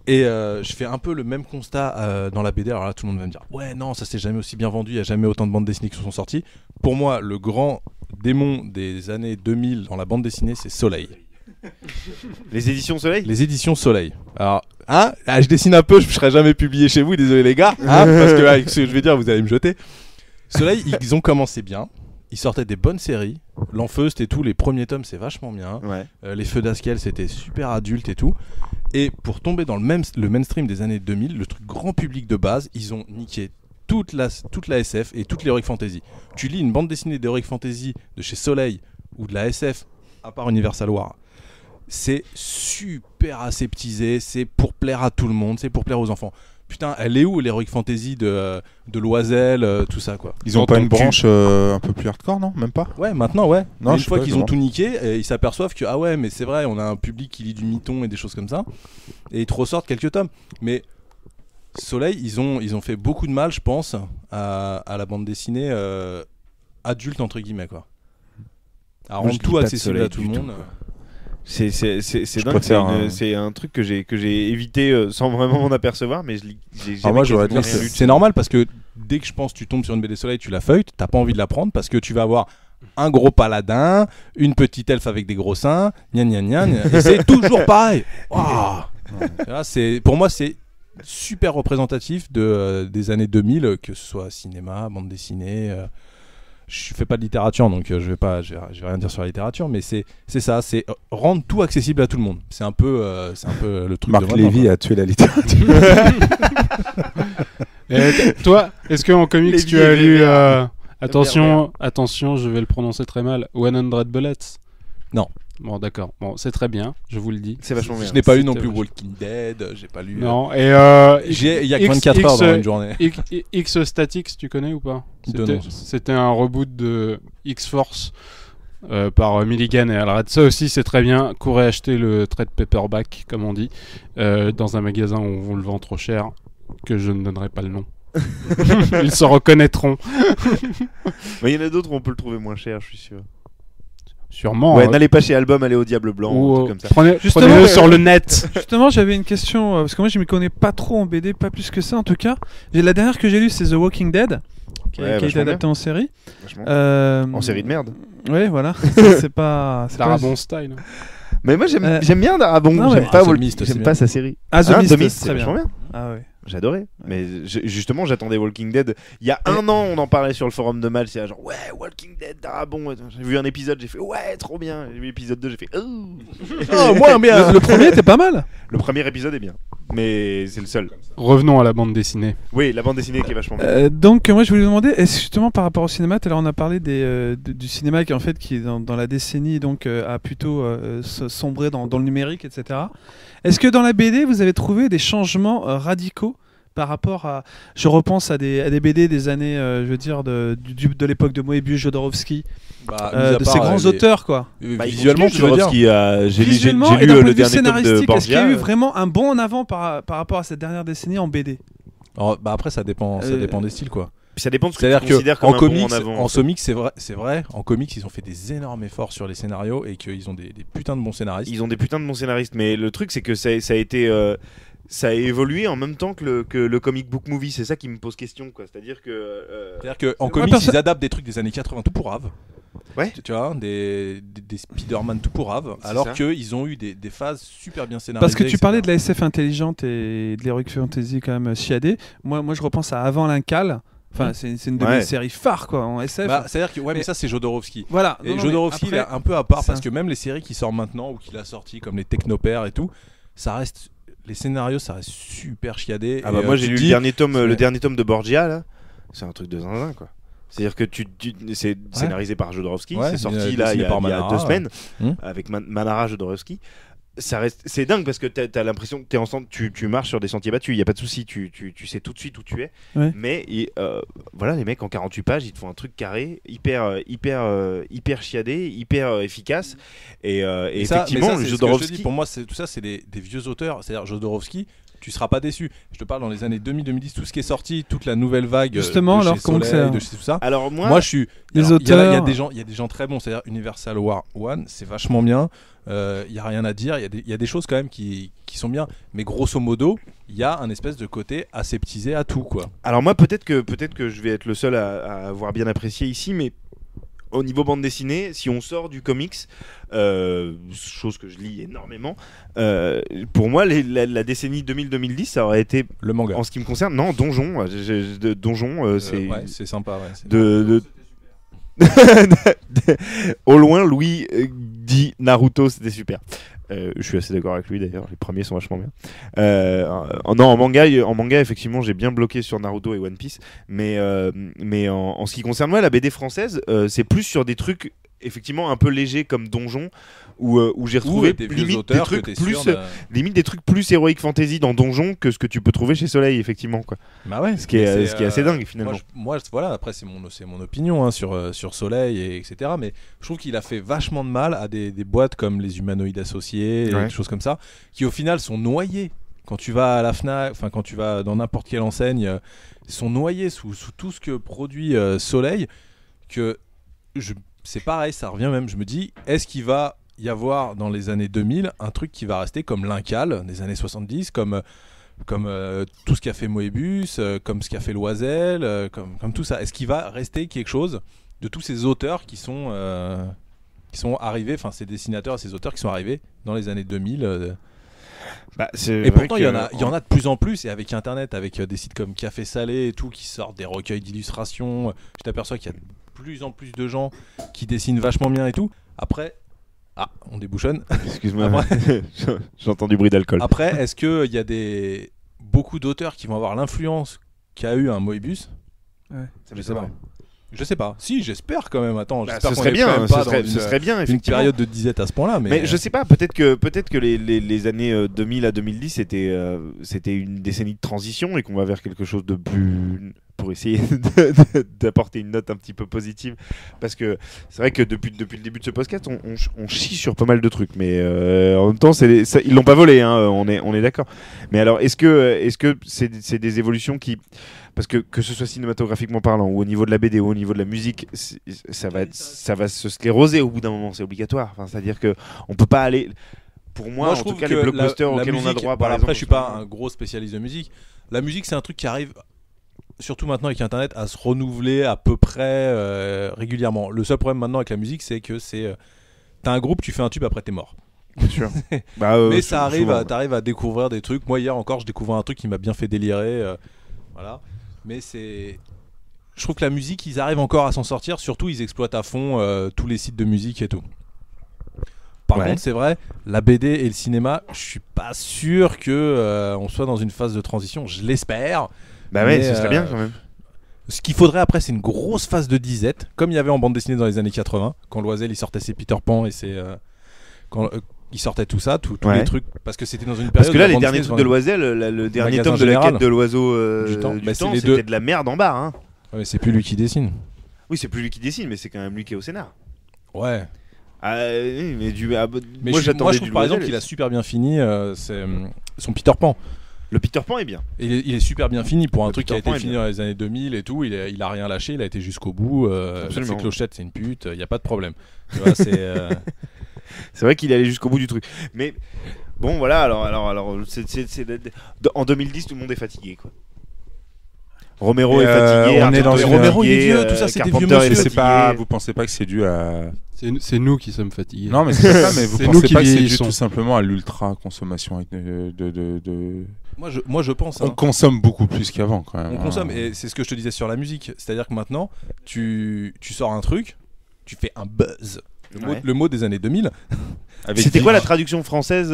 [SPEAKER 4] Et je fais un peu le même constat dans la BD. Alors là, tout le monde va me dire ouais, non, ça s'est jamais aussi bien vendu. Il n'y a jamais autant de bandes dessinées qui sont sorties. Pour moi, le grand démon des années 2000 dans la bande dessinée, c'est Soleil.
[SPEAKER 1] Les éditions Soleil.
[SPEAKER 4] Les éditions Soleil. Alors, je dessine un peu, je ne serai jamais publié chez vous, désolé les gars. Parce que avec ce que je vais dire, vous allez me jeter. Soleil, ils ont commencé bien. Ils sortaient des bonnes séries. L'Enfeust et tout, les premiers tomes, c'est vachement bien.
[SPEAKER 1] Ouais.
[SPEAKER 4] Les Feux d'Askel, c'était super adulte et tout. Et pour tomber dans le mainstream des années 2000, le truc grand public de base, ils ont niqué toute la SF et toute l'Heroic Fantasy. Tu lis une bande dessinée d'Heroic Fantasy de chez Soleil ou de la SF, à part Universal War, c'est super aseptisé, c'est pour plaire à tout le monde, c'est pour plaire aux enfants. Putain, elle est où l'Heroic Fantasy de Loisel, tout ça quoi.
[SPEAKER 5] Ils ont pas une branche un peu plus hardcore, non? Même pas?
[SPEAKER 4] Ouais, maintenant, ouais.
[SPEAKER 5] Non,
[SPEAKER 4] une
[SPEAKER 5] je sais
[SPEAKER 4] fois
[SPEAKER 5] pas,
[SPEAKER 4] qu'ils
[SPEAKER 5] comment.
[SPEAKER 4] ont tout niqué, ils s'aperçoivent que, ah ouais, mais c'est vrai, on a un public qui lit du Mython et des choses comme ça. Et ils te ressortent quelques tomes. Mais Soleil, ils ont fait beaucoup de mal, je pense, à la bande dessinée adulte, entre guillemets, quoi. À
[SPEAKER 1] Moi,
[SPEAKER 4] rendre
[SPEAKER 1] je
[SPEAKER 4] tout
[SPEAKER 1] lis pas de
[SPEAKER 4] accessible
[SPEAKER 1] Soleil
[SPEAKER 4] à tout le
[SPEAKER 1] du tout,
[SPEAKER 4] monde.
[SPEAKER 1] quoi. C'est
[SPEAKER 5] Je
[SPEAKER 1] dingue,
[SPEAKER 5] préfère
[SPEAKER 1] c'est un truc que j'ai évité sans vraiment m'en apercevoir, mais j'ai
[SPEAKER 5] Alors moi, j'aurais
[SPEAKER 1] quasiment
[SPEAKER 5] dit
[SPEAKER 1] rien
[SPEAKER 5] que
[SPEAKER 1] lu.
[SPEAKER 4] C'est normal parce que dès que je pense tu tombes sur une BD Soleil, tu la feuilletes, t'as pas envie de la prendre parce que tu vas avoir un gros paladin, une petite elfe avec des gros seins, gna gna gna, gna, et c'est toujours pareil. Ouah. Là, pour moi, c'est super représentatif des années 2000, que ce soit cinéma, bande dessinée. Je fais pas de littérature, donc je vais rien dire sur la littérature, mais c'est ça, c'est rendre tout accessible à tout le monde. C'est un peu le truc.
[SPEAKER 5] Marc
[SPEAKER 4] de maintenant,
[SPEAKER 5] Lévy
[SPEAKER 4] quoi.
[SPEAKER 5] a tué la littérature.
[SPEAKER 7] Et toi, est-ce qu'en comics
[SPEAKER 1] Les
[SPEAKER 7] tu as
[SPEAKER 1] vieux
[SPEAKER 7] lu
[SPEAKER 1] verts.
[SPEAKER 7] attention, je vais le prononcer très mal, 100 Bullets?
[SPEAKER 4] Non.
[SPEAKER 7] Bon, d'accord. Bon, c'est très bien, je vous le dis.
[SPEAKER 1] C'est vachement bien.
[SPEAKER 4] Je n'ai pas lu non
[SPEAKER 7] C'était
[SPEAKER 4] plus
[SPEAKER 7] vachement-
[SPEAKER 4] Walking Dead, j'ai pas lu.
[SPEAKER 7] Non, et
[SPEAKER 4] Il y a que 24 heures dans une journée.
[SPEAKER 7] X Statix, tu connais ou pas?
[SPEAKER 4] De nom.
[SPEAKER 7] C'était un reboot de X-Force par Milligan et Alred. Ça aussi, c'est très bien. Courez acheter le trade paperback, comme on dit, dans un magasin où on le vend trop cher, que je ne donnerai pas le nom. Ils se reconnaîtront.
[SPEAKER 1] Mais il y en a d'autres où on peut le trouver moins cher, je suis sûr.
[SPEAKER 7] Sûrement.
[SPEAKER 1] Ouais, n'allez pas chez Album, allez au Diable Blanc, un truc comme ça.
[SPEAKER 6] Justement,
[SPEAKER 7] Prenez-le sur le net.
[SPEAKER 6] Justement, j'avais une question, parce que moi je me connais pas trop en BD, pas plus que ça en tout cas. La dernière que j'ai lue, c'est The Walking Dead, qui a été
[SPEAKER 1] vachement
[SPEAKER 6] adapté en série.
[SPEAKER 1] Vachement. En série de merde.
[SPEAKER 6] Ouais, voilà. c'est pas.
[SPEAKER 7] Darabon style.
[SPEAKER 1] Mais moi j'aime bien Darabon,
[SPEAKER 6] non,
[SPEAKER 1] j'aime
[SPEAKER 6] mais-
[SPEAKER 1] pas,
[SPEAKER 4] The Mist, c'est
[SPEAKER 1] j'aime
[SPEAKER 4] bien.
[SPEAKER 1] pas sa série.
[SPEAKER 6] Ah, The Mist,
[SPEAKER 1] The Mist,
[SPEAKER 6] c'est
[SPEAKER 1] c'est
[SPEAKER 6] très
[SPEAKER 1] vachement bien.
[SPEAKER 6] Ah ouais.
[SPEAKER 1] J'adorais. Mais justement, j'attendais Walking Dead. Il y a un an, on en parlait sur le forum de Mal. C'est genre, ouais, Walking Dead, Darabon. J'ai vu un épisode, j'ai fait, ouais, trop bien. J'ai vu l'épisode 2, j'ai fait,
[SPEAKER 4] Oh, moins bien.
[SPEAKER 6] Le premier était pas mal.
[SPEAKER 1] Le premier épisode est bien, mais c'est le seul.
[SPEAKER 7] Revenons à la bande dessinée.
[SPEAKER 1] Oui, la bande dessinée qui est vachement bien.
[SPEAKER 6] Donc moi je voulais vous demander, est-ce justement par rapport au cinéma, tout à l'heure on a parlé du cinéma qui en fait qui est dans la décennie donc a plutôt sombré dans le numérique, etc. Est-ce que dans la BD vous avez trouvé des changements radicaux par rapport à... Je repense à des BD des années, je veux dire, de l'époque de Moebius, Jodorowsky, de ces grands auteurs, quoi.
[SPEAKER 4] Visuellement, tu veux dire
[SPEAKER 1] j'ai lu
[SPEAKER 6] Visuellement, et d'un point
[SPEAKER 1] le
[SPEAKER 6] de vue
[SPEAKER 1] dernier tome de
[SPEAKER 6] scénaristique, est-ce qu'il y a eu
[SPEAKER 1] Borgia.
[SPEAKER 6] vraiment un bond en avant par rapport à cette dernière décennie en BD?
[SPEAKER 4] Alors, après, ça dépend des styles, quoi.
[SPEAKER 1] Puis ça dépend de ce que
[SPEAKER 4] C'est-à-dire
[SPEAKER 1] tu considères
[SPEAKER 4] que
[SPEAKER 1] comme
[SPEAKER 4] en
[SPEAKER 1] un
[SPEAKER 4] comics,
[SPEAKER 1] bond en avant.
[SPEAKER 4] en comics, c'est vrai. En comics, ils ont fait des énormes efforts sur les scénarios et qu'ils ont des putains de bons scénaristes.
[SPEAKER 1] Ils ont des putains de bons scénaristes, mais le truc c'est que ça a été ça a évolué en même temps que le comic book movie. C'est ça qui me pose question, quoi. C'est-à-dire que
[SPEAKER 4] qu'en comics, ils adaptent des trucs des années 80 tout pourrave.
[SPEAKER 1] Ouais.
[SPEAKER 4] Tu vois, des Spider-Man tout pourrave,
[SPEAKER 1] C'est
[SPEAKER 4] alors
[SPEAKER 1] ça.
[SPEAKER 4] qu'ils ont eu des phases super bien scénarisées.
[SPEAKER 6] Parce que tu
[SPEAKER 4] etc.
[SPEAKER 6] parlais de la SF intelligente et de l'heroic fantasy quand même chiadé. Moi, je repense à Avant l'Incal. Enfin, c'est une de mes séries phares, quoi, en SF.
[SPEAKER 4] C'est-à-dire que mais ça c'est Jodorowsky.
[SPEAKER 6] Voilà.
[SPEAKER 4] Et Jodorowsky, il est un peu à part
[SPEAKER 6] ça.
[SPEAKER 4] parce que même les séries qui sortent maintenant ou qu'il a sorti comme les Technopères et tout, les scénarios ça reste super chiadé.
[SPEAKER 1] ah bah
[SPEAKER 4] Et,
[SPEAKER 1] moi
[SPEAKER 4] tu
[SPEAKER 1] j'ai
[SPEAKER 4] te
[SPEAKER 1] lu
[SPEAKER 4] dis,
[SPEAKER 1] le dernier tome de Borgia là. C'est un truc de zinzin, quoi. C'est-à-dire que c'est scénarisé par Jodorowsky,
[SPEAKER 4] Ouais,
[SPEAKER 1] c'est sorti
[SPEAKER 4] dessiné
[SPEAKER 1] là il y a
[SPEAKER 4] par
[SPEAKER 1] 2
[SPEAKER 4] Manara,
[SPEAKER 1] semaines
[SPEAKER 4] ouais.
[SPEAKER 1] avec Manara Jodorowsky. C'est dingue parce que t'as l'impression que tu marches sur des sentiers battus, il y a pas de souci, tu sais tout de suite où tu es.
[SPEAKER 6] Ouais.
[SPEAKER 1] Mais voilà, les mecs en 48 pages, ils te font un truc carré, hyper chiadé, hyper efficace. Et effectivement,
[SPEAKER 4] mais ça,
[SPEAKER 1] Jodorowsky,
[SPEAKER 4] pour moi, tout ça, c'est des vieux auteurs. C'est-à-dire Jodorowsky, tu seras pas déçu. Je te parle dans les années 2000-2010, tout ce qui est sorti, toute la nouvelle vague.
[SPEAKER 6] Justement,
[SPEAKER 4] de
[SPEAKER 6] alors
[SPEAKER 4] chez
[SPEAKER 6] comment
[SPEAKER 4] Soleil,
[SPEAKER 6] que
[SPEAKER 4] de chez tout ça.
[SPEAKER 1] alors
[SPEAKER 4] Moi, je suis.
[SPEAKER 6] Les
[SPEAKER 4] alors, il y a
[SPEAKER 6] auteurs.
[SPEAKER 4] il y a des gens très bons. C'est-à-dire Universal War One, c'est vachement bien. Il y a rien à dire. Il y a des choses quand même qui sont bien. Mais grosso modo, il y a un espèce de côté aseptisé à tout, quoi.
[SPEAKER 1] Alors moi peut-être que je vais être le seul à avoir bien apprécié ici, mais au niveau bande dessinée, si on sort du comics, chose que je lis énormément, pour moi la décennie 2000-2010 ça aurait été,
[SPEAKER 4] Le manga.
[SPEAKER 1] en ce qui me concerne, non, Donjon, Donjon c'est
[SPEAKER 4] Ouais, c'est sympa. Ouais,
[SPEAKER 1] de au loin Louis dit Naruto, c'était super. Je suis assez d'accord avec lui d'ailleurs, les premiers sont vachement bien. Non, en manga effectivement j'ai bien bloqué sur Naruto et One Piece, mais en ce qui concerne moi la BD française, c'est plus sur des trucs effectivement un peu légers comme Donjon, où j'ai retrouvé
[SPEAKER 4] des vieux
[SPEAKER 1] limite
[SPEAKER 4] auteurs
[SPEAKER 1] des
[SPEAKER 4] que
[SPEAKER 1] trucs
[SPEAKER 4] t'es
[SPEAKER 1] plus
[SPEAKER 4] sûr de...
[SPEAKER 1] limite des trucs plus heroic fantasy dans Donjon que ce que tu peux trouver chez Soleil, effectivement, quoi.
[SPEAKER 4] Bah ouais,
[SPEAKER 1] Ce qui est assez dingue finalement.
[SPEAKER 4] Moi, voilà, après c'est mon opinion hein, sur Soleil et etc. Mais je trouve qu'il a fait vachement de mal à des boîtes comme les Humanoïdes Associés,
[SPEAKER 1] Ouais.
[SPEAKER 4] des choses comme ça, qui au final sont noyées. Quand tu vas à la Fnac, enfin quand tu vas dans n'importe quelle enseigne, sont noyées sous tout ce que produit Soleil. C'est pareil, ça revient même. Je me dis, est-ce qu'il va y avoir dans les années 2000 un truc qui va rester comme l'Incal des années 70, comme tout ce qu'a fait Moebius, comme ce qu'a fait Loisel, comme tout ça. Est-ce qu'il va rester quelque chose de tous ces auteurs qui sont arrivés, enfin ces dessinateurs et ces auteurs qui sont arrivés dans les années 2000 Et pourtant il y en a de plus en plus, et avec internet, avec des sites comme Café Salé et tout qui sortent des recueils d'illustrations, je t'aperçois qu'il y a de plus en plus de gens qui dessinent vachement bien et tout. Après, on débouchonne.
[SPEAKER 1] Excuse-moi, j'entends du bruit d'alcool.
[SPEAKER 4] Après, est-ce qu'il y a beaucoup d'auteurs qui vont avoir l'influence qu'a eu un Moebius?
[SPEAKER 1] Je sais pas.
[SPEAKER 4] Je sais pas. Si, j'espère quand même. Attends, j'espère
[SPEAKER 1] Ce
[SPEAKER 4] qu'on
[SPEAKER 1] serait
[SPEAKER 4] est
[SPEAKER 1] bien,
[SPEAKER 4] quand même
[SPEAKER 1] ce
[SPEAKER 4] pas
[SPEAKER 1] serait,
[SPEAKER 4] dans
[SPEAKER 1] ce serait bien,
[SPEAKER 4] une
[SPEAKER 1] effectivement.
[SPEAKER 4] période de disette à ce point-là.
[SPEAKER 1] Mais je sais pas, peut-être que les années 2000 à 2010 c'était une décennie de transition et qu'on va vers quelque chose de plus, pour essayer d'apporter une note un petit peu positive, parce que c'est vrai que depuis le début de ce podcast on chie sur pas mal de trucs, mais en même temps ils l'ont pas volé, hein, on est d'accord. Mais alors est-ce que c'est des évolutions qui, parce que ce soit cinématographiquement parlant ou au niveau de la BD ou au niveau de la musique, ça va se scléroser au bout d'un moment, c'est obligatoire. Enfin, c'est-à-dire que on peut pas aller. Pour moi, en tout cas, les blockbusters auxquels on a droit. Par exemple,
[SPEAKER 4] après, je suis pas un gros spécialiste de musique. La musique, c'est un truc qui arrive, surtout maintenant avec Internet, à se renouveler à peu près régulièrement. Le seul problème maintenant avec la musique, c'est que t'as un groupe, tu fais un tube, après t'es mort.
[SPEAKER 1] Bien sûr.
[SPEAKER 4] Mais ça arrive, t'arrives à découvrir des trucs. Moi, hier encore, je découvrais un truc qui m'a bien fait délirer. Voilà. Mais je trouve que la musique, ils arrivent encore à s'en sortir. Surtout, ils exploitent à fond tous les sites de musique et tout. Par contre, c'est vrai, la BD et le cinéma, je suis pas sûr que on soit dans une phase de transition. Je l'espère.
[SPEAKER 1] Bah ouais, ce serait bien quand même.
[SPEAKER 4] Ce qu'il faudrait après, c'est une grosse phase de disette, comme il y avait en bande dessinée dans les années 80, quand Loisel il sortait ses Peter Pan et ses Ils sortaient tout ça, tous
[SPEAKER 1] Ouais.
[SPEAKER 4] les trucs, parce que c'était dans une période.
[SPEAKER 1] Parce que là,
[SPEAKER 4] où
[SPEAKER 1] les
[SPEAKER 4] Walt
[SPEAKER 1] derniers
[SPEAKER 4] Disney
[SPEAKER 1] trucs de Loisel, le dernier
[SPEAKER 4] Magasin
[SPEAKER 1] tome de la
[SPEAKER 4] général.
[SPEAKER 1] quête de l'oiseau
[SPEAKER 4] Du temps.
[SPEAKER 1] du
[SPEAKER 4] Bah, c'est
[SPEAKER 1] temps,
[SPEAKER 4] les
[SPEAKER 1] c'était
[SPEAKER 4] deux.
[SPEAKER 1] de la merde en barre. Hein.
[SPEAKER 4] Ouais, c'est plus lui qui dessine.
[SPEAKER 1] Oui, c'est plus lui qui dessine, mais c'est quand même lui qui est au scénar.
[SPEAKER 4] Ouais.
[SPEAKER 1] Ah, oui, mais
[SPEAKER 4] Mais
[SPEAKER 1] moi,
[SPEAKER 4] je
[SPEAKER 1] j'attendais
[SPEAKER 4] trouve
[SPEAKER 1] du
[SPEAKER 4] par
[SPEAKER 1] Loisel.
[SPEAKER 4] exemple qu'il a super bien fini c'est son Peter Pan.
[SPEAKER 1] Le Peter Pan est bien.
[SPEAKER 4] Il est super bien fini pour un
[SPEAKER 1] Le
[SPEAKER 4] truc qui
[SPEAKER 1] Peter
[SPEAKER 4] a été
[SPEAKER 1] Pan est
[SPEAKER 4] fini
[SPEAKER 1] bien.
[SPEAKER 4] dans les années 2000 et tout. Il a rien lâché, il a été jusqu'au bout.
[SPEAKER 1] Absolument.
[SPEAKER 4] Ses clochettes, c'est une pute, il n'y a pas de problème. Tu vois, c'est.
[SPEAKER 1] C'est vrai qu'il est allé jusqu'au bout du truc. Mais bon, voilà, alors en 2010, tout le monde est fatigué, quoi. Romero
[SPEAKER 5] Et,
[SPEAKER 1] est fatigué,
[SPEAKER 5] on est dans
[SPEAKER 1] Argento
[SPEAKER 5] une-
[SPEAKER 1] est
[SPEAKER 4] Romero, il est
[SPEAKER 1] fatigué,
[SPEAKER 4] vieux, tout ça, c'est des
[SPEAKER 1] Carpenter
[SPEAKER 4] vieux
[SPEAKER 1] est
[SPEAKER 4] monsieur.
[SPEAKER 5] Et c'est
[SPEAKER 1] fatigué.
[SPEAKER 5] pas, vous pensez pas que c'est dû à.
[SPEAKER 7] C'est nous qui sommes fatigués.
[SPEAKER 5] Non, mais c'est pas ça, mais vous
[SPEAKER 7] C'est nous
[SPEAKER 5] pensez
[SPEAKER 7] qui
[SPEAKER 5] pas que c'est dû
[SPEAKER 7] vieillissons.
[SPEAKER 5] tout simplement à l'ultra consommation de.
[SPEAKER 4] Moi, je pense.
[SPEAKER 5] On
[SPEAKER 4] hein.
[SPEAKER 5] consomme beaucoup plus qu'avant quand même.
[SPEAKER 4] On consomme, et c'est ce que je te disais sur la musique. C'est-à-dire que maintenant, tu sors un truc, tu fais un buzz.
[SPEAKER 1] Ouais.
[SPEAKER 4] Le mot des années 2000.
[SPEAKER 5] Avec
[SPEAKER 1] C'était
[SPEAKER 5] des-
[SPEAKER 1] quoi la traduction française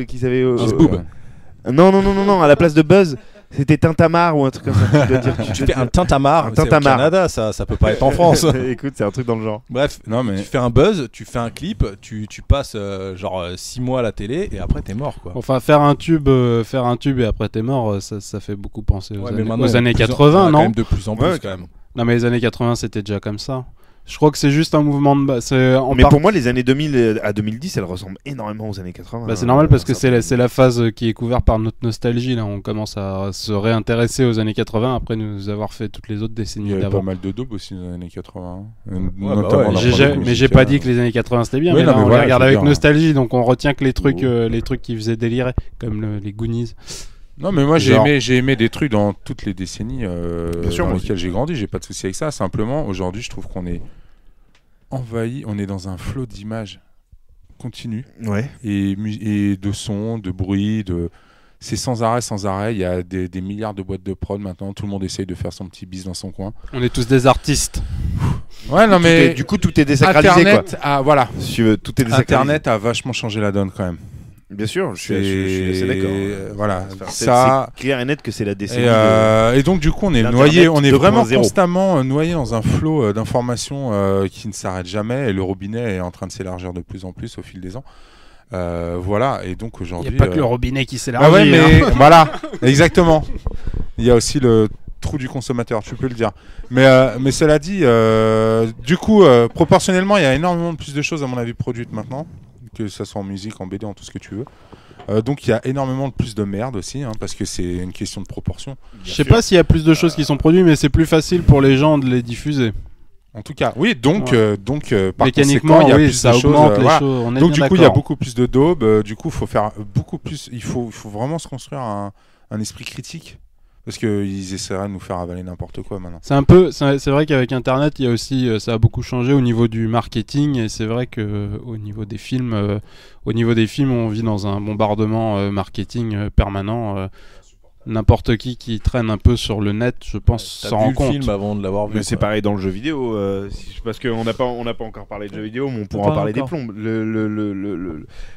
[SPEAKER 1] qu'ils avaient
[SPEAKER 4] Buzz boob.
[SPEAKER 1] Non, à la place de buzz, c'était Tintamarre ou un truc comme ça. Tu dois dire,
[SPEAKER 4] Tu fais un tintamarre,
[SPEAKER 1] Un
[SPEAKER 4] c'est au
[SPEAKER 1] tintamarre.
[SPEAKER 4] Canada, ça peut pas être en France.
[SPEAKER 1] Écoute, c'est un truc dans le genre.
[SPEAKER 4] Bref,
[SPEAKER 5] Non, mais.
[SPEAKER 4] tu fais un buzz, tu fais un clip, tu passes genre 6 mois à la télé et après t'es mort quoi.
[SPEAKER 7] Enfin, faire un tube et après t'es mort, ça fait beaucoup penser aux
[SPEAKER 4] Ouais, mais
[SPEAKER 7] années,
[SPEAKER 4] maintenant,
[SPEAKER 7] aux
[SPEAKER 4] il y a
[SPEAKER 7] années
[SPEAKER 4] de plus en-
[SPEAKER 7] 80,
[SPEAKER 4] il y en a quand
[SPEAKER 7] non
[SPEAKER 4] même de plus en plus
[SPEAKER 1] Ouais,
[SPEAKER 4] quand même.
[SPEAKER 7] Non, mais les années 80, c'était déjà comme ça. Je crois que c'est juste un mouvement de base.
[SPEAKER 1] Mais pour moi, les années 2000 à 2010, elles ressemblent énormément aux années 80.
[SPEAKER 7] Bah, c'est normal parce que c'est la phase qui est couverte par notre nostalgie. Là, on commence à se réintéresser aux années 80 après nous avoir fait toutes les autres
[SPEAKER 5] Il y
[SPEAKER 7] décennies
[SPEAKER 5] avait pas
[SPEAKER 7] d'avant.
[SPEAKER 5] mal de daubes aussi dans les années 80.
[SPEAKER 4] bah
[SPEAKER 5] Notamment
[SPEAKER 4] ouais,
[SPEAKER 5] dans
[SPEAKER 7] J'ai-
[SPEAKER 5] la
[SPEAKER 7] j'ai-
[SPEAKER 5] production
[SPEAKER 7] mais j'ai
[SPEAKER 5] musicale.
[SPEAKER 7] pas dit que les années 80 c'était bien.
[SPEAKER 5] Oui,
[SPEAKER 7] mais
[SPEAKER 5] non,
[SPEAKER 7] là,
[SPEAKER 5] mais
[SPEAKER 7] on
[SPEAKER 5] voilà,
[SPEAKER 7] les regarde
[SPEAKER 5] je veux
[SPEAKER 7] avec
[SPEAKER 5] dire.
[SPEAKER 7] nostalgie, donc on retient que les trucs qui faisaient délirer, comme les Goonies.
[SPEAKER 5] Non, mais moi
[SPEAKER 7] Genre-
[SPEAKER 5] j'ai aimé des trucs dans toutes les décennies
[SPEAKER 1] Bien sûr,
[SPEAKER 5] dans
[SPEAKER 1] moi
[SPEAKER 5] lesquelles j'ai grandi. J'ai pas de souci avec ça. Simplement, aujourd'hui, je trouve qu'on est envahi. On est dans un flot d'images continu
[SPEAKER 1] Ouais.
[SPEAKER 5] et de sons, de bruit, c'est sans arrêt. Il y a des milliards de boîtes de prod maintenant. Tout le monde essaye de faire son petit bis dans son coin.
[SPEAKER 7] On est tous des artistes.
[SPEAKER 5] Ouais, non, mais
[SPEAKER 1] Du coup, tout est désacralisé,
[SPEAKER 5] Internet, voilà.
[SPEAKER 1] quoi. Si tu veux, tout est désacralisé.
[SPEAKER 5] Internet a vachement changé la donne quand même.
[SPEAKER 1] Bien sûr, je suis assez d'accord.
[SPEAKER 5] Voilà,
[SPEAKER 1] C'est
[SPEAKER 5] ça.
[SPEAKER 1] clair et net que c'est la décennie.
[SPEAKER 5] Et donc du coup on est
[SPEAKER 1] l'Internet
[SPEAKER 5] noyé, on est vraiment
[SPEAKER 1] 2.0.
[SPEAKER 5] constamment noyé dans un flot d'informations qui ne s'arrête jamais et le robinet est en train de s'élargir de plus en plus au fil des ans. Voilà, et donc
[SPEAKER 7] Il
[SPEAKER 5] aujourd'hui.
[SPEAKER 7] n'y a pas que le robinet qui s'élargit.
[SPEAKER 5] Ah ouais, mais
[SPEAKER 7] hein.
[SPEAKER 5] voilà, exactement. Il y a aussi le trou du consommateur, tu peux le dire. Mais cela dit, du coup, proportionnellement, il y a énormément plus de choses à mon avis produites maintenant, que ce soit en musique, en BD, en tout ce que tu veux. Donc il y a énormément plus de merde aussi, hein, parce que c'est une question de proportion.
[SPEAKER 7] Je sais pas s'il y a plus de choses qui sont produites, mais c'est plus facile pour les gens de les diffuser.
[SPEAKER 5] En tout cas, oui, donc, par
[SPEAKER 7] Mécaniquement,
[SPEAKER 5] conséquent, il y a
[SPEAKER 7] oui,
[SPEAKER 5] plus
[SPEAKER 7] ça
[SPEAKER 5] de choses.
[SPEAKER 7] augmente les
[SPEAKER 5] Voilà.
[SPEAKER 7] choses. On est
[SPEAKER 5] Donc
[SPEAKER 7] bien
[SPEAKER 5] du coup, il y a
[SPEAKER 7] d'accord.
[SPEAKER 5] beaucoup plus de daubes. Du coup, faut faire beaucoup plus. Il faut vraiment se construire un esprit critique, parce qu'ils essaieraient de nous faire avaler n'importe quoi maintenant.
[SPEAKER 7] C'est vrai qu'avec Internet, il y a aussi, ça a beaucoup changé au niveau du marketing, et c'est vrai que au niveau des films, on vit dans un bombardement marketing permanent. N'importe qui traîne un peu sur le net, je pense,
[SPEAKER 4] T'as
[SPEAKER 7] s'en
[SPEAKER 4] vu
[SPEAKER 7] rend
[SPEAKER 4] le
[SPEAKER 7] compte.
[SPEAKER 4] film avant de l'avoir vu.
[SPEAKER 1] Mais c'est
[SPEAKER 4] quoi.
[SPEAKER 1] pareil dans le jeu vidéo, parce qu'on n'a pas encore parlé de jeu vidéo, mais on pourra en
[SPEAKER 6] Pas
[SPEAKER 1] parler des
[SPEAKER 6] encore.
[SPEAKER 1] plombs.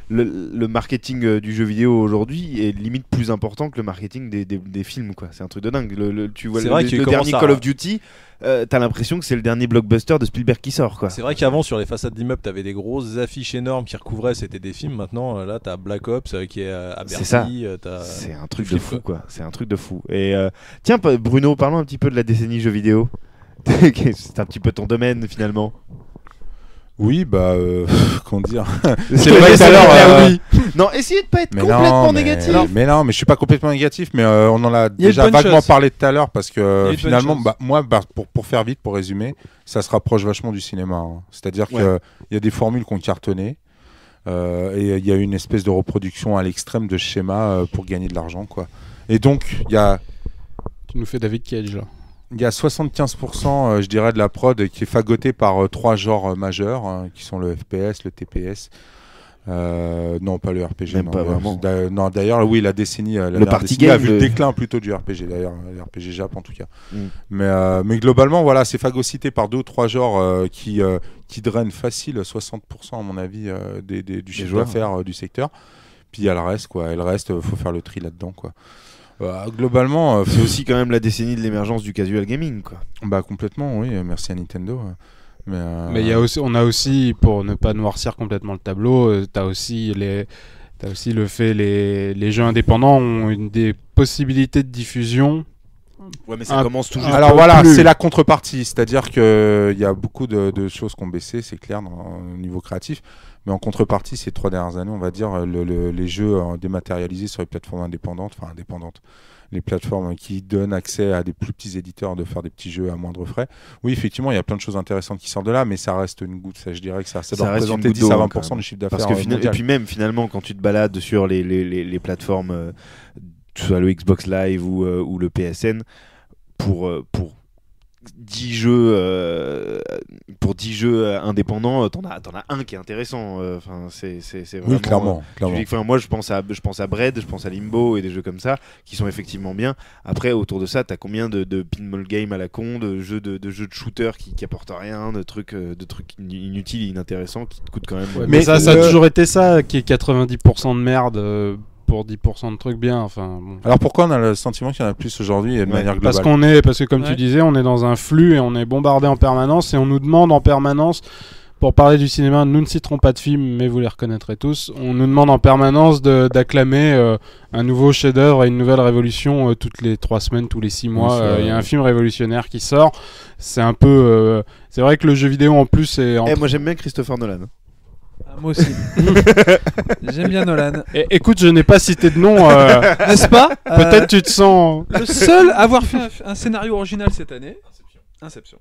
[SPEAKER 1] Le marketing du jeu vidéo aujourd'hui est limite plus important que le marketing des films, quoi. C'est un truc de dingue. Tu vois
[SPEAKER 4] C'est vrai qu'il
[SPEAKER 1] le
[SPEAKER 4] commence
[SPEAKER 1] dernier
[SPEAKER 4] à-
[SPEAKER 1] Call of Duty, t'as l'impression que c'est le dernier blockbuster de Spielberg qui sort, quoi.
[SPEAKER 4] C'est vrai qu'avant sur les façades d'immeubles t'avais des grosses affiches énormes qui recouvraient, c'était des films. Maintenant là t'as Black Ops qui est à Bercy.
[SPEAKER 1] C'est ça.
[SPEAKER 4] t'as-
[SPEAKER 1] C'est un truc
[SPEAKER 4] tu
[SPEAKER 1] de
[SPEAKER 4] flippes,
[SPEAKER 1] fou, quoi. C'est un truc de fou. Et tiens, Bruno, parlons un petit peu de la décennie jeux vidéo. C'est un petit peu ton domaine finalement.
[SPEAKER 5] Oui, comment dire.
[SPEAKER 1] C'est
[SPEAKER 5] vrai tout à l'heure,
[SPEAKER 1] Non, essayez de pas être
[SPEAKER 5] Mais
[SPEAKER 1] complètement
[SPEAKER 5] non,
[SPEAKER 1] négatif.
[SPEAKER 5] mais non, mais je suis pas complètement négatif, mais on en a
[SPEAKER 4] Il y a
[SPEAKER 5] déjà
[SPEAKER 4] de bonnes
[SPEAKER 5] vaguement
[SPEAKER 4] choses.
[SPEAKER 5] parlé tout à l'heure parce
[SPEAKER 4] Il y
[SPEAKER 5] que
[SPEAKER 4] a de
[SPEAKER 5] finalement,
[SPEAKER 4] bonnes choses.
[SPEAKER 5] pour faire vite, pour résumer, ça se rapproche vachement du cinéma. Hein. C'est-à-dire qu'il
[SPEAKER 1] Ouais.
[SPEAKER 5] y a des formules qui ont cartonné et il y a une espèce de reproduction à l'extrême de schémas pour gagner de l'argent, quoi. Et donc, il y a
[SPEAKER 7] Tu nous fais David Cage là.
[SPEAKER 5] Il y a 75%, je dirais, de la prod qui est fagotée par trois genres majeurs, qui sont le FPS, le TPS. Non, pas le RPG.
[SPEAKER 1] Même
[SPEAKER 5] non,
[SPEAKER 1] pas vraiment.
[SPEAKER 5] Non, d'ailleurs, oui, la décennie, la dernière
[SPEAKER 1] party
[SPEAKER 5] décennie a
[SPEAKER 1] game
[SPEAKER 5] vu le
[SPEAKER 1] de-
[SPEAKER 5] déclin plutôt du RPG, d'ailleurs, le RPG Jap en tout cas.
[SPEAKER 1] Mm.
[SPEAKER 5] Mais globalement, voilà, c'est phagocyté par deux ou trois genres qui drainent facile 60% à mon avis du chiffre
[SPEAKER 1] joueurs,
[SPEAKER 5] d'affaires du secteur. Puis il y a le reste, quoi. Et le reste, faut faire le tri là-dedans, quoi. Globalement,
[SPEAKER 1] C'est aussi quand même la décennie de l'émergence du casual gaming, quoi.
[SPEAKER 5] bah complètement, oui. Merci à Nintendo.
[SPEAKER 7] Mais il y a aussi, on a aussi, pour ne pas noircir complètement le tableau, t'as aussi le fait les jeux indépendants ont des possibilités de diffusion.
[SPEAKER 1] Ouais, mais ça commence toujours.
[SPEAKER 5] Alors voilà, c'est la contrepartie, c'est-à-dire qu'il y a beaucoup de choses qui ont baissé, c'est clair, au niveau créatif. Mais en contrepartie, ces 3 dernières années, on va dire, les jeux dématérialisés sur les plateformes indépendantes, les plateformes qui donnent accès à des plus petits éditeurs de faire des petits jeux à moindre frais. Oui, effectivement, il y a plein de choses intéressantes qui sortent de là, mais ça reste une goutte. Ça, je dirais que ça doit représenter 10 à 20% du chiffre d'affaires.
[SPEAKER 1] Et puis même, finalement, quand tu te balades sur les plateformes, que ce soit le Xbox Live ou le PSN, pour 10 jeux indépendants, t'en as un qui est intéressant. C'est vraiment.
[SPEAKER 5] Oui, clairement.
[SPEAKER 1] Moi, je pense à Bread, je pense à Limbo et des jeux comme ça qui sont effectivement bien. Après, autour de ça, t'as combien de pinball game à la con, de jeux de shooter qui apportent rien, de trucs inutiles et inintéressants qui te coûtent quand même.
[SPEAKER 7] Ouais, mais ça a toujours été ça, qui est 90% de merde. Pour 10% de trucs bien. Bon.
[SPEAKER 5] Alors pourquoi on a le sentiment qu'il y en a plus aujourd'hui et de manière globale ?
[SPEAKER 7] Parce que comme tu disais, on est dans un flux et on est bombardé en permanence et on nous demande en permanence, pour parler du cinéma, nous ne citerons pas de films, mais vous les reconnaîtrez tous, on nous demande en permanence d'acclamer un nouveau chef-d'œuvre et une nouvelle révolution toutes les 3 semaines, tous les 6 mois. Il y a un film révolutionnaire qui sort. C'est un peu... c'est vrai que le jeu vidéo en plus est...
[SPEAKER 1] moi j'aime bien Christopher Nolan.
[SPEAKER 6] Moi aussi. J'aime bien Nolan.
[SPEAKER 7] Écoute, je n'ai pas cité de nom.
[SPEAKER 6] N'est-ce pas
[SPEAKER 7] Peut-être tu te sens...
[SPEAKER 6] Le seul à avoir fait un scénario original cette année, Inception.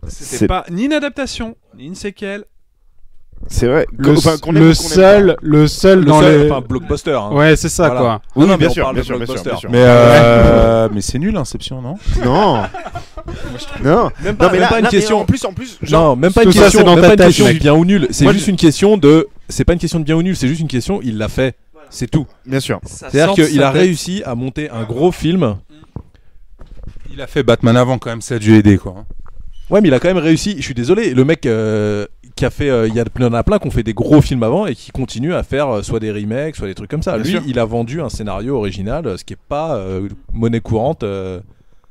[SPEAKER 6] C'était pas ni une adaptation, ni une séquelle.
[SPEAKER 1] C'est vrai.
[SPEAKER 7] Le seul
[SPEAKER 4] blockbuster. Hein.
[SPEAKER 7] Ouais, c'est ça, quoi.
[SPEAKER 1] Oui, bien sûr.
[SPEAKER 5] Mais c'est nul, Inception, non ?
[SPEAKER 1] Non.
[SPEAKER 4] Même pas une question.
[SPEAKER 1] En plus.
[SPEAKER 4] Non, même pas une question. Même pas une question de bien ou nul. C'est juste une question de. C'est pas une question de bien ou nul. C'est juste une question. Il l'a fait. C'est tout.
[SPEAKER 1] Bien sûr.
[SPEAKER 4] C'est-à-dire qu'il a réussi à monter un gros film.
[SPEAKER 5] Il a fait Batman avant quand même. Ça a dû aider, quoi.
[SPEAKER 4] Ouais, mais il a quand même réussi. Je suis désolé. Le mec qui a fait, il y en a plein qui ont fait des gros films avant et qui continuent à faire soit des remakes, soit des trucs comme ça. Lui, il a vendu un scénario original, ce qui est pas monnaie courante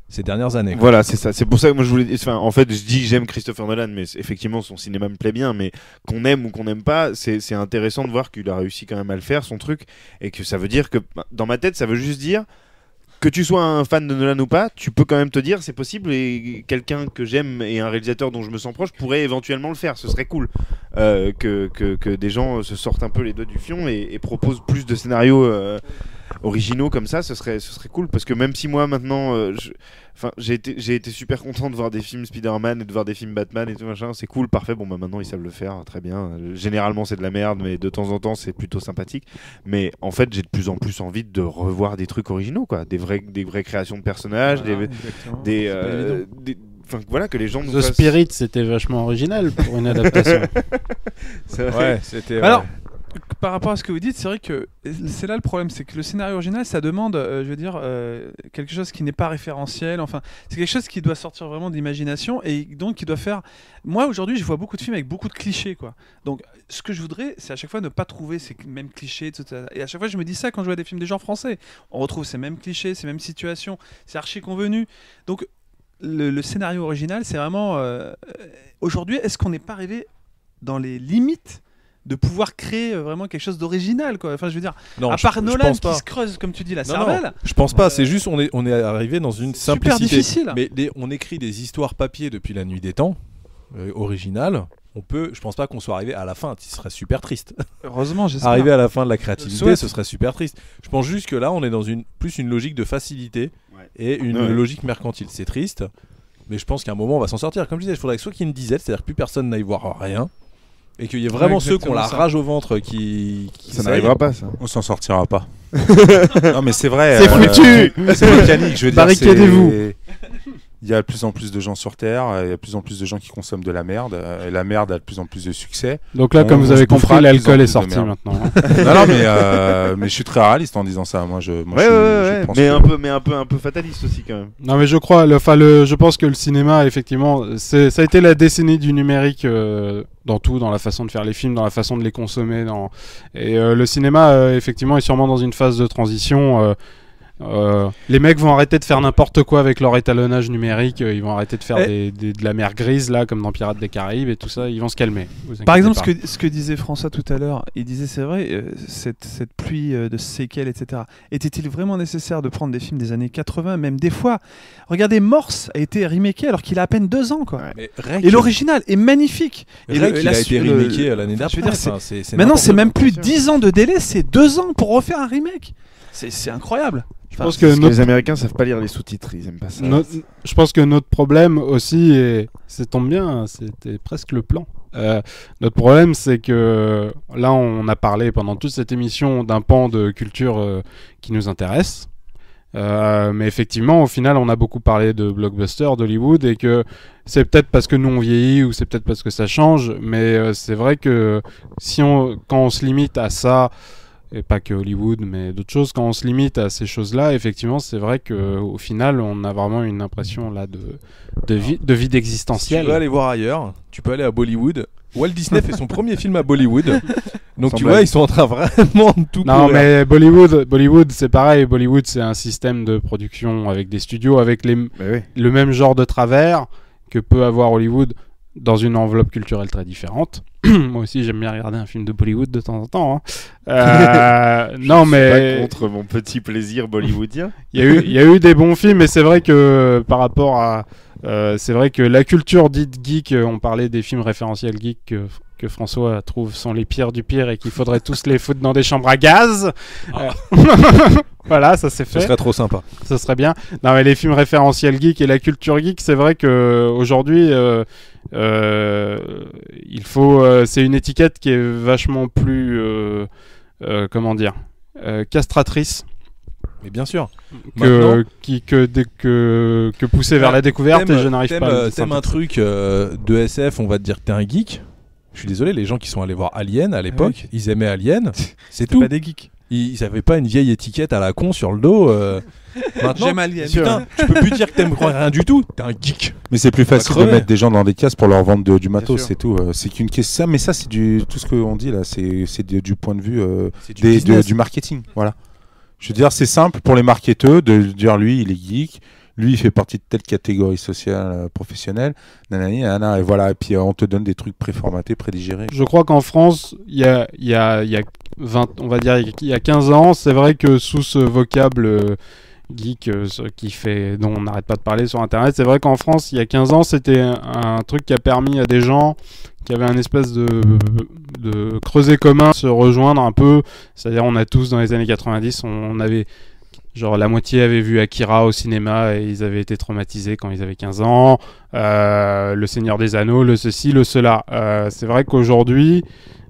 [SPEAKER 4] ces dernières années.
[SPEAKER 1] Voilà, c'est ça. C'est pour ça que moi je voulais. En fait, je dis j'aime Christopher Nolan, mais effectivement son cinéma me plaît bien. Mais qu'on aime ou qu'on n'aime pas, c'est intéressant de voir qu'il a réussi quand même à le faire son truc et que ça veut dire que dans ma tête, ça veut juste dire. Que tu sois un fan de Nolan ou pas, tu peux quand même te dire c'est possible et quelqu'un que j'aime et un réalisateur dont je me sens proche pourrait éventuellement le faire. Ce serait cool que des gens se sortent un peu les doigts du fion et proposent plus de scénarios originaux comme ça. Ce serait cool parce que même si moi maintenant j'ai été super content de voir des films Spider-Man et de voir des films Batman et tout machin, c'est cool, parfait. Bon maintenant ils savent le faire très bien. Généralement c'est de la merde, mais de temps en temps c'est plutôt sympathique. Mais en fait j'ai de plus en plus envie de revoir des trucs originaux, quoi, des vraies créations de personnages, voilà, que les gens nous
[SPEAKER 7] The Spirit, c'était vachement original pour une adaptation.
[SPEAKER 1] C'est vrai.
[SPEAKER 4] Ouais, c'était.
[SPEAKER 6] Alors, par rapport à ce que vous dites, c'est vrai que c'est là le problème, c'est que le scénario original, ça demande, quelque chose qui n'est pas référentiel. Enfin, c'est quelque chose qui doit sortir vraiment de l'imagination et donc qui doit faire. Moi, aujourd'hui, je vois beaucoup de films avec beaucoup de clichés, quoi. Donc, ce que je voudrais, c'est à chaque fois ne pas trouver ces mêmes clichés, etc. Et à chaque fois, je me dis ça quand je vois des films des genres français. On retrouve ces mêmes clichés, ces mêmes situations. C'est archi convenu. Donc, le scénario original, c'est vraiment. Aujourd'hui, est-ce qu'on n'est pas arrivé dans les limites de pouvoir créer vraiment quelque chose d'original, quoi. Enfin, je veux dire,
[SPEAKER 4] non,
[SPEAKER 6] à part Nolan qui
[SPEAKER 4] pas.
[SPEAKER 6] se creuse, comme tu dis, la
[SPEAKER 4] Non,
[SPEAKER 6] cervelle.
[SPEAKER 4] je pense pas. C'est juste on est arrivé dans une simplicité.
[SPEAKER 6] Super difficile.
[SPEAKER 4] Mais on écrit des histoires papier depuis la nuit des temps, originales. Je pense pas qu'on soit arrivé à la fin. Ce serait super triste.
[SPEAKER 6] Heureusement, j'espère.
[SPEAKER 4] Arriver à la fin de la créativité, ce serait super triste. Je pense juste que là, on est dans plus une logique de facilité et une logique mercantile. C'est triste, mais je pense qu'à un moment, on va s'en sortir. Comme je disais, il faudrait que soit qu'il y ait une disette, c'est-à-dire que plus personne n'aille voir rien. Et qu'il y ait vraiment ceux qui ont la rage au ventre qui
[SPEAKER 1] ça n'arrivera pas, ça.
[SPEAKER 5] On s'en sortira pas. Non mais c'est vrai.
[SPEAKER 7] C'est foutu.
[SPEAKER 5] C'est mécanique, je veux dire.
[SPEAKER 7] Barricadez-vous.
[SPEAKER 5] Il y a de plus en plus de gens sur Terre, il y a de plus en plus de gens qui consomment de la merde, et la merde a de plus en plus de succès.
[SPEAKER 7] Donc là, comme vous avez compris, l'alcool est sorti maintenant.
[SPEAKER 5] Non, mais je suis très réaliste en disant ça. Moi, je pense
[SPEAKER 1] mais un peu fataliste aussi quand même.
[SPEAKER 7] Non, mais je crois, je pense que le cinéma, effectivement, ça a été la décennie du numérique dans tout, dans la façon de faire les films, dans la façon de les consommer, et le cinéma, effectivement, est sûrement dans une phase de transition. Les mecs vont arrêter de faire n'importe quoi avec leur étalonnage numérique. Ils vont arrêter de faire de la mer grise là, comme dans Pirates des Caraïbes et tout ça. Ils vont se calmer.
[SPEAKER 6] Par exemple, ce que disait François tout à l'heure, il disait c'est vrai, cette pluie de séquelles, etc. Était-il vraiment nécessaire de prendre des films des années 80, même des fois? Regardez, Morse a été remaké alors qu'il a à peine 2 ans, quoi.
[SPEAKER 1] Ouais.
[SPEAKER 6] Et l'original est magnifique.
[SPEAKER 4] Et là, il a été remaké l'année d'après.
[SPEAKER 6] Maintenant, c'est même plus 10 ans de délai, c'est 2 ans pour refaire un remake. C'est incroyable.
[SPEAKER 1] Je pense que les Américains savent pas lire les sous-titres, ils aiment pas ça.
[SPEAKER 7] Je pense que notre problème aussi, et ça tombe bien, c'était presque le plan. Notre problème, c'est que là, on a parlé pendant toute cette émission d'un pan de culture qui nous intéresse. Mais effectivement, au final, on a beaucoup parlé de blockbusters, d'Hollywood, et que c'est peut-être parce que nous on vieillit ou c'est peut-être parce que ça change, mais c'est vrai que quand on se limite à ça, et pas que Hollywood, mais d'autres choses, quand on se limite à ces choses-là, effectivement, c'est vrai qu'au final, on a vraiment une impression là de vide existentiel.
[SPEAKER 4] Si tu veux aller voir ailleurs, tu peux aller à Bollywood. Walt Disney fait son premier film à Bollywood. Donc tu vois, ils sont en train vraiment de tout
[SPEAKER 7] Non,
[SPEAKER 4] courir.
[SPEAKER 7] mais Bollywood, c'est pareil. Bollywood, c'est un système de production avec des studios, avec le même genre de travers que peut avoir Hollywood dans une enveloppe culturelle très différente. Moi aussi, j'aime bien regarder un film de Bollywood de temps en temps. Non, mais
[SPEAKER 1] pas contre mon petit plaisir bollywoodien.
[SPEAKER 7] Il y a eu des bons films, mais c'est vrai que par rapport à, c'est vrai que la culture dite geek, on parlait des films référentiels geek que François trouve sont les pires du pire et qu'il faudrait tous les foutre dans des chambres à gaz. Voilà, ça c'est fait.
[SPEAKER 4] Ce serait trop sympa.
[SPEAKER 7] Ça serait bien. Non, mais les films référentiels geek et la culture geek, c'est vrai que aujourd'hui, il faut. C'est une étiquette qui est vachement plus, comment dire, castratrice.
[SPEAKER 4] Mais bien sûr.
[SPEAKER 7] Que pousser vers la découverte, et je n'arrive pas à
[SPEAKER 4] t'aimes un truc de SF, on va te dire que t'es un geek. Je suis désolé, les gens qui sont allés voir Alien à l'époque, ils aimaient Alien, c'est tout.
[SPEAKER 6] Pas des geeks.
[SPEAKER 4] Ils avaient pas une vieille étiquette à la con sur le dos. Maintenant,
[SPEAKER 6] j'aime Alien.
[SPEAKER 4] Putain, tu peux plus dire que t'aimes rien du tout. T'es un geek.
[SPEAKER 5] Mais c'est plus facile de mettre des gens dans des cases pour leur vendre du matos,
[SPEAKER 1] sûr.
[SPEAKER 5] c'est tout. C'est qu'une question. Mais ça, c'est tout ce qu'on dit là, c'est du point de vue du marketing. Voilà. Je veux dire, c'est simple pour les marketeurs de dire lui, il est geek. Lui, il fait partie de telle catégorie sociale professionnelle, nanani, nanana, et voilà. Et puis on te donne des trucs préformatés, prédigérés.
[SPEAKER 7] Je crois qu'en France, il y a 20, on va dire, il y a 15 ans, c'est vrai que sous ce vocable geek dont on n'arrête pas de parler sur Internet, c'est vrai qu'en France, il y a 15 ans, c'était un truc qui a permis à des gens qui avaient un espèce de creuset commun de se rejoindre un peu. C'est-à-dire, on a tous, dans les années 90, on avait... Genre la moitié avait vu Akira au cinéma et ils avaient été traumatisés quand ils avaient 15 ans. Le Seigneur des Anneaux, le ceci, le cela. C'est vrai qu'aujourd'hui,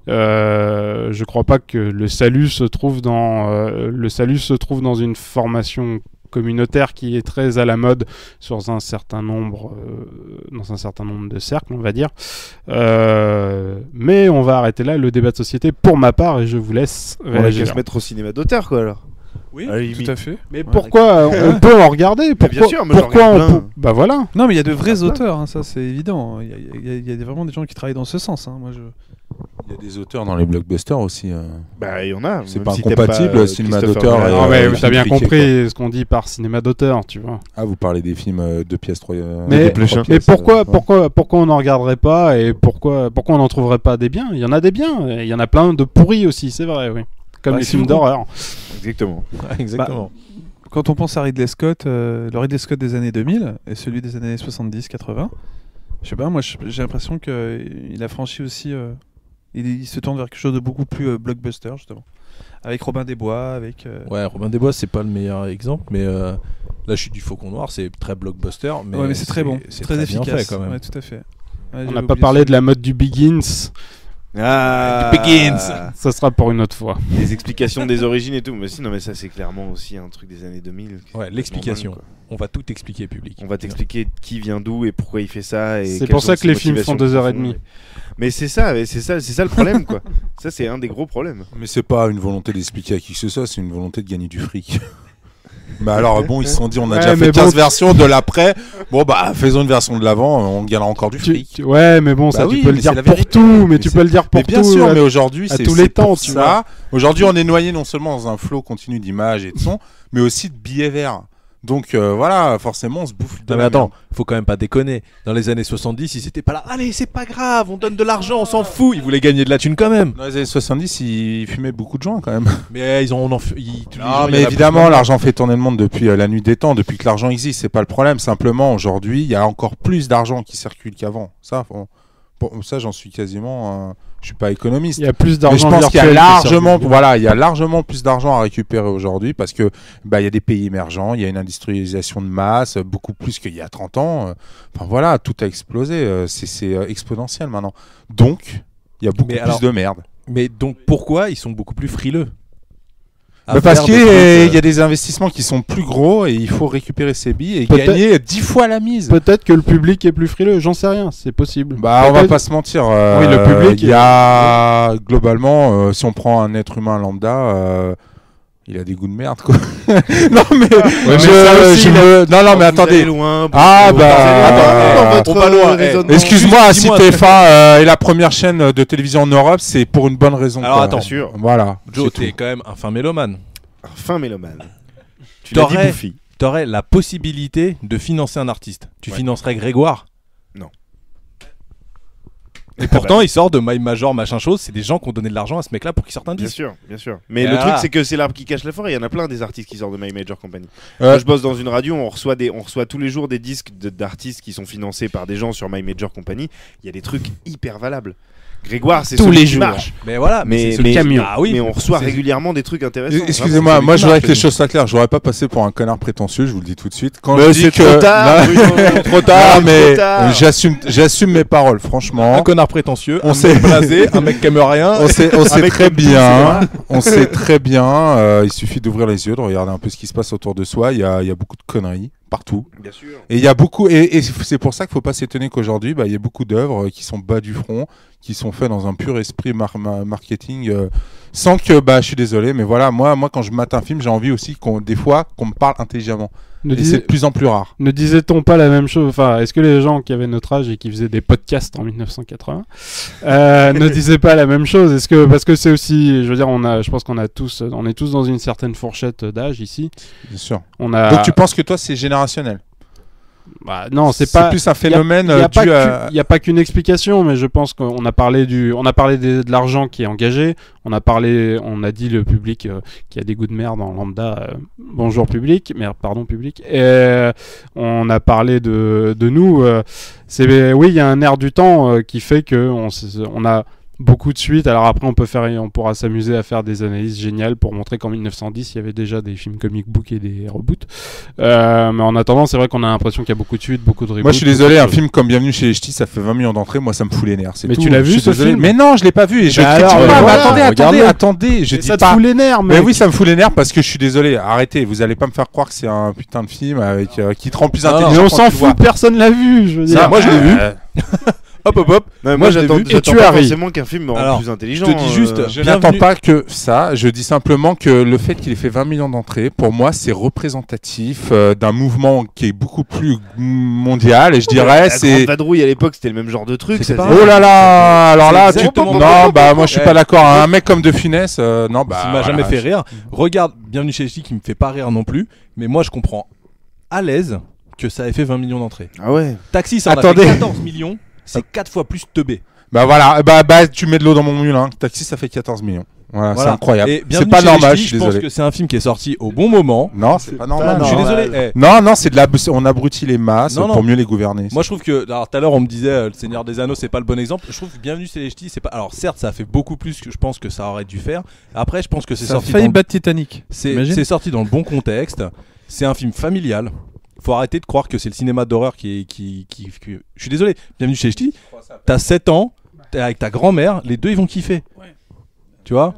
[SPEAKER 7] je crois pas que le salut se trouve dans une formation communautaire qui est très à la mode dans un certain nombre de cercles, on va dire. Mais on va arrêter là le débat de société pour ma part et je vous laisse
[SPEAKER 1] On va
[SPEAKER 7] réagir.
[SPEAKER 1] se mettre au cinéma d'auteur, quoi, alors.
[SPEAKER 6] Oui,
[SPEAKER 1] À la limite.
[SPEAKER 6] tout à fait.
[SPEAKER 7] Mais pourquoi on peut en regarder? Pourquoi,
[SPEAKER 1] bien sûr, moi, j'en
[SPEAKER 7] pourquoi
[SPEAKER 1] regarde plein.
[SPEAKER 7] Bah voilà.
[SPEAKER 6] Non, mais il y a de vrais auteurs, hein, ça c'est évident. Il y a vraiment des gens qui travaillent dans ce sens. Hein. Moi,
[SPEAKER 5] Il y a des auteurs dans les blockbusters aussi.
[SPEAKER 1] Bah, il y en a.
[SPEAKER 5] C'est
[SPEAKER 1] même
[SPEAKER 5] pas
[SPEAKER 1] si t'aimes
[SPEAKER 5] incompatible, cinéma
[SPEAKER 1] Christopher
[SPEAKER 5] d'auteur
[SPEAKER 1] Nolan.
[SPEAKER 5] et,
[SPEAKER 7] Non, mais
[SPEAKER 5] film
[SPEAKER 7] t'as bien
[SPEAKER 5] friqué,
[SPEAKER 7] compris ce qu'on dit par cinéma d'auteur, tu vois.
[SPEAKER 5] Ah, vous parlez des films de pièces 3
[SPEAKER 7] Mais, mais pourquoi
[SPEAKER 5] ouais.
[SPEAKER 7] on n'en regarderait pas et pourquoi on n'en trouverait pas des biens? Il y en a des biens, et il y en a plein de pourris aussi, c'est vrai, oui. Comme les films d'horreur.
[SPEAKER 1] Exactement.
[SPEAKER 4] Exactement.
[SPEAKER 6] quand on pense à Ridley Scott, le Ridley Scott des années 2000 et celui des années 70-80, je sais pas, moi j'ai l'impression qu'il a franchi aussi. Il se tourne vers quelque chose de beaucoup plus blockbuster, justement. Avec Robin des Bois, avec.
[SPEAKER 4] Ouais, Robin des Bois, c'est pas le meilleur exemple, mais là, je suis du Faucon Noir, c'est très blockbuster, mais,
[SPEAKER 6] ouais, mais c'est très bon,
[SPEAKER 4] c'est
[SPEAKER 6] très
[SPEAKER 4] bien
[SPEAKER 6] efficace.
[SPEAKER 4] fait, quand même.
[SPEAKER 6] Ouais, tout à fait. Ouais,
[SPEAKER 7] On n'a pas parlé de la mode du Begins.
[SPEAKER 1] Ah,
[SPEAKER 7] Ça sera pour une autre fois.
[SPEAKER 1] Les explications des origines et tout. Mais si, non, mais ça, c'est clairement aussi un truc des années 2000.
[SPEAKER 4] Ouais, l'explication.
[SPEAKER 1] Normal, quoi.
[SPEAKER 4] On va tout expliquer, public.
[SPEAKER 1] On va t'expliquer qui vient d'où et pourquoi il fait ça. Et
[SPEAKER 7] C'est
[SPEAKER 1] quelles
[SPEAKER 7] pour
[SPEAKER 1] sont
[SPEAKER 7] ça que
[SPEAKER 1] ses
[SPEAKER 7] les films font
[SPEAKER 1] motivations
[SPEAKER 7] 2h30.
[SPEAKER 1] profondes. Mais c'est ça le problème, quoi. Ça, c'est un des gros problèmes.
[SPEAKER 5] Mais c'est pas une volonté d'expliquer à qui que ce soit, c'est une volonté de gagner du fric. Bah alors bon, ils se sont dit on a
[SPEAKER 7] Ouais,
[SPEAKER 5] déjà
[SPEAKER 7] mais
[SPEAKER 5] fait 15
[SPEAKER 7] bon,
[SPEAKER 5] versions de l'après. Bon bah faisons une version de l'avant, on gagnera encore du fric.
[SPEAKER 7] Ouais, mais bon,
[SPEAKER 5] Bah
[SPEAKER 7] ça
[SPEAKER 5] oui,
[SPEAKER 7] tu peux le
[SPEAKER 5] mais
[SPEAKER 7] dire
[SPEAKER 5] c'est la
[SPEAKER 7] pour
[SPEAKER 5] vérité.
[SPEAKER 7] tout, mais
[SPEAKER 5] Mais
[SPEAKER 7] tu
[SPEAKER 5] c'est-
[SPEAKER 7] peux le dire pour
[SPEAKER 5] Mais bien
[SPEAKER 7] tout.
[SPEAKER 5] sûr, mais aujourd'hui
[SPEAKER 7] à
[SPEAKER 5] c'est
[SPEAKER 7] tous les
[SPEAKER 5] c'est
[SPEAKER 7] temps,
[SPEAKER 5] pour
[SPEAKER 7] tu
[SPEAKER 5] ça.
[SPEAKER 7] vois.
[SPEAKER 5] Aujourd'hui, on est noyé non seulement dans un flot continu d'images et de sons, mais aussi de billets verts. Donc voilà, forcément, on se bouffe. de
[SPEAKER 4] Non mais
[SPEAKER 5] la
[SPEAKER 4] attends,
[SPEAKER 5] merde.
[SPEAKER 4] faut quand même pas déconner. Dans les années 70, ils étaient pas là. Allez, c'est pas grave, on donne de l'argent, on s'en fout. Ils voulaient gagner de la thune quand même.
[SPEAKER 5] Dans les années 70, ils fumaient beaucoup de joints quand même.
[SPEAKER 4] Mais ils ont, tous les jours,
[SPEAKER 5] Non,
[SPEAKER 4] il y en
[SPEAKER 5] mais
[SPEAKER 4] a
[SPEAKER 5] évidemment,
[SPEAKER 4] plus.
[SPEAKER 5] l'argent fait tourner le monde depuis la nuit des temps, depuis que l'argent existe. C'est pas le problème. Simplement, aujourd'hui, il y a encore plus d'argent qui circule qu'avant. Ça, ça, j'en suis quasiment. Je suis pas économiste.
[SPEAKER 7] Il y a plus
[SPEAKER 5] Mais je
[SPEAKER 7] d'argent
[SPEAKER 5] pense qu'il y a
[SPEAKER 7] virtuel qui
[SPEAKER 5] largement,
[SPEAKER 7] circule.
[SPEAKER 5] voilà, il y a largement plus d'argent à récupérer aujourd'hui parce que bah il y a des pays émergents, il y a une industrialisation de masse, beaucoup plus qu'il y a 30 ans. Enfin voilà, tout a explosé, c'est exponentiel maintenant. Donc, il y a beaucoup
[SPEAKER 4] Mais
[SPEAKER 5] plus
[SPEAKER 4] alors-
[SPEAKER 5] de merde.
[SPEAKER 4] Mais donc pourquoi ils sont beaucoup plus frileux à
[SPEAKER 5] Bah parce
[SPEAKER 4] faire
[SPEAKER 5] qu'il
[SPEAKER 4] des trucs,
[SPEAKER 5] y a des investissements qui sont plus gros et il faut récupérer ces billes et
[SPEAKER 7] Peut-être-
[SPEAKER 5] gagner 10 fois la mise.
[SPEAKER 7] Peut-être que le public est plus frileux, j'en sais rien, c'est possible.
[SPEAKER 5] Bah, on va
[SPEAKER 7] Peut-être-
[SPEAKER 5] pas se mentir.
[SPEAKER 7] Oui, le public
[SPEAKER 5] Il y a globalement, si on prend un être humain lambda, il a des goûts de merde, quoi. Non mais,
[SPEAKER 4] mais ça aussi,
[SPEAKER 5] non mais attendez.
[SPEAKER 1] Loin,
[SPEAKER 5] Ah,
[SPEAKER 1] vous
[SPEAKER 5] bah,
[SPEAKER 1] allez
[SPEAKER 5] attends,
[SPEAKER 1] dans votre
[SPEAKER 4] on va loin,
[SPEAKER 1] raisonnement.
[SPEAKER 5] Excuse-moi, si
[SPEAKER 4] dis-moi,
[SPEAKER 5] TF1 est la première chaîne de télévision en Europe, c'est pour une bonne raison.
[SPEAKER 4] Alors,
[SPEAKER 5] quoi.
[SPEAKER 4] attends.
[SPEAKER 1] Bien sûr.
[SPEAKER 5] Voilà.
[SPEAKER 4] Joe,
[SPEAKER 5] c'est
[SPEAKER 4] t'es
[SPEAKER 5] tout.
[SPEAKER 4] quand même un fin mélomane.
[SPEAKER 1] Fin mélomane. Tu l'as dit,
[SPEAKER 4] T'aurais
[SPEAKER 1] Bouffi.
[SPEAKER 4] t'aurais la possibilité de financer un artiste. Tu
[SPEAKER 1] Ouais.
[SPEAKER 4] financerais Grégoire?
[SPEAKER 1] Non.
[SPEAKER 4] Et pourtant, il sort de My Major, machin chose. C'est des gens qui ont donné de l'argent à ce mec-là pour qu'il sorte un
[SPEAKER 1] Bien
[SPEAKER 4] disque.
[SPEAKER 1] sûr, bien sûr. Mais
[SPEAKER 4] Et
[SPEAKER 1] le
[SPEAKER 4] là-
[SPEAKER 1] truc, c'est que c'est l'arbre qui cache la forêt. Il y en a plein des artistes qui sortent de My Major Company.
[SPEAKER 5] Ouais.
[SPEAKER 1] Moi, je bosse dans une radio, on reçoit tous les jours des disques d'artistes qui sont financés par des gens sur My Major Company. Il y a des trucs hyper valables. Grégoire, c'est
[SPEAKER 7] Tous
[SPEAKER 1] celui
[SPEAKER 7] les
[SPEAKER 1] qui
[SPEAKER 7] jours.
[SPEAKER 1] marche.
[SPEAKER 4] Mais voilà,
[SPEAKER 1] Mais,
[SPEAKER 4] c'est
[SPEAKER 1] mais-
[SPEAKER 7] camion.
[SPEAKER 4] Ah oui,
[SPEAKER 1] mais on reçoit
[SPEAKER 4] c'est-
[SPEAKER 1] régulièrement des trucs intéressants.
[SPEAKER 5] Excusez-moi,
[SPEAKER 1] Vraiment,
[SPEAKER 5] moi
[SPEAKER 1] c'est
[SPEAKER 5] je voudrais que
[SPEAKER 1] celui
[SPEAKER 5] les
[SPEAKER 1] qui
[SPEAKER 5] choses soient claires. Je voudrais pas passer pour un connard prétentieux, je vous le dis tout de suite. Quand
[SPEAKER 1] marche.
[SPEAKER 5] je
[SPEAKER 1] Mais
[SPEAKER 5] dis
[SPEAKER 1] c'est
[SPEAKER 5] que
[SPEAKER 1] trop tard,
[SPEAKER 5] Non,
[SPEAKER 1] Bruno.
[SPEAKER 5] trop tard,
[SPEAKER 1] Trop
[SPEAKER 5] mais
[SPEAKER 1] tard.
[SPEAKER 5] j'assume mes paroles, franchement.
[SPEAKER 4] un connard prétentieux,
[SPEAKER 5] On
[SPEAKER 4] un
[SPEAKER 5] sait-
[SPEAKER 4] mec blasé, un mec qui aime rien.
[SPEAKER 5] On sait
[SPEAKER 1] Avec
[SPEAKER 5] très
[SPEAKER 1] le
[SPEAKER 5] bien, on sait très bien. Il suffit d'ouvrir les yeux, de regarder un peu ce qui se passe autour de soi. Il y a beaucoup de conneries partout.
[SPEAKER 1] Bien sûr.
[SPEAKER 5] Et il y a beaucoup, et c'est pour ça qu'il faut pas s'étonner qu'aujourd'hui, bah, il y a beaucoup d'œuvres qui sont bas du front, qui sont faites dans un pur esprit marketing, sans que, bah, je suis désolé, mais voilà, moi, quand je mate un film, j'ai envie aussi des fois, qu'on me parle intelligemment.
[SPEAKER 7] Ne,
[SPEAKER 5] Et c'est
[SPEAKER 7] disait-
[SPEAKER 5] de plus en plus rare.
[SPEAKER 7] ne disait-on pas la même chose? Enfin, est-ce que les gens qui avaient notre âge et qui faisaient des podcasts en 1980 ne disaient pas la même chose? Est-ce que parce que c'est aussi, je veux dire, je pense qu'on est tous dans une certaine fourchette d'âge ici.
[SPEAKER 5] Bien sûr.
[SPEAKER 7] On a.
[SPEAKER 5] Donc tu penses que toi, c'est générationnel?
[SPEAKER 7] Bah, non, c'est pas.
[SPEAKER 5] plus un phénomène
[SPEAKER 7] Il
[SPEAKER 5] dû à...
[SPEAKER 7] n'y a pas qu'une explication, mais je pense qu'on a parlé de l'argent qui est engagé. On a dit le public qui a des goûts de merde en lambda. Bonjour public, merde, pardon public. Et on a parlé de nous. Oui, il y a un air du temps qui fait que on a beaucoup de suites. Alors après, on pourra s'amuser à faire des analyses géniales pour montrer qu'en 1910, il y avait déjà des films comic book et des reboots. Mais en attendant, c'est vrai qu'on a l'impression qu'il y a beaucoup de suites, beaucoup de reboots.
[SPEAKER 5] Moi, je suis désolé, un
[SPEAKER 7] beaucoup de
[SPEAKER 5] film comme Bienvenue chez les Ch'tis, ça fait 20 millions d'entrées. Moi, ça me fout les nerfs. C'est
[SPEAKER 7] Mais
[SPEAKER 5] tout.
[SPEAKER 7] tu l'as vu,
[SPEAKER 5] Je suis
[SPEAKER 7] ce
[SPEAKER 5] désolé.
[SPEAKER 7] film?
[SPEAKER 5] Mais non, je l'ai pas vu. Et je
[SPEAKER 7] Bah
[SPEAKER 5] critique
[SPEAKER 7] alors,
[SPEAKER 5] pas.
[SPEAKER 7] voilà,
[SPEAKER 5] Mais
[SPEAKER 7] regarde-le.
[SPEAKER 5] attendez. Je
[SPEAKER 7] Et
[SPEAKER 5] dis
[SPEAKER 7] ça te
[SPEAKER 5] pas.
[SPEAKER 7] fout les nerfs,
[SPEAKER 5] Mais
[SPEAKER 7] mec.
[SPEAKER 5] oui, ça me fout les nerfs parce que je suis désolé. Arrêtez, vous allez pas me faire croire que c'est un putain de film avec qui te rend plus intelligent.
[SPEAKER 7] Mais on
[SPEAKER 5] quand
[SPEAKER 7] s'en
[SPEAKER 5] tu le vois.
[SPEAKER 7] fout, personne l'a vu, je veux dire.
[SPEAKER 4] moi, je l'ai vu.
[SPEAKER 5] Hop.
[SPEAKER 1] Non, mais
[SPEAKER 4] Moi, je l'ai
[SPEAKER 1] j'attends
[SPEAKER 4] vu.
[SPEAKER 7] Et tu
[SPEAKER 1] pas
[SPEAKER 7] as ri.
[SPEAKER 1] forcément qu'un film me rende
[SPEAKER 4] Alors,
[SPEAKER 1] plus intelligent.
[SPEAKER 4] je te dis juste,
[SPEAKER 5] Je
[SPEAKER 4] Bienvenue-
[SPEAKER 5] n'attends pas que ça. Je dis simplement que le fait qu'il ait fait 20 millions d'entrées, pour moi, c'est représentatif d'un mouvement qui est beaucoup plus mondial. Et je dirais,
[SPEAKER 1] La
[SPEAKER 5] c'est.
[SPEAKER 1] Grande Vadrouille à l'époque, c'était le même genre de truc.
[SPEAKER 4] C'était
[SPEAKER 1] ça,
[SPEAKER 4] pareil.
[SPEAKER 5] Oh là là. Alors là,
[SPEAKER 4] C'est
[SPEAKER 5] tu.
[SPEAKER 4] exactement
[SPEAKER 5] Non,
[SPEAKER 4] pareil.
[SPEAKER 5] bah moi, je suis
[SPEAKER 4] Eh.
[SPEAKER 5] pas d'accord. Un mec comme De Funès, non, bah.
[SPEAKER 4] Ça m'a jamais
[SPEAKER 5] voilà,
[SPEAKER 4] fait rire. Regarde, Bienvenue chez les Ch'tis qui me fait pas rire non plus. Mais moi, je comprends à l'aise que ça ait fait 20 millions d'entrées.
[SPEAKER 1] Ah ouais.
[SPEAKER 4] Taxi, ça en a
[SPEAKER 5] Attendez.
[SPEAKER 4] fait 14 millions. C'est 4 fois plus teubé.
[SPEAKER 5] Bah voilà, bah tu mets de l'eau dans mon moulin. Taxi, ça fait 14 millions. Voilà, c'est incroyable.
[SPEAKER 4] Et
[SPEAKER 5] C'est
[SPEAKER 4] Bienvenue
[SPEAKER 5] pas
[SPEAKER 4] chez les
[SPEAKER 5] normal,
[SPEAKER 4] Ch'tis,
[SPEAKER 5] je suis
[SPEAKER 4] je pense
[SPEAKER 5] désolé.
[SPEAKER 4] que c'est un film qui est sorti au bon moment.
[SPEAKER 5] Non, c'est pas normal.
[SPEAKER 4] Je suis
[SPEAKER 1] normal.
[SPEAKER 4] désolé.
[SPEAKER 5] Non, c'est de la. On abrutit les masses
[SPEAKER 4] Non, non.
[SPEAKER 5] pour mieux les gouverner.
[SPEAKER 4] Moi je trouve que, alors tout à l'heure on me disait Le Seigneur des Anneaux c'est pas le bon exemple. Je trouve que Bienvenue chez les Ch'tis c'est pas. Alors certes ça a fait beaucoup plus que je pense que ça aurait dû faire. Après je pense que c'est
[SPEAKER 6] Ça a
[SPEAKER 4] sorti.
[SPEAKER 6] failli
[SPEAKER 4] dans-
[SPEAKER 6] battre Titanic.
[SPEAKER 4] C'est sorti dans le bon contexte. C'est un film familial. Faut arrêter de croire que c'est le cinéma d'horreur qui. Je suis désolé. Bienvenue chez les Ch'tis. T'as 7 ans. T'es avec ta grand-mère. Les deux ils vont kiffer. Tu vois.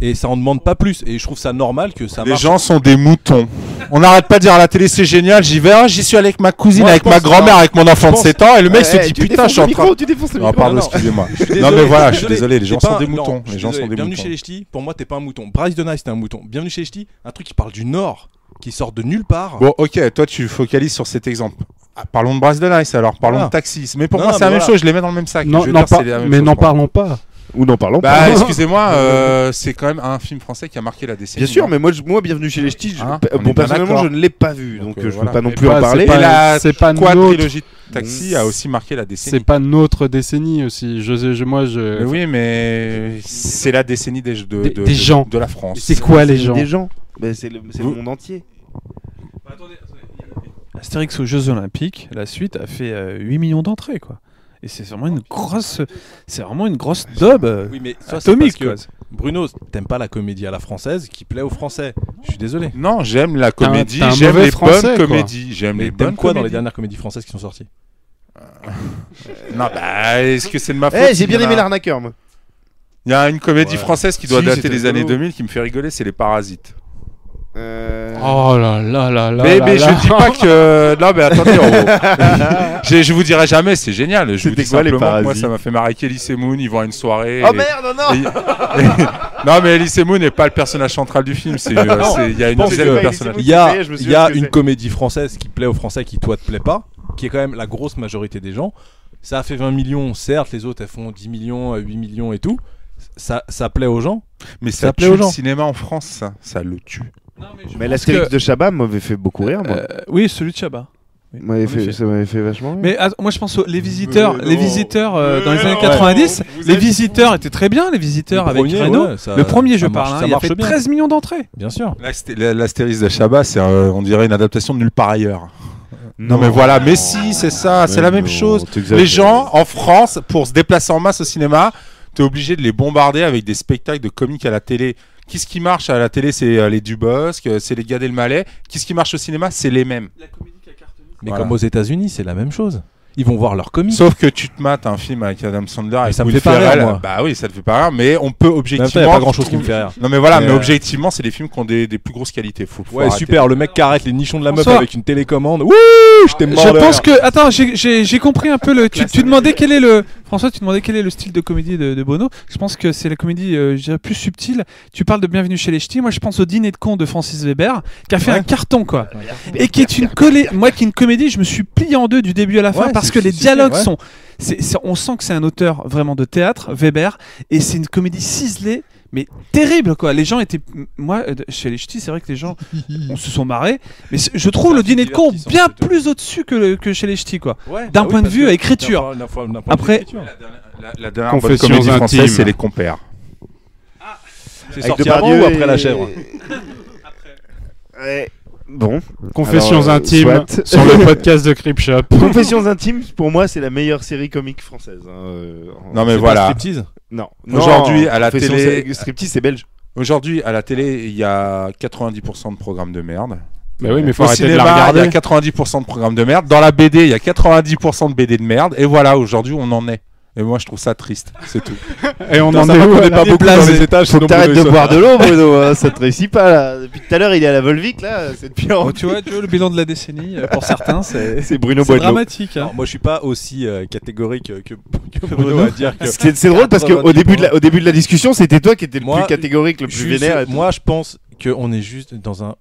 [SPEAKER 4] Et ça en demande pas plus. Et je trouve ça normal que ça
[SPEAKER 5] Les
[SPEAKER 4] marche.
[SPEAKER 5] gens sont des moutons. On n'arrête pas de dire à la télé c'est génial, j'y vais, j'y suis allé avec ma cousine,
[SPEAKER 4] Moi, je
[SPEAKER 5] avec ma
[SPEAKER 4] pense-
[SPEAKER 5] grand-mère, avec mon enfant de
[SPEAKER 4] pense-
[SPEAKER 5] 7 ans, et le mec se
[SPEAKER 1] Ouais,
[SPEAKER 5] dit
[SPEAKER 1] tu
[SPEAKER 5] putain, je suis en train.
[SPEAKER 1] Tu défonces le
[SPEAKER 5] Oh,
[SPEAKER 1] micro.
[SPEAKER 5] pardon,
[SPEAKER 4] non.
[SPEAKER 5] excusez-moi.
[SPEAKER 4] Je suis
[SPEAKER 5] Non mais
[SPEAKER 4] désolé,
[SPEAKER 5] voilà, je suis désolé, les gens
[SPEAKER 4] C'est
[SPEAKER 5] sont
[SPEAKER 4] pas-
[SPEAKER 5] des
[SPEAKER 4] non,
[SPEAKER 5] moutons.
[SPEAKER 4] je suis
[SPEAKER 5] Les gens
[SPEAKER 4] désolé.
[SPEAKER 5] sont des
[SPEAKER 4] Bienvenue
[SPEAKER 5] moutons.
[SPEAKER 4] chez les Ch'tis, pour moi t'es pas un mouton. Bryce de Nice t'es un mouton. Bienvenue chez les Ch'tis, un truc qui parle du Nord, qui sortent de nulle part.
[SPEAKER 5] Bon, ok, toi tu focalises sur cet exemple. Ah, parlons de Brass de Nice alors, parlons
[SPEAKER 4] Voilà.
[SPEAKER 5] de Taxi. Mais pour
[SPEAKER 4] Non,
[SPEAKER 5] moi, c'est
[SPEAKER 4] mais
[SPEAKER 5] la même
[SPEAKER 4] voilà.
[SPEAKER 5] chose, je les mets dans le même sac.
[SPEAKER 7] Non,
[SPEAKER 5] Je veux
[SPEAKER 7] n'en
[SPEAKER 5] dire,
[SPEAKER 7] par-
[SPEAKER 5] c'est la même
[SPEAKER 7] mais
[SPEAKER 5] chose
[SPEAKER 7] n'en
[SPEAKER 5] pour moi.
[SPEAKER 7] parlons pas.
[SPEAKER 1] Ou n'en parlons
[SPEAKER 5] Bah,
[SPEAKER 1] pas.
[SPEAKER 5] excusez-moi, c'est quand même un film français qui a marqué la décennie.
[SPEAKER 1] Bien sûr,
[SPEAKER 5] hein.
[SPEAKER 1] mais moi, Bienvenue chez les Ch'tis,
[SPEAKER 5] Hein, on est
[SPEAKER 1] bon,
[SPEAKER 5] bien
[SPEAKER 1] personnellement,
[SPEAKER 5] d'accord.
[SPEAKER 1] je ne l'ai pas vu,
[SPEAKER 5] Donc,
[SPEAKER 1] donc je
[SPEAKER 5] voilà.
[SPEAKER 1] peux pas non
[SPEAKER 7] Mais
[SPEAKER 1] plus en
[SPEAKER 7] pas-
[SPEAKER 1] parler.
[SPEAKER 7] c'est
[SPEAKER 5] Et la
[SPEAKER 7] c'est pas
[SPEAKER 5] quadrilogie de Taxi a aussi marqué la décennie.
[SPEAKER 7] C'est pas notre décennie aussi. Moi,
[SPEAKER 5] Mais oui, mais c'est la décennie des
[SPEAKER 7] gens.
[SPEAKER 5] de la France.
[SPEAKER 7] C'est quoi les gens
[SPEAKER 1] Des gens. Ben, c'est le monde entier.
[SPEAKER 6] Astérix aux Jeux Olympiques, la suite a fait 8 millions d'entrées, quoi. Et c'est vraiment une grosse daube
[SPEAKER 4] Oui, mais ça, c'est
[SPEAKER 6] atomique,
[SPEAKER 4] parce
[SPEAKER 6] quoi.
[SPEAKER 4] que Bruno, t'aimes pas la comédie à la française qui plaît aux Français. Je suis désolé.
[SPEAKER 5] Non, j'aime la comédie,
[SPEAKER 7] t'es un
[SPEAKER 5] j'aime
[SPEAKER 7] mauvais
[SPEAKER 5] les
[SPEAKER 7] Français,
[SPEAKER 5] bonnes
[SPEAKER 7] quoi.
[SPEAKER 5] comédies. J'aime
[SPEAKER 4] Mais
[SPEAKER 5] les
[SPEAKER 4] t'aimes
[SPEAKER 5] bonnes
[SPEAKER 4] quoi dans les
[SPEAKER 5] comédies.
[SPEAKER 4] dernières comédies françaises qui sont sorties?
[SPEAKER 5] Non, bah, est-ce que c'est de ma faute?
[SPEAKER 1] Eh, j'ai bien
[SPEAKER 5] Il y en a-
[SPEAKER 1] aimé l'arnaqueur, moi.
[SPEAKER 5] Il y a une comédie
[SPEAKER 4] Ouais.
[SPEAKER 5] française qui doit
[SPEAKER 1] Si,
[SPEAKER 5] dater
[SPEAKER 1] c'était
[SPEAKER 5] des années
[SPEAKER 1] rigolo.
[SPEAKER 5] 2000 qui me fait rigoler, c'est Les Parasites.
[SPEAKER 7] Oh là là là là.
[SPEAKER 5] Mais
[SPEAKER 7] là
[SPEAKER 5] je
[SPEAKER 7] là.
[SPEAKER 5] dis pas que. Non, mais attendez, je vous dirai jamais, c'est génial. Je vous
[SPEAKER 1] C'était
[SPEAKER 5] dis
[SPEAKER 1] quoi, Les
[SPEAKER 5] simplement, moi
[SPEAKER 1] Parasites
[SPEAKER 5] ça m'a fait marrer qu'Elise Moon, ils vont à une soirée.
[SPEAKER 1] Oh
[SPEAKER 5] et-
[SPEAKER 1] merde, non
[SPEAKER 5] et- Non, mais Elise Moon n'est pas le personnage central du film. Il y a une
[SPEAKER 4] pense
[SPEAKER 5] dizaine
[SPEAKER 4] que-
[SPEAKER 5] de
[SPEAKER 1] Elise
[SPEAKER 5] personnages.
[SPEAKER 1] Moon.
[SPEAKER 4] Il y a,
[SPEAKER 1] Ça y est, je me souviens
[SPEAKER 4] il y a
[SPEAKER 1] ce que
[SPEAKER 4] une
[SPEAKER 1] c'est.
[SPEAKER 4] comédie française qui plaît aux Français qui toi te plaît pas, qui est quand même la grosse majorité des gens. Ça a fait 20 millions, certes, les autres elles font 10 millions, 8 millions et tout. Ça plaît aux gens.
[SPEAKER 5] Mais
[SPEAKER 4] Ça
[SPEAKER 5] ça
[SPEAKER 4] plaît
[SPEAKER 5] tue
[SPEAKER 4] aux
[SPEAKER 5] le
[SPEAKER 4] gens.
[SPEAKER 5] cinéma en France, ça le tue.
[SPEAKER 1] Mais l'Astérix de Chabat m'avait fait beaucoup rire, moi.
[SPEAKER 6] Oui, celui de Chabat.
[SPEAKER 1] M'avait fait- Ça m'avait fait vachement rire.
[SPEAKER 6] Mais moi je pense aux Les Visiteurs,
[SPEAKER 1] Mais
[SPEAKER 6] les
[SPEAKER 1] non.
[SPEAKER 6] Visiteurs dans les
[SPEAKER 1] Mais
[SPEAKER 6] années
[SPEAKER 1] non.
[SPEAKER 6] 90,
[SPEAKER 5] Vous
[SPEAKER 6] les
[SPEAKER 5] êtes
[SPEAKER 6] Visiteurs étaient très bien, les Visiteurs
[SPEAKER 4] Le
[SPEAKER 6] avec
[SPEAKER 4] premier,
[SPEAKER 6] Reno.
[SPEAKER 4] ouais, ça-
[SPEAKER 6] Le premier je
[SPEAKER 4] ça marche-
[SPEAKER 6] parle,
[SPEAKER 4] ça
[SPEAKER 6] il a
[SPEAKER 4] marche
[SPEAKER 6] fait
[SPEAKER 4] bien.
[SPEAKER 6] 13 millions d'entrées.
[SPEAKER 4] Bien sûr.
[SPEAKER 5] L'Astérix de Chabat, c'est on dirait une adaptation de Nulle part ailleurs. Non, mais voilà, mais si, c'est ça, c'est la même chose. Les gens en France, pour se déplacer en masse au cinéma, t'es obligé de les bombarder avec des spectacles de comiques à la télé. Qu'est-ce qui marche à la télé? C'est les Dubosc, c'est les Gad Elmaleh. Qu'est-ce qui marche au cinéma? C'est les mêmes.
[SPEAKER 4] Mais
[SPEAKER 5] Voilà.
[SPEAKER 4] comme aux États-Unis, c'est la même chose. Ils vont voir leur comique.
[SPEAKER 5] Sauf que tu te mates un film avec Adam Sandler et
[SPEAKER 4] ça me
[SPEAKER 5] Will
[SPEAKER 4] fait pas rire,
[SPEAKER 5] Ferrell.
[SPEAKER 4] moi.
[SPEAKER 5] Bah oui, ça te fait pas rire, mais on peut
[SPEAKER 4] Même temps,
[SPEAKER 5] objectivement.
[SPEAKER 4] y a pas grand chose qui me fait rire.
[SPEAKER 5] Non mais voilà,
[SPEAKER 4] Mais,
[SPEAKER 5] mais objectivement, c'est des films qui ont des plus grosses qualités. Faut
[SPEAKER 4] Ouais,
[SPEAKER 5] arrêter.
[SPEAKER 4] super. Le mec qui arrête les nichons de la meuf
[SPEAKER 6] François.
[SPEAKER 4] avec une télécommande. Wouh, j'étais mort
[SPEAKER 6] Je
[SPEAKER 4] de
[SPEAKER 6] pense
[SPEAKER 4] rire.
[SPEAKER 6] que attends, j'ai compris un peu le. Tu demandais quel est le François, tu demandais quel est le style de comédie de Bono. Je pense que c'est la comédie je dirais plus subtile. Tu parles de Bienvenue chez les Ch'tis. Moi, je pense au Dîner de con de Francis Weber, qui a fait
[SPEAKER 4] Ouais.
[SPEAKER 6] un carton quoi, et qui est moi qui est une comédie. Je me suis plié en deux du début à la fin
[SPEAKER 4] Ouais,
[SPEAKER 6] parce
[SPEAKER 4] c'est
[SPEAKER 6] que les
[SPEAKER 4] super,
[SPEAKER 6] dialogues
[SPEAKER 4] ouais.
[SPEAKER 6] sont. On sent que c'est un auteur vraiment de théâtre, Weber, et c'est une comédie ciselée. Mais terrible quoi, les gens étaient. Moi, chez les Ch'tis, c'est vrai que les gens on se sont marrés, mais je trouve
[SPEAKER 4] C'est
[SPEAKER 6] le
[SPEAKER 4] un
[SPEAKER 6] Dîner de con
[SPEAKER 4] divertissant,
[SPEAKER 6] bien
[SPEAKER 4] plutôt.
[SPEAKER 6] plus au-dessus que chez les Ch'tis quoi.
[SPEAKER 4] Ouais,
[SPEAKER 6] d'un
[SPEAKER 4] bah
[SPEAKER 6] point de
[SPEAKER 4] parce
[SPEAKER 6] vue
[SPEAKER 4] que-
[SPEAKER 6] écriture.
[SPEAKER 4] d'un point de vue
[SPEAKER 6] Après-
[SPEAKER 4] écriture.
[SPEAKER 5] La dernière bonne
[SPEAKER 7] Confessions
[SPEAKER 5] comédie
[SPEAKER 7] intimes.
[SPEAKER 5] française, c'est Les Compères.
[SPEAKER 4] C'est
[SPEAKER 1] Avec
[SPEAKER 4] sorti
[SPEAKER 1] Depardieu
[SPEAKER 4] avant ou
[SPEAKER 1] et-
[SPEAKER 4] après La Chèvre?
[SPEAKER 1] Ouais. Bon.
[SPEAKER 7] Confessions
[SPEAKER 1] Alors,
[SPEAKER 7] intimes
[SPEAKER 1] soit.
[SPEAKER 7] sur le podcast de Creepshop.
[SPEAKER 1] Confessions intimes, pour moi, c'est la meilleure série comique française.
[SPEAKER 5] Non mais
[SPEAKER 4] C'est pas
[SPEAKER 5] voilà.
[SPEAKER 4] Striptease.
[SPEAKER 1] Non.
[SPEAKER 5] Aujourd'hui, à la
[SPEAKER 1] Confessions
[SPEAKER 5] télé-
[SPEAKER 1] Striptease, c'est belge.
[SPEAKER 5] Aujourd'hui, à la télé, il y a 90% de programmes de merde.
[SPEAKER 7] Mais oui, mais faut
[SPEAKER 5] Au
[SPEAKER 7] arrêter de
[SPEAKER 5] cinéma,
[SPEAKER 7] la
[SPEAKER 5] il y
[SPEAKER 7] regarder.
[SPEAKER 5] a 90% de programmes de merde. Dans la BD, il y a 90% de BD de merde. Et voilà, aujourd'hui, on en est. Et moi, je trouve ça triste. C'est tout.
[SPEAKER 7] Et on
[SPEAKER 4] Putain,
[SPEAKER 7] en
[SPEAKER 4] ça
[SPEAKER 7] est
[SPEAKER 4] va
[SPEAKER 7] où
[SPEAKER 4] qu'on
[SPEAKER 7] à
[SPEAKER 4] est
[SPEAKER 7] la
[SPEAKER 4] pas beaucoup dans les étages.
[SPEAKER 1] Faut que
[SPEAKER 4] sinon
[SPEAKER 1] t'arrêtes
[SPEAKER 4] Bruno,
[SPEAKER 1] de
[SPEAKER 4] il
[SPEAKER 1] boire
[SPEAKER 4] se-
[SPEAKER 1] de l'eau, Bruno. hein, ça te réussit pas là. Depuis tout à l'heure, il est à la Volvic là. C'est de pire en
[SPEAKER 6] Oh, tu vois, le bilan de la décennie, pour certains, c'est
[SPEAKER 1] C'est Bruno
[SPEAKER 6] c'est
[SPEAKER 1] Bois de l'eau.
[SPEAKER 6] dramatique. hein.
[SPEAKER 4] Alors, moi, je suis pas aussi catégorique que Bruno à dire que.
[SPEAKER 1] C'est drôle parce qu'au début de la discussion, c'était toi qui étais le
[SPEAKER 4] Moi,
[SPEAKER 1] plus catégorique, le plus vénère. et tout.
[SPEAKER 4] Moi, je pense qu'on est juste dans un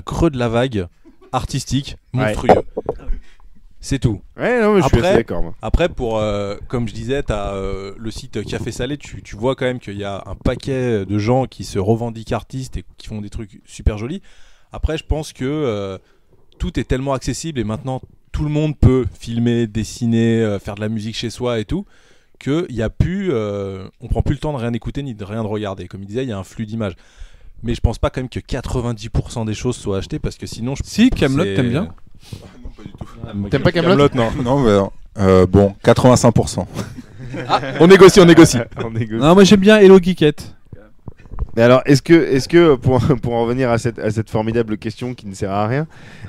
[SPEAKER 4] creux de la vague artistique monstrueux. C'est tout.
[SPEAKER 1] Ouais, non, mais je suis
[SPEAKER 4] Après-
[SPEAKER 1] assez d'accord. moi.
[SPEAKER 4] Après, comme je disais, t'as le site Café Salé, tu vois quand même qu'il y a un paquet de gens qui se revendiquent artistes et qui font des trucs super jolis. Après, je pense que tout est tellement accessible et maintenant tout le monde peut filmer, dessiner, faire de la musique chez soi et tout, qu'il y a plus, on prend plus le temps de rien écouter ni de rien de regarder. Comme il disait, il y a un flux d'images. Mais je pense pas quand même que 90% des choses soient achetées parce que sinon,
[SPEAKER 6] Si, Kaamelott, t'aimes bien
[SPEAKER 1] T'aimes pas Kaamelott
[SPEAKER 4] Non.
[SPEAKER 5] Non, mais bon, 85%.
[SPEAKER 4] On négocie.
[SPEAKER 1] On négocie.
[SPEAKER 6] Non, moi j'aime bien Hello Geekette.
[SPEAKER 1] Mais alors, est-ce que pour en revenir à cette formidable question qui ne sert à rien,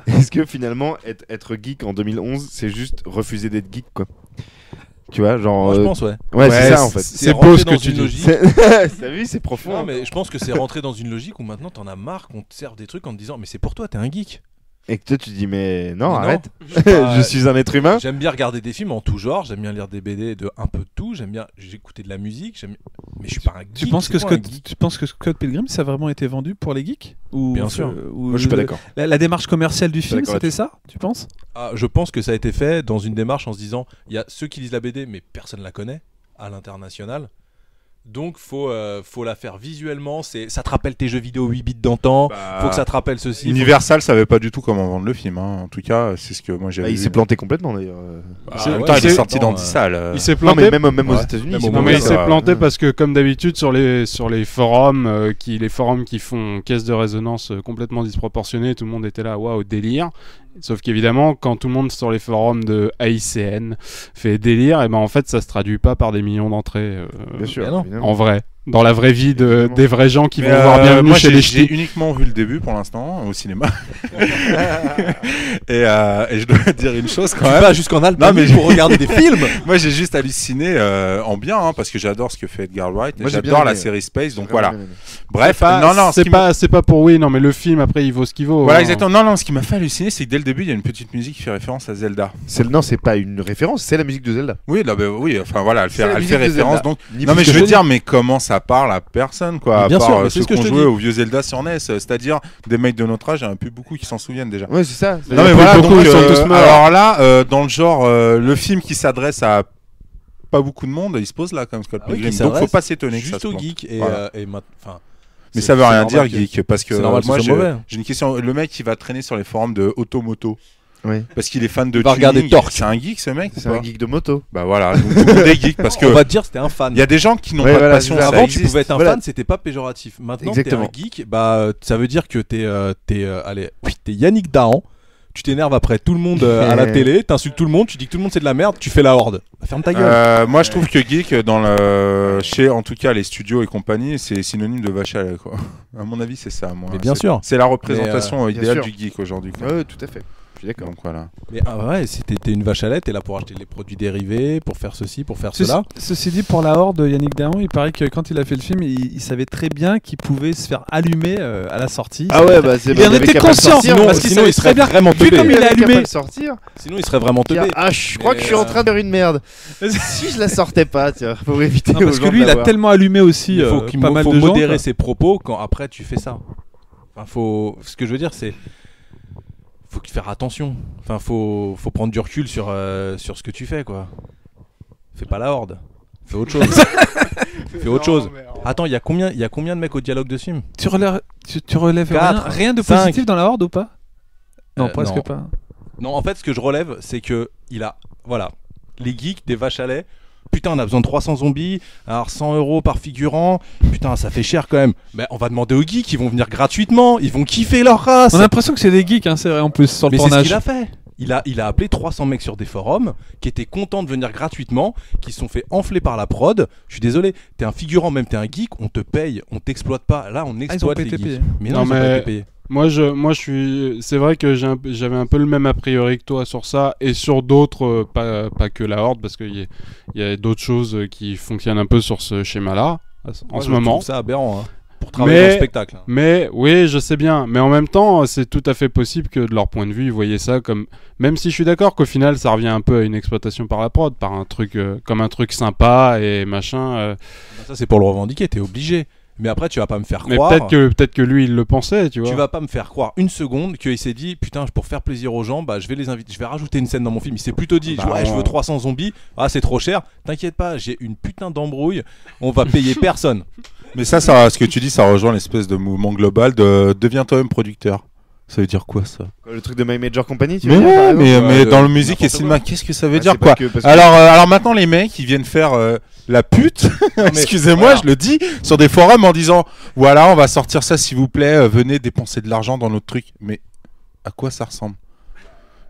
[SPEAKER 1] est-ce que finalement être geek en 2011, c'est juste refuser d'être geek quoi? Tu vois, genre.
[SPEAKER 4] Moi, je pense, ouais.
[SPEAKER 1] Ouais, c'est ça en fait.
[SPEAKER 7] C'est beau
[SPEAKER 4] rentré
[SPEAKER 7] ce que
[SPEAKER 4] dans
[SPEAKER 7] tu
[SPEAKER 4] une
[SPEAKER 7] dis.
[SPEAKER 4] logique.
[SPEAKER 1] T'as vu, c'est profond.
[SPEAKER 4] Non, mais je pense que c'est rentré dans une logique où maintenant t'en as marre qu'on te serve des trucs en te disant mais c'est pour toi, t'es un geek.
[SPEAKER 1] Et que toi tu dis mais non,
[SPEAKER 4] Mais
[SPEAKER 1] arrête,
[SPEAKER 4] je suis pas-
[SPEAKER 1] je suis un être humain.
[SPEAKER 4] J'aime bien regarder des films en tout genre, j'aime bien lire des BD de un peu de tout, j'aime bien écouter de la musique, mais je suis pas un geek.
[SPEAKER 6] Tu penses que
[SPEAKER 4] c'est quoi, un geek
[SPEAKER 6] tu penses que Scott Pilgrim ça a vraiment été vendu pour les geeks ou
[SPEAKER 4] Bien sûr.
[SPEAKER 6] ou
[SPEAKER 1] Moi je suis pas d'accord.
[SPEAKER 6] La démarche commerciale du film,
[SPEAKER 1] d'accord
[SPEAKER 6] c'était ça, tu penses?
[SPEAKER 4] Ah, je pense que ça a été fait dans une démarche en se disant, il y a ceux qui lisent la BD mais personne la connaît à l'international. Donc faut la faire visuellement, ça te rappelle tes jeux vidéo 8 bits d'antan, faut que ça te rappelle ceci.
[SPEAKER 5] Universal savait pas du tout comment vendre le film. En tout cas, c'est ce que moi j'avais
[SPEAKER 1] Il
[SPEAKER 5] vu.
[SPEAKER 1] s'est planté complètement d'ailleurs.
[SPEAKER 5] En même temps, il est sorti dans 10
[SPEAKER 4] euh,
[SPEAKER 5] salles.
[SPEAKER 7] Il s'est
[SPEAKER 1] Non
[SPEAKER 7] planté.
[SPEAKER 1] mais même aux
[SPEAKER 4] Ouais.
[SPEAKER 1] États-Unis.
[SPEAKER 4] Même
[SPEAKER 1] c'est
[SPEAKER 4] au
[SPEAKER 1] pas
[SPEAKER 7] Non mais il
[SPEAKER 1] vrai,
[SPEAKER 7] s'est
[SPEAKER 1] ça.
[SPEAKER 7] planté parce que comme d'habitude sur les forums, les forums qui font caisse de résonance complètement disproportionnée, tout le monde était là, waouh, délire. Sauf qu'évidemment, quand tout le monde sur les forums de AICN fait délire, et ben en fait ça se traduit pas par des millions d'entrées
[SPEAKER 1] Bien sûr.
[SPEAKER 4] Mais non.
[SPEAKER 1] évidemment.
[SPEAKER 7] en vrai, dans la vraie vie
[SPEAKER 1] Évidemment.
[SPEAKER 7] des vrais gens qui
[SPEAKER 5] Mais,
[SPEAKER 7] vont voir Bienvenue
[SPEAKER 5] moi,
[SPEAKER 7] chez les
[SPEAKER 5] j'ai
[SPEAKER 7] ch'tis.
[SPEAKER 5] uniquement vu le début pour l'instant au cinéma. et je dois te dire une chose quand
[SPEAKER 4] Tu
[SPEAKER 5] même.
[SPEAKER 4] vas jusqu'en Albanie
[SPEAKER 5] Non, mais
[SPEAKER 4] pour regarder des films.
[SPEAKER 5] Moi, j'ai juste halluciné en bien, hein, parce que j'adore ce que fait Edgar Wright. Et
[SPEAKER 1] Moi, j'ai bien
[SPEAKER 5] j'adore la
[SPEAKER 1] aimé.
[SPEAKER 5] série Space. Donc
[SPEAKER 1] J'ai
[SPEAKER 5] voilà.
[SPEAKER 1] vraiment bien aimé.
[SPEAKER 5] Bref,
[SPEAKER 7] C'est pas pour oui, non mais le film après il vaut ce qu'il vaut.
[SPEAKER 5] Voilà,
[SPEAKER 7] hein.
[SPEAKER 5] exactement. Non, ce qui m'a fait halluciner, c'est que dès le début, il y a une petite musique qui fait référence à Zelda.
[SPEAKER 1] Non, c'est pas une référence, c'est la musique de Zelda.
[SPEAKER 5] Oui, là, oui, enfin voilà, elle
[SPEAKER 1] C'est la
[SPEAKER 5] fait
[SPEAKER 1] musique de
[SPEAKER 5] référence.
[SPEAKER 1] Zelda.
[SPEAKER 5] Donc,
[SPEAKER 1] Ni
[SPEAKER 5] non,
[SPEAKER 1] plus
[SPEAKER 5] mais
[SPEAKER 1] que
[SPEAKER 5] je veux
[SPEAKER 1] je
[SPEAKER 5] dire, mais comment ça parle à personne, quoi,
[SPEAKER 4] Mais
[SPEAKER 5] à
[SPEAKER 4] bien
[SPEAKER 5] part
[SPEAKER 4] sûr, mais c'est
[SPEAKER 5] ceux
[SPEAKER 4] ce que
[SPEAKER 5] qui ont
[SPEAKER 4] je te
[SPEAKER 5] joué
[SPEAKER 4] dis.
[SPEAKER 5] au vieux Zelda sur NES, c'est-à-dire des mecs de notre âge, il y en a plus beaucoup qui s'en souviennent déjà.
[SPEAKER 1] Ouais, c'est ça.
[SPEAKER 5] Non, mais
[SPEAKER 7] plus
[SPEAKER 5] voilà,
[SPEAKER 7] beaucoup,
[SPEAKER 5] donc,
[SPEAKER 7] ils sont tous morts.
[SPEAKER 5] alors là, dans le genre, le film qui s'adresse à pas beaucoup de monde, il se pose là, comme Scott
[SPEAKER 4] Ah oui,
[SPEAKER 5] Pilgrim.
[SPEAKER 4] qui
[SPEAKER 5] Donc, faut
[SPEAKER 4] s'adresse
[SPEAKER 5] pas s'étonner que ça
[SPEAKER 4] juste
[SPEAKER 5] se
[SPEAKER 4] aux
[SPEAKER 5] plante.
[SPEAKER 4] geeks et,
[SPEAKER 5] Voilà.
[SPEAKER 4] enfin.
[SPEAKER 5] Mais
[SPEAKER 4] c'est-
[SPEAKER 5] ça veut
[SPEAKER 4] c'est
[SPEAKER 5] rien
[SPEAKER 4] normal
[SPEAKER 5] dire,
[SPEAKER 4] que-
[SPEAKER 5] geek, parce que
[SPEAKER 4] c'est normal que
[SPEAKER 5] moi,
[SPEAKER 4] ce soit mauvais.
[SPEAKER 5] j'ai une question. Le mec qui va traîner sur les forums de Automoto,
[SPEAKER 1] Oui.
[SPEAKER 5] parce qu'il est fan de
[SPEAKER 4] Il va regarder
[SPEAKER 5] tuning,
[SPEAKER 4] Torque.
[SPEAKER 5] c'est un geek ce mec ou
[SPEAKER 1] C'est
[SPEAKER 5] pas
[SPEAKER 1] un geek de moto.
[SPEAKER 5] Bah voilà, donc tout le monde est geek parce que
[SPEAKER 4] On va te dire c'était un fan.
[SPEAKER 5] il y a des gens qui n'ont
[SPEAKER 1] Ouais,
[SPEAKER 5] pas
[SPEAKER 1] voilà,
[SPEAKER 5] de passion.
[SPEAKER 1] c'est ça.
[SPEAKER 5] ça
[SPEAKER 4] Avant, tu
[SPEAKER 5] existe.
[SPEAKER 4] pouvais être un
[SPEAKER 1] Voilà.
[SPEAKER 4] fan, c'était pas péjoratif. Maintenant, t'es
[SPEAKER 1] Exactement.
[SPEAKER 4] un geek, bah ça veut dire que t'es Yannick Dahan. Tu t'énerves après tout le monde à la télé, t'insultes tout le monde, tu dis que tout le monde c'est de la merde, tu fais la horde. Bah, ferme ta gueule.
[SPEAKER 5] Moi je trouve que geek chez en tout cas les studios et compagnie c'est synonyme de vache à lait, quoi. À mon avis c'est ça moi.
[SPEAKER 4] Mais bien sûr.
[SPEAKER 5] C'est la représentation
[SPEAKER 1] bien
[SPEAKER 5] idéale
[SPEAKER 1] sûr.
[SPEAKER 5] du geek aujourd'hui, quoi.
[SPEAKER 1] Ouais, tout à fait. Je suis d'accord.
[SPEAKER 5] Donc voilà.
[SPEAKER 4] Mais ouais, si t'es une vache à lait, t'es là pour acheter les produits dérivés, pour faire ceci, pour faire
[SPEAKER 6] Ceci,
[SPEAKER 4] cela.
[SPEAKER 6] ceci dit, pour la horde, Yannick Dahan, il paraît que quand il a fait le film, il savait très bien qu'il pouvait se faire allumer à la sortie.
[SPEAKER 1] Ah ouais, bah c'est
[SPEAKER 6] Il en
[SPEAKER 1] avait
[SPEAKER 6] était
[SPEAKER 1] qu'à pas le
[SPEAKER 6] conscient,
[SPEAKER 1] sortir,
[SPEAKER 6] sinon-
[SPEAKER 1] parce
[SPEAKER 6] qu'il
[SPEAKER 1] qu'il
[SPEAKER 6] savait
[SPEAKER 1] savait
[SPEAKER 6] très bien.
[SPEAKER 4] vraiment
[SPEAKER 6] Vu
[SPEAKER 4] teubé.
[SPEAKER 6] comme il est
[SPEAKER 1] avait qu'à
[SPEAKER 6] allumé.
[SPEAKER 1] pas le sortir.
[SPEAKER 4] Sinon, il serait vraiment teubé.
[SPEAKER 1] Ah, je crois
[SPEAKER 4] Mais,
[SPEAKER 1] que je suis en train de faire une merde. Si je la sortais pas, tiens, pour éviter
[SPEAKER 6] Non,
[SPEAKER 1] aux
[SPEAKER 6] parce
[SPEAKER 1] gens
[SPEAKER 6] que
[SPEAKER 1] de
[SPEAKER 6] lui, il a
[SPEAKER 1] l'avoir.
[SPEAKER 6] tellement allumé aussi
[SPEAKER 4] Il faut
[SPEAKER 6] pas mal
[SPEAKER 4] faut
[SPEAKER 6] de gens.
[SPEAKER 4] modérer
[SPEAKER 6] quoi.
[SPEAKER 4] ses propos quand après tu fais ça. Enfin, ce que je veux dire, c'est faut faire attention. Enfin, faut prendre du recul sur ce que tu fais, quoi. Fais pas la horde. Fais autre chose. Fais autre chose. Attends, il y a combien de mecs au dialogue de ce film?
[SPEAKER 6] Tu relèves
[SPEAKER 4] Quatre,
[SPEAKER 6] rien de
[SPEAKER 4] cinq.
[SPEAKER 6] positif dans la horde ou pas? Non, presque
[SPEAKER 4] non.
[SPEAKER 6] pas.
[SPEAKER 4] Non, en fait, ce que je relève, c'est que voilà, les geeks des vaches à lait. Putain, on a besoin de 300 zombies, alors 100 € par figurant. Putain, ça fait cher quand même. Mais on va demander aux geeks, ils vont venir gratuitement, ils vont kiffer leur race.
[SPEAKER 6] On a l'impression que c'est des geeks, hein, c'est vrai en plus sur le
[SPEAKER 4] Mais c'est ce
[SPEAKER 6] tournage.
[SPEAKER 4] qu'il a fait. Il a appelé 300 mecs sur des forums qui étaient contents de venir gratuitement, qui se sont fait enfler par la prod. Je suis désolé, t'es un figurant, même t'es un geek, on te paye, on t'exploite pas. Là, on exploite
[SPEAKER 6] pas
[SPEAKER 4] les
[SPEAKER 6] été
[SPEAKER 4] geeks.
[SPEAKER 6] payés.
[SPEAKER 4] Mais
[SPEAKER 7] Non,
[SPEAKER 4] non, ils ont
[SPEAKER 7] mais-
[SPEAKER 4] pas été payés.
[SPEAKER 7] Moi, je suis. C'est vrai que j'avais un peu le même a priori que toi sur ça et sur d'autres, pas que la Horde, parce qu'il y a d'autres choses qui fonctionnent un peu sur ce schéma-là en
[SPEAKER 4] Moi,
[SPEAKER 7] ce
[SPEAKER 4] je
[SPEAKER 7] moment.
[SPEAKER 4] trouve ça aberrant, hein, pour travailler dans le spectacle. Hein.
[SPEAKER 7] Mais oui, je sais bien. Mais en même temps, c'est tout à fait possible que de leur point de vue, ils voyaient ça comme. Même si je suis d'accord qu'au final, ça revient un peu à une exploitation par la prod, par un truc comme un truc sympa et machin.
[SPEAKER 4] Ça, c'est pour le revendiquer, t'es obligé. Mais après, tu vas pas me faire
[SPEAKER 7] Mais
[SPEAKER 4] croire.
[SPEAKER 7] peut-être que lui, il le pensait, tu vois.
[SPEAKER 4] Tu vas pas me faire croire une seconde qu'il s'est dit putain, pour faire plaisir aux gens, bah je vais les inviter, je vais rajouter une scène dans mon film. Il s'est plutôt dit
[SPEAKER 7] Bah,
[SPEAKER 4] ouais, je veux 300 zombies, ah c'est trop cher. T'inquiète pas, j'ai une putain d'embrouille, on va payer personne.
[SPEAKER 5] Mais ça, ce que tu dis, ça rejoint l'espèce de mouvement global de deviens toi-même producteur. Ça veut dire quoi ça?
[SPEAKER 1] Le truc de My Major Company, tu
[SPEAKER 5] Mais
[SPEAKER 1] veux dire, par
[SPEAKER 5] ouais,
[SPEAKER 1] exemple
[SPEAKER 5] mais
[SPEAKER 4] Ouais,
[SPEAKER 5] dans le musique et
[SPEAKER 4] n'importe
[SPEAKER 5] cinéma,
[SPEAKER 4] quoi.
[SPEAKER 5] qu'est-ce que ça veut
[SPEAKER 1] Ah,
[SPEAKER 5] dire
[SPEAKER 1] c'est
[SPEAKER 5] quoi?
[SPEAKER 1] pas que- parce que-
[SPEAKER 5] Alors maintenant les mecs ils viennent faire la pute, excusez-moi
[SPEAKER 4] voilà.
[SPEAKER 5] je le dis, sur des forums en disant voilà on va sortir ça s'il vous plaît, venez dépenser de l'argent dans notre truc. Mais à quoi ça ressemble?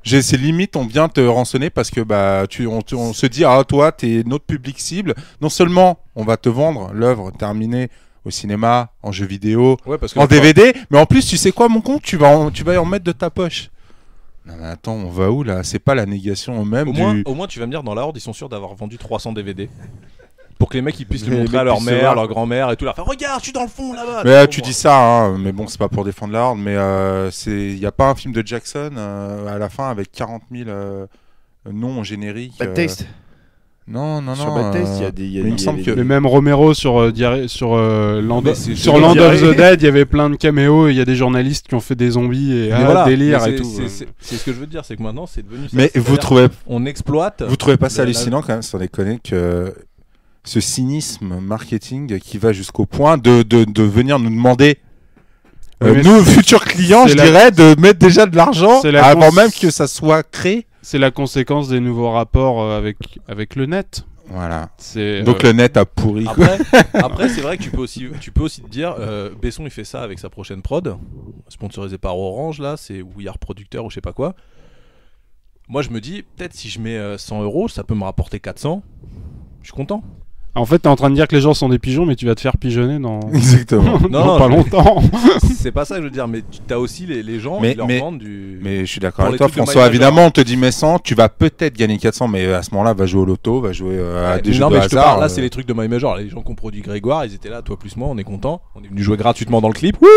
[SPEAKER 5] C'est limite on vient te rançonner parce que bah on se dit ah toi t'es notre public cible. Non seulement on va te vendre l'œuvre terminée au cinéma, en jeu vidéo,
[SPEAKER 4] Ouais, parce que
[SPEAKER 5] en DVD, mais en plus tu sais quoi mon con, tu vas y en mettre de ta poche. Non mais attends, on va où là? C'est pas la négation même
[SPEAKER 4] au
[SPEAKER 5] du...
[SPEAKER 4] moins tu vas me dire dans la horde, ils sont sûrs d'avoir vendu 300 DVD. Pour que les mecs ils puissent le
[SPEAKER 1] Les
[SPEAKER 4] montrer à
[SPEAKER 1] mecs
[SPEAKER 4] leur
[SPEAKER 1] puissent se
[SPEAKER 4] mère,
[SPEAKER 1] voir.
[SPEAKER 4] leur grand-mère et tout. Leur faire regarde, je suis dans le fond là-bas.
[SPEAKER 5] Mais tu dis ça, hein, mais bon, c'est pas pour défendre la Horde, mais il y a pas un film de Jackson à la fin avec 40 000 noms génériques.
[SPEAKER 1] Bad Taste.
[SPEAKER 5] Non.
[SPEAKER 1] Sur Bad Taste, il y a des.
[SPEAKER 5] il me semble que-
[SPEAKER 7] Mais même Romero sur Land
[SPEAKER 4] Mais c'est-
[SPEAKER 7] sur
[SPEAKER 4] c'est
[SPEAKER 7] Land of
[SPEAKER 1] diarrhée.
[SPEAKER 7] the Dead, il y avait plein de caméos et il y a des journalistes qui ont fait des zombies et
[SPEAKER 4] Mais voilà,
[SPEAKER 7] délire
[SPEAKER 4] mais
[SPEAKER 7] et tout.
[SPEAKER 4] C'est ce que je veux dire, c'est que maintenant c'est devenu ça.
[SPEAKER 5] Mais vous
[SPEAKER 4] C'est-à-dire
[SPEAKER 5] trouvez
[SPEAKER 4] on exploite.
[SPEAKER 5] Vous trouvez pas ça
[SPEAKER 4] la-
[SPEAKER 5] hallucinant quand même, sans déconner, que ce cynisme marketing qui va jusqu'au point de venir nous demander,
[SPEAKER 7] Oui, mais
[SPEAKER 5] nous,
[SPEAKER 7] c'est-
[SPEAKER 5] futurs clients,
[SPEAKER 7] c'est
[SPEAKER 5] je
[SPEAKER 7] la-
[SPEAKER 5] dirais, de mettre déjà de l'argent
[SPEAKER 7] c'est la
[SPEAKER 5] avant
[SPEAKER 7] cons-
[SPEAKER 5] même que ça soit créé.
[SPEAKER 7] C'est la conséquence des nouveaux rapports avec le net.
[SPEAKER 5] Voilà.
[SPEAKER 7] C'est
[SPEAKER 5] Donc le net a pourri. quoi.
[SPEAKER 4] Après c'est vrai que tu peux aussi te dire, Besson il fait ça avec sa prochaine prod, sponsorisé par Orange là, c'est We Are Producteur ou je sais pas quoi. Moi je me dis, peut-être si je mets 100 €, ça peut me rapporter 400. Je suis content.
[SPEAKER 7] En fait, t'es en train de dire que les gens sont des pigeons, mais tu vas te faire pigeonner dans,
[SPEAKER 5] Exactement.
[SPEAKER 7] dans pas longtemps.
[SPEAKER 4] C'est pas ça que je veux dire, mais tu as aussi les gens
[SPEAKER 5] Mais-
[SPEAKER 4] qui leur
[SPEAKER 5] mais-
[SPEAKER 4] vendent du.
[SPEAKER 5] Mais je suis d'accord
[SPEAKER 4] Pour
[SPEAKER 5] avec
[SPEAKER 4] les
[SPEAKER 5] toi,
[SPEAKER 4] trucs de
[SPEAKER 5] François.
[SPEAKER 4] My
[SPEAKER 5] Évidemment, on te dit mets 100, tu vas peut-être gagner 400, mais à ce moment-là, va jouer au loto, va jouer à des jeux
[SPEAKER 4] non
[SPEAKER 5] de
[SPEAKER 4] mais je te
[SPEAKER 5] hasard.
[SPEAKER 4] parle, là c'est les trucs de My Major, les gens qui ont produit Grégoire, ils étaient là, toi plus moi, on est content, on est venu jouer gratuitement dans le clip, wouh,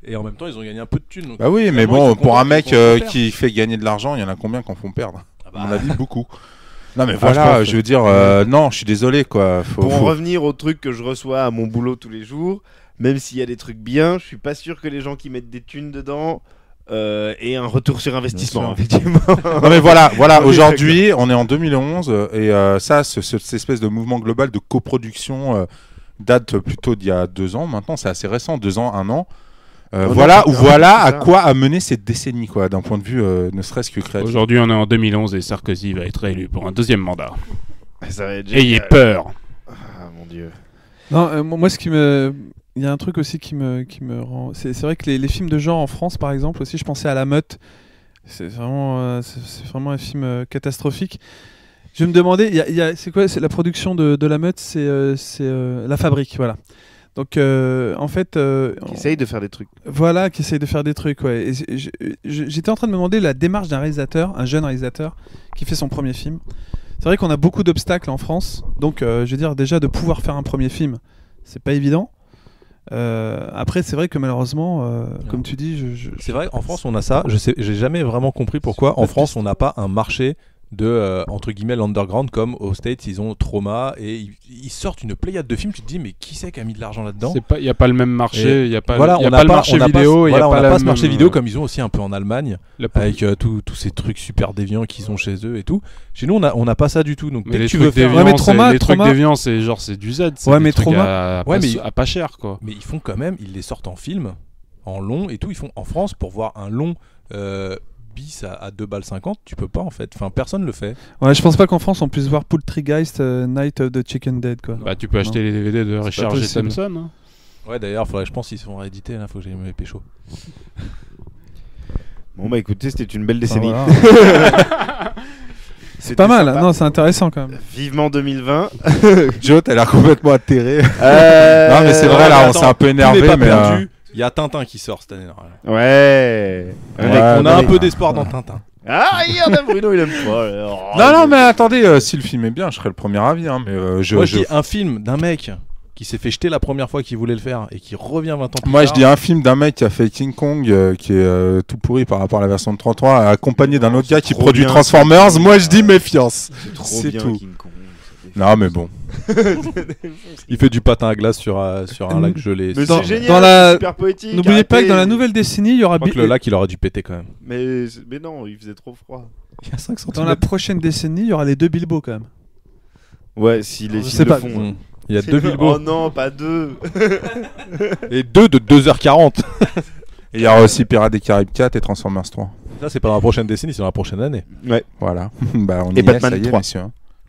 [SPEAKER 4] et en même temps ils ont gagné un peu de thunes. Donc,
[SPEAKER 5] Bah oui, mais
[SPEAKER 4] finalement, ils
[SPEAKER 5] bon,
[SPEAKER 4] sont
[SPEAKER 5] pour
[SPEAKER 4] contents
[SPEAKER 5] un mec
[SPEAKER 4] qu'ils font perdre.
[SPEAKER 5] qui fait gagner de l'argent, il y en a combien qui en font perdre
[SPEAKER 4] Ah bah,
[SPEAKER 5] À mon avis, beaucoup. Non mais
[SPEAKER 4] je
[SPEAKER 5] voilà,
[SPEAKER 4] pense.
[SPEAKER 5] je veux dire, non, je suis désolé quoi.
[SPEAKER 1] Pour en revenir au truc que je reçois à mon boulot tous les jours, même s'il y a des trucs bien, je suis pas sûr que les gens qui mettent des thunes dedans aient un retour sur investissement,
[SPEAKER 4] Bien
[SPEAKER 1] effectivement.
[SPEAKER 5] Non mais voilà,
[SPEAKER 1] On est
[SPEAKER 5] aujourd'hui, on est en 2011 et ça, cette espèce de mouvement global de coproduction date plutôt d'il y a 2 ans. Maintenant, c'est assez récent, 2 ans, 1 an. Voilà
[SPEAKER 1] c'est
[SPEAKER 5] à
[SPEAKER 1] ça.
[SPEAKER 5] quoi a mené cette décennie quoi, d'un point de vue ne serait-ce que créatif.
[SPEAKER 7] Aujourd'hui, on est en 2011 et Sarkozy va être élu pour un 2e mandat.
[SPEAKER 1] Ça va être
[SPEAKER 7] Ayez
[SPEAKER 1] génial.
[SPEAKER 7] peur.
[SPEAKER 1] Ah mon dieu.
[SPEAKER 6] Non, moi, ce qui me. Il y a un truc aussi qui me rend. C'est vrai que les films de genre en France, par exemple, aussi, je pensais à La Meute. C'est vraiment un film catastrophique. Je me demandais, c'est quoi c'est la production de La Meute, c'est La Fabrique, voilà. Donc, en fait.
[SPEAKER 1] Qui essaye de faire des trucs.
[SPEAKER 6] Voilà, qui essaye de faire des trucs, ouais. Et j'étais en train de me demander la démarche d'un réalisateur, un jeune réalisateur, qui fait son premier film. C'est vrai qu'on a beaucoup d'obstacles en France, donc je veux dire, déjà de pouvoir faire un premier film, c'est pas évident. Après, c'est vrai que malheureusement, comme tu dis,
[SPEAKER 4] c'est vrai, en France on a ça, j'ai jamais vraiment compris pourquoi en France on n'a pas un marché de entre guillemets l'underground comme aux States ils ont Trauma et ils sortent une pléiade de films, tu te dis mais qui c'est qui a mis de l'argent là-dedans?
[SPEAKER 7] Il n'y a pas le même marché, il n'y a pas,
[SPEAKER 4] Voilà,
[SPEAKER 7] y a
[SPEAKER 4] on
[SPEAKER 7] pas
[SPEAKER 4] n'a
[SPEAKER 7] le marché
[SPEAKER 4] on n'a
[SPEAKER 7] vidéo, il
[SPEAKER 4] voilà,
[SPEAKER 7] n'y
[SPEAKER 4] on
[SPEAKER 7] a
[SPEAKER 4] n'a
[SPEAKER 7] pas,
[SPEAKER 4] pas ce marché vidéo comme ils ont aussi un peu en Allemagne avec tous ces trucs super déviants qu'ils ont chez eux et tout. Chez nous on n'a pas ça du tout, donc
[SPEAKER 7] Mais
[SPEAKER 4] dès que
[SPEAKER 7] les
[SPEAKER 4] tu veux
[SPEAKER 7] trucs
[SPEAKER 4] faire
[SPEAKER 6] Ouais, mais
[SPEAKER 7] déviants,
[SPEAKER 6] Trauma-
[SPEAKER 7] les trucs
[SPEAKER 6] Trauma-
[SPEAKER 7] déviants, c'est genre c'est du Z. C'est
[SPEAKER 6] Ouais,
[SPEAKER 7] des
[SPEAKER 6] mais
[SPEAKER 7] trucs
[SPEAKER 6] Trauma-
[SPEAKER 7] à,
[SPEAKER 4] Ouais,
[SPEAKER 7] pas,
[SPEAKER 4] mais-
[SPEAKER 7] à pas cher quoi.
[SPEAKER 4] mais ils font quand même, ils les sortent en film, en long et tout. Ils font en France pour voir un long bis à 2,50 balles, tu peux pas en fait. Enfin, personne le fait.
[SPEAKER 6] ouais, je pense pas qu'en France on puisse voir Poultrygeist, Night of the Chicken Dead, quoi.
[SPEAKER 7] Bah tu peux acheter les DVD de Richard G.
[SPEAKER 6] possible.
[SPEAKER 7] Thompson. Hein.
[SPEAKER 4] Ouais, d'ailleurs, je pense qu'ils sont réédités là, faut que j'aille me les pécho.
[SPEAKER 1] Bon bah écoutez, c'était une belle décennie.
[SPEAKER 6] Voilà.
[SPEAKER 1] C'était
[SPEAKER 6] Pas mal,
[SPEAKER 1] sympa.
[SPEAKER 6] non, c'est intéressant quand même.
[SPEAKER 1] Vivement 2020.
[SPEAKER 5] Joe, t'as l'air complètement atterré. Non mais c'est
[SPEAKER 1] Euh,
[SPEAKER 5] vrai là, on
[SPEAKER 4] attends,
[SPEAKER 5] s'est un peu
[SPEAKER 4] Tout
[SPEAKER 5] énervé,
[SPEAKER 4] n'est pas
[SPEAKER 5] mais
[SPEAKER 4] perdu. Il y a Tintin qui sort cette année.
[SPEAKER 1] Ouais.
[SPEAKER 4] On a un
[SPEAKER 1] mais-
[SPEAKER 4] peu d'espoir dans Tintin.
[SPEAKER 1] Ah, regarde, Bruno, il aime pas. Oh,
[SPEAKER 5] non, mais attendez, si le film est bien, je serai le premier avis. Hein, mais
[SPEAKER 4] Moi, je dis un film d'un mec qui s'est fait jeter la première fois qu'il voulait le faire et qui revient 20 ans plus
[SPEAKER 5] Moi,
[SPEAKER 4] tard.
[SPEAKER 5] je dis un film d'un mec qui a fait King Kong, qui est tout pourri par rapport à la version de 33, accompagné d'un autre gars qui
[SPEAKER 1] trop
[SPEAKER 5] produit
[SPEAKER 1] bien,
[SPEAKER 5] Transformers.
[SPEAKER 1] c'est
[SPEAKER 5] Moi, je dis méfiance.
[SPEAKER 1] C'est trop
[SPEAKER 5] C'est
[SPEAKER 1] bien,
[SPEAKER 5] tout.
[SPEAKER 1] King Kong.
[SPEAKER 5] Non, mais bon.
[SPEAKER 4] Il fait du patin à glace sur un lac gelé.
[SPEAKER 1] Mais
[SPEAKER 6] Dans-
[SPEAKER 1] c'est génial,
[SPEAKER 6] dans la-
[SPEAKER 1] c'est super poétique.
[SPEAKER 6] N'oubliez pas que
[SPEAKER 1] arrêtez.
[SPEAKER 6] dans la nouvelle décennie, il y aura
[SPEAKER 4] Je crois que le lac il aurait dû péter quand même.
[SPEAKER 1] Mais non, il faisait trop froid.
[SPEAKER 4] Il y a 5 cm.
[SPEAKER 6] dans la prochaine décennie, il y aura les deux Bilbo quand même.
[SPEAKER 1] Ouais, si les
[SPEAKER 6] Je
[SPEAKER 1] films
[SPEAKER 6] sais
[SPEAKER 1] le
[SPEAKER 6] pas.
[SPEAKER 1] font.
[SPEAKER 4] Il y a 2 Bilbo.
[SPEAKER 1] Oh non, pas 2.
[SPEAKER 4] Et 2 de 2h40.
[SPEAKER 5] Et il y aura aussi Pirates des Caraïbes 4 et Transformers 3.
[SPEAKER 4] Ça, c'est pas dans la prochaine décennie, c'est dans la prochaine année.
[SPEAKER 1] Ouais.
[SPEAKER 5] Voilà. Bah, on
[SPEAKER 1] Et
[SPEAKER 5] y
[SPEAKER 1] Batman
[SPEAKER 5] est, ça y est,
[SPEAKER 1] 3.
[SPEAKER 5] messieurs.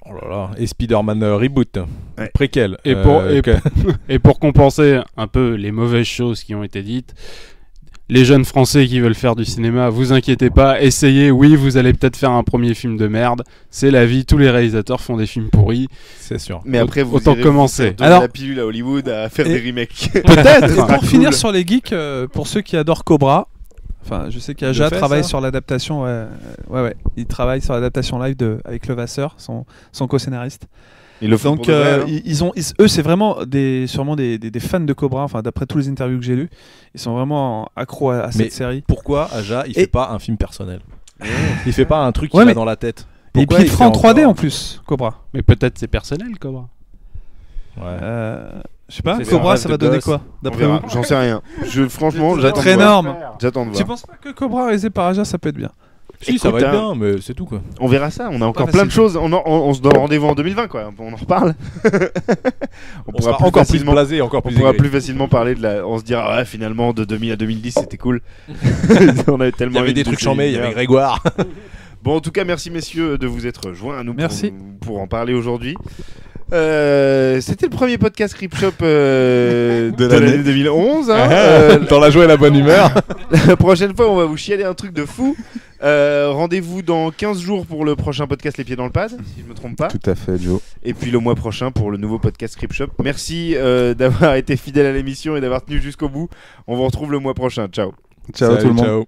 [SPEAKER 4] Oh là là. Et Spider-Man Reboot.
[SPEAKER 1] Ouais.
[SPEAKER 4] Préquel.
[SPEAKER 7] Et et pour compenser un peu les mauvaises choses qui ont été dites, les jeunes Français qui veulent faire du cinéma, vous inquiétez pas, essayez, oui, vous allez peut-être faire un premier film de merde, c'est la vie, tous les réalisateurs font des films pourris.
[SPEAKER 4] C'est sûr.
[SPEAKER 1] Mais après, vous
[SPEAKER 7] Autant
[SPEAKER 1] irez
[SPEAKER 7] commencer.
[SPEAKER 1] vous donner
[SPEAKER 6] Alors-
[SPEAKER 1] la pilule à Hollywood à faire
[SPEAKER 6] Et-
[SPEAKER 1] des remakes.
[SPEAKER 6] Peut-être.
[SPEAKER 1] Enfin,
[SPEAKER 6] Pour
[SPEAKER 1] cool.
[SPEAKER 6] finir sur les geeks, pour ceux qui adorent Cobra, enfin, je sais qu'Aja
[SPEAKER 4] Le fait,
[SPEAKER 6] travaille
[SPEAKER 4] ça
[SPEAKER 6] sur l'adaptation. Ouais. Il travaille sur l'adaptation live avec Levasseur, son co-scénariste.
[SPEAKER 1] Ils le font
[SPEAKER 6] Donc
[SPEAKER 1] pour de vrai, hein.
[SPEAKER 6] eux c'est vraiment sûrement des fans de Cobra, enfin d'après tous les interviews que j'ai lues, ils sont vraiment accros à cette série.
[SPEAKER 4] Pourquoi Aja il fait pas un film personnel? Il fait pas un truc qui
[SPEAKER 6] Ouais,
[SPEAKER 4] va
[SPEAKER 6] mais-
[SPEAKER 4] dans la tête.
[SPEAKER 6] Et puis
[SPEAKER 4] Pourquoi
[SPEAKER 6] il le fera en
[SPEAKER 4] fait
[SPEAKER 6] 3D
[SPEAKER 4] encore-
[SPEAKER 6] en plus, Cobra.
[SPEAKER 7] Mais peut-être c'est personnel, Cobra.
[SPEAKER 4] Ouais.
[SPEAKER 6] Je sais pas,
[SPEAKER 4] C'est
[SPEAKER 6] Cobra
[SPEAKER 4] un
[SPEAKER 6] ça
[SPEAKER 4] rêve
[SPEAKER 6] va
[SPEAKER 4] de
[SPEAKER 6] donner
[SPEAKER 4] gosse.
[SPEAKER 6] quoi
[SPEAKER 1] On
[SPEAKER 6] d'après
[SPEAKER 1] verra.
[SPEAKER 6] vous?
[SPEAKER 1] J'en sais rien. Franchement, j'attends
[SPEAKER 6] Très
[SPEAKER 1] de voir.
[SPEAKER 6] énorme.
[SPEAKER 1] J'attends de
[SPEAKER 6] Tu
[SPEAKER 1] voir.
[SPEAKER 6] penses pas que Cobra réalisé par Aja ça peut être bien?
[SPEAKER 4] Si, ça va
[SPEAKER 1] Écoute,
[SPEAKER 4] être bien, mais c'est tout quoi.
[SPEAKER 1] On verra ça. On a encore
[SPEAKER 6] pas
[SPEAKER 1] plein de
[SPEAKER 6] facile.
[SPEAKER 1] choses. On se donne rendez-vous en 2020, quoi. On en reparle.
[SPEAKER 4] On sera encore plus blasé, encore
[SPEAKER 1] On
[SPEAKER 4] plus
[SPEAKER 1] pourra
[SPEAKER 4] aigri.
[SPEAKER 1] plus facilement parler de la. On se dira, ouais, finalement, de 2000 à 2010, c'était cool. On avait
[SPEAKER 4] Il
[SPEAKER 1] tellement
[SPEAKER 4] y avait
[SPEAKER 1] eu
[SPEAKER 4] des
[SPEAKER 1] de
[SPEAKER 4] trucs
[SPEAKER 1] ces
[SPEAKER 4] chambés, il y avait
[SPEAKER 1] lumières.
[SPEAKER 4] Grégoire.
[SPEAKER 1] Bon, en tout cas, merci messieurs de vous être joints à nous
[SPEAKER 6] Merci.
[SPEAKER 1] pour en parler aujourd'hui. C'était le premier podcast Crip Shop de l'année 2011. Hein.
[SPEAKER 4] Dans la joie et la bonne humeur.
[SPEAKER 1] La prochaine fois, on va vous chialer un truc de fou. Rendez-vous dans 15 jours pour le prochain podcast Les Pieds dans le Pad, si je me trompe pas.
[SPEAKER 5] Tout à fait, Joe.
[SPEAKER 1] Et puis le mois prochain pour le nouveau podcast Crip Shop. Merci d'avoir été fidèle à l'émission et d'avoir tenu jusqu'au bout. On vous retrouve le mois prochain. Ciao.
[SPEAKER 5] Ciao tout le monde.
[SPEAKER 4] Ciao.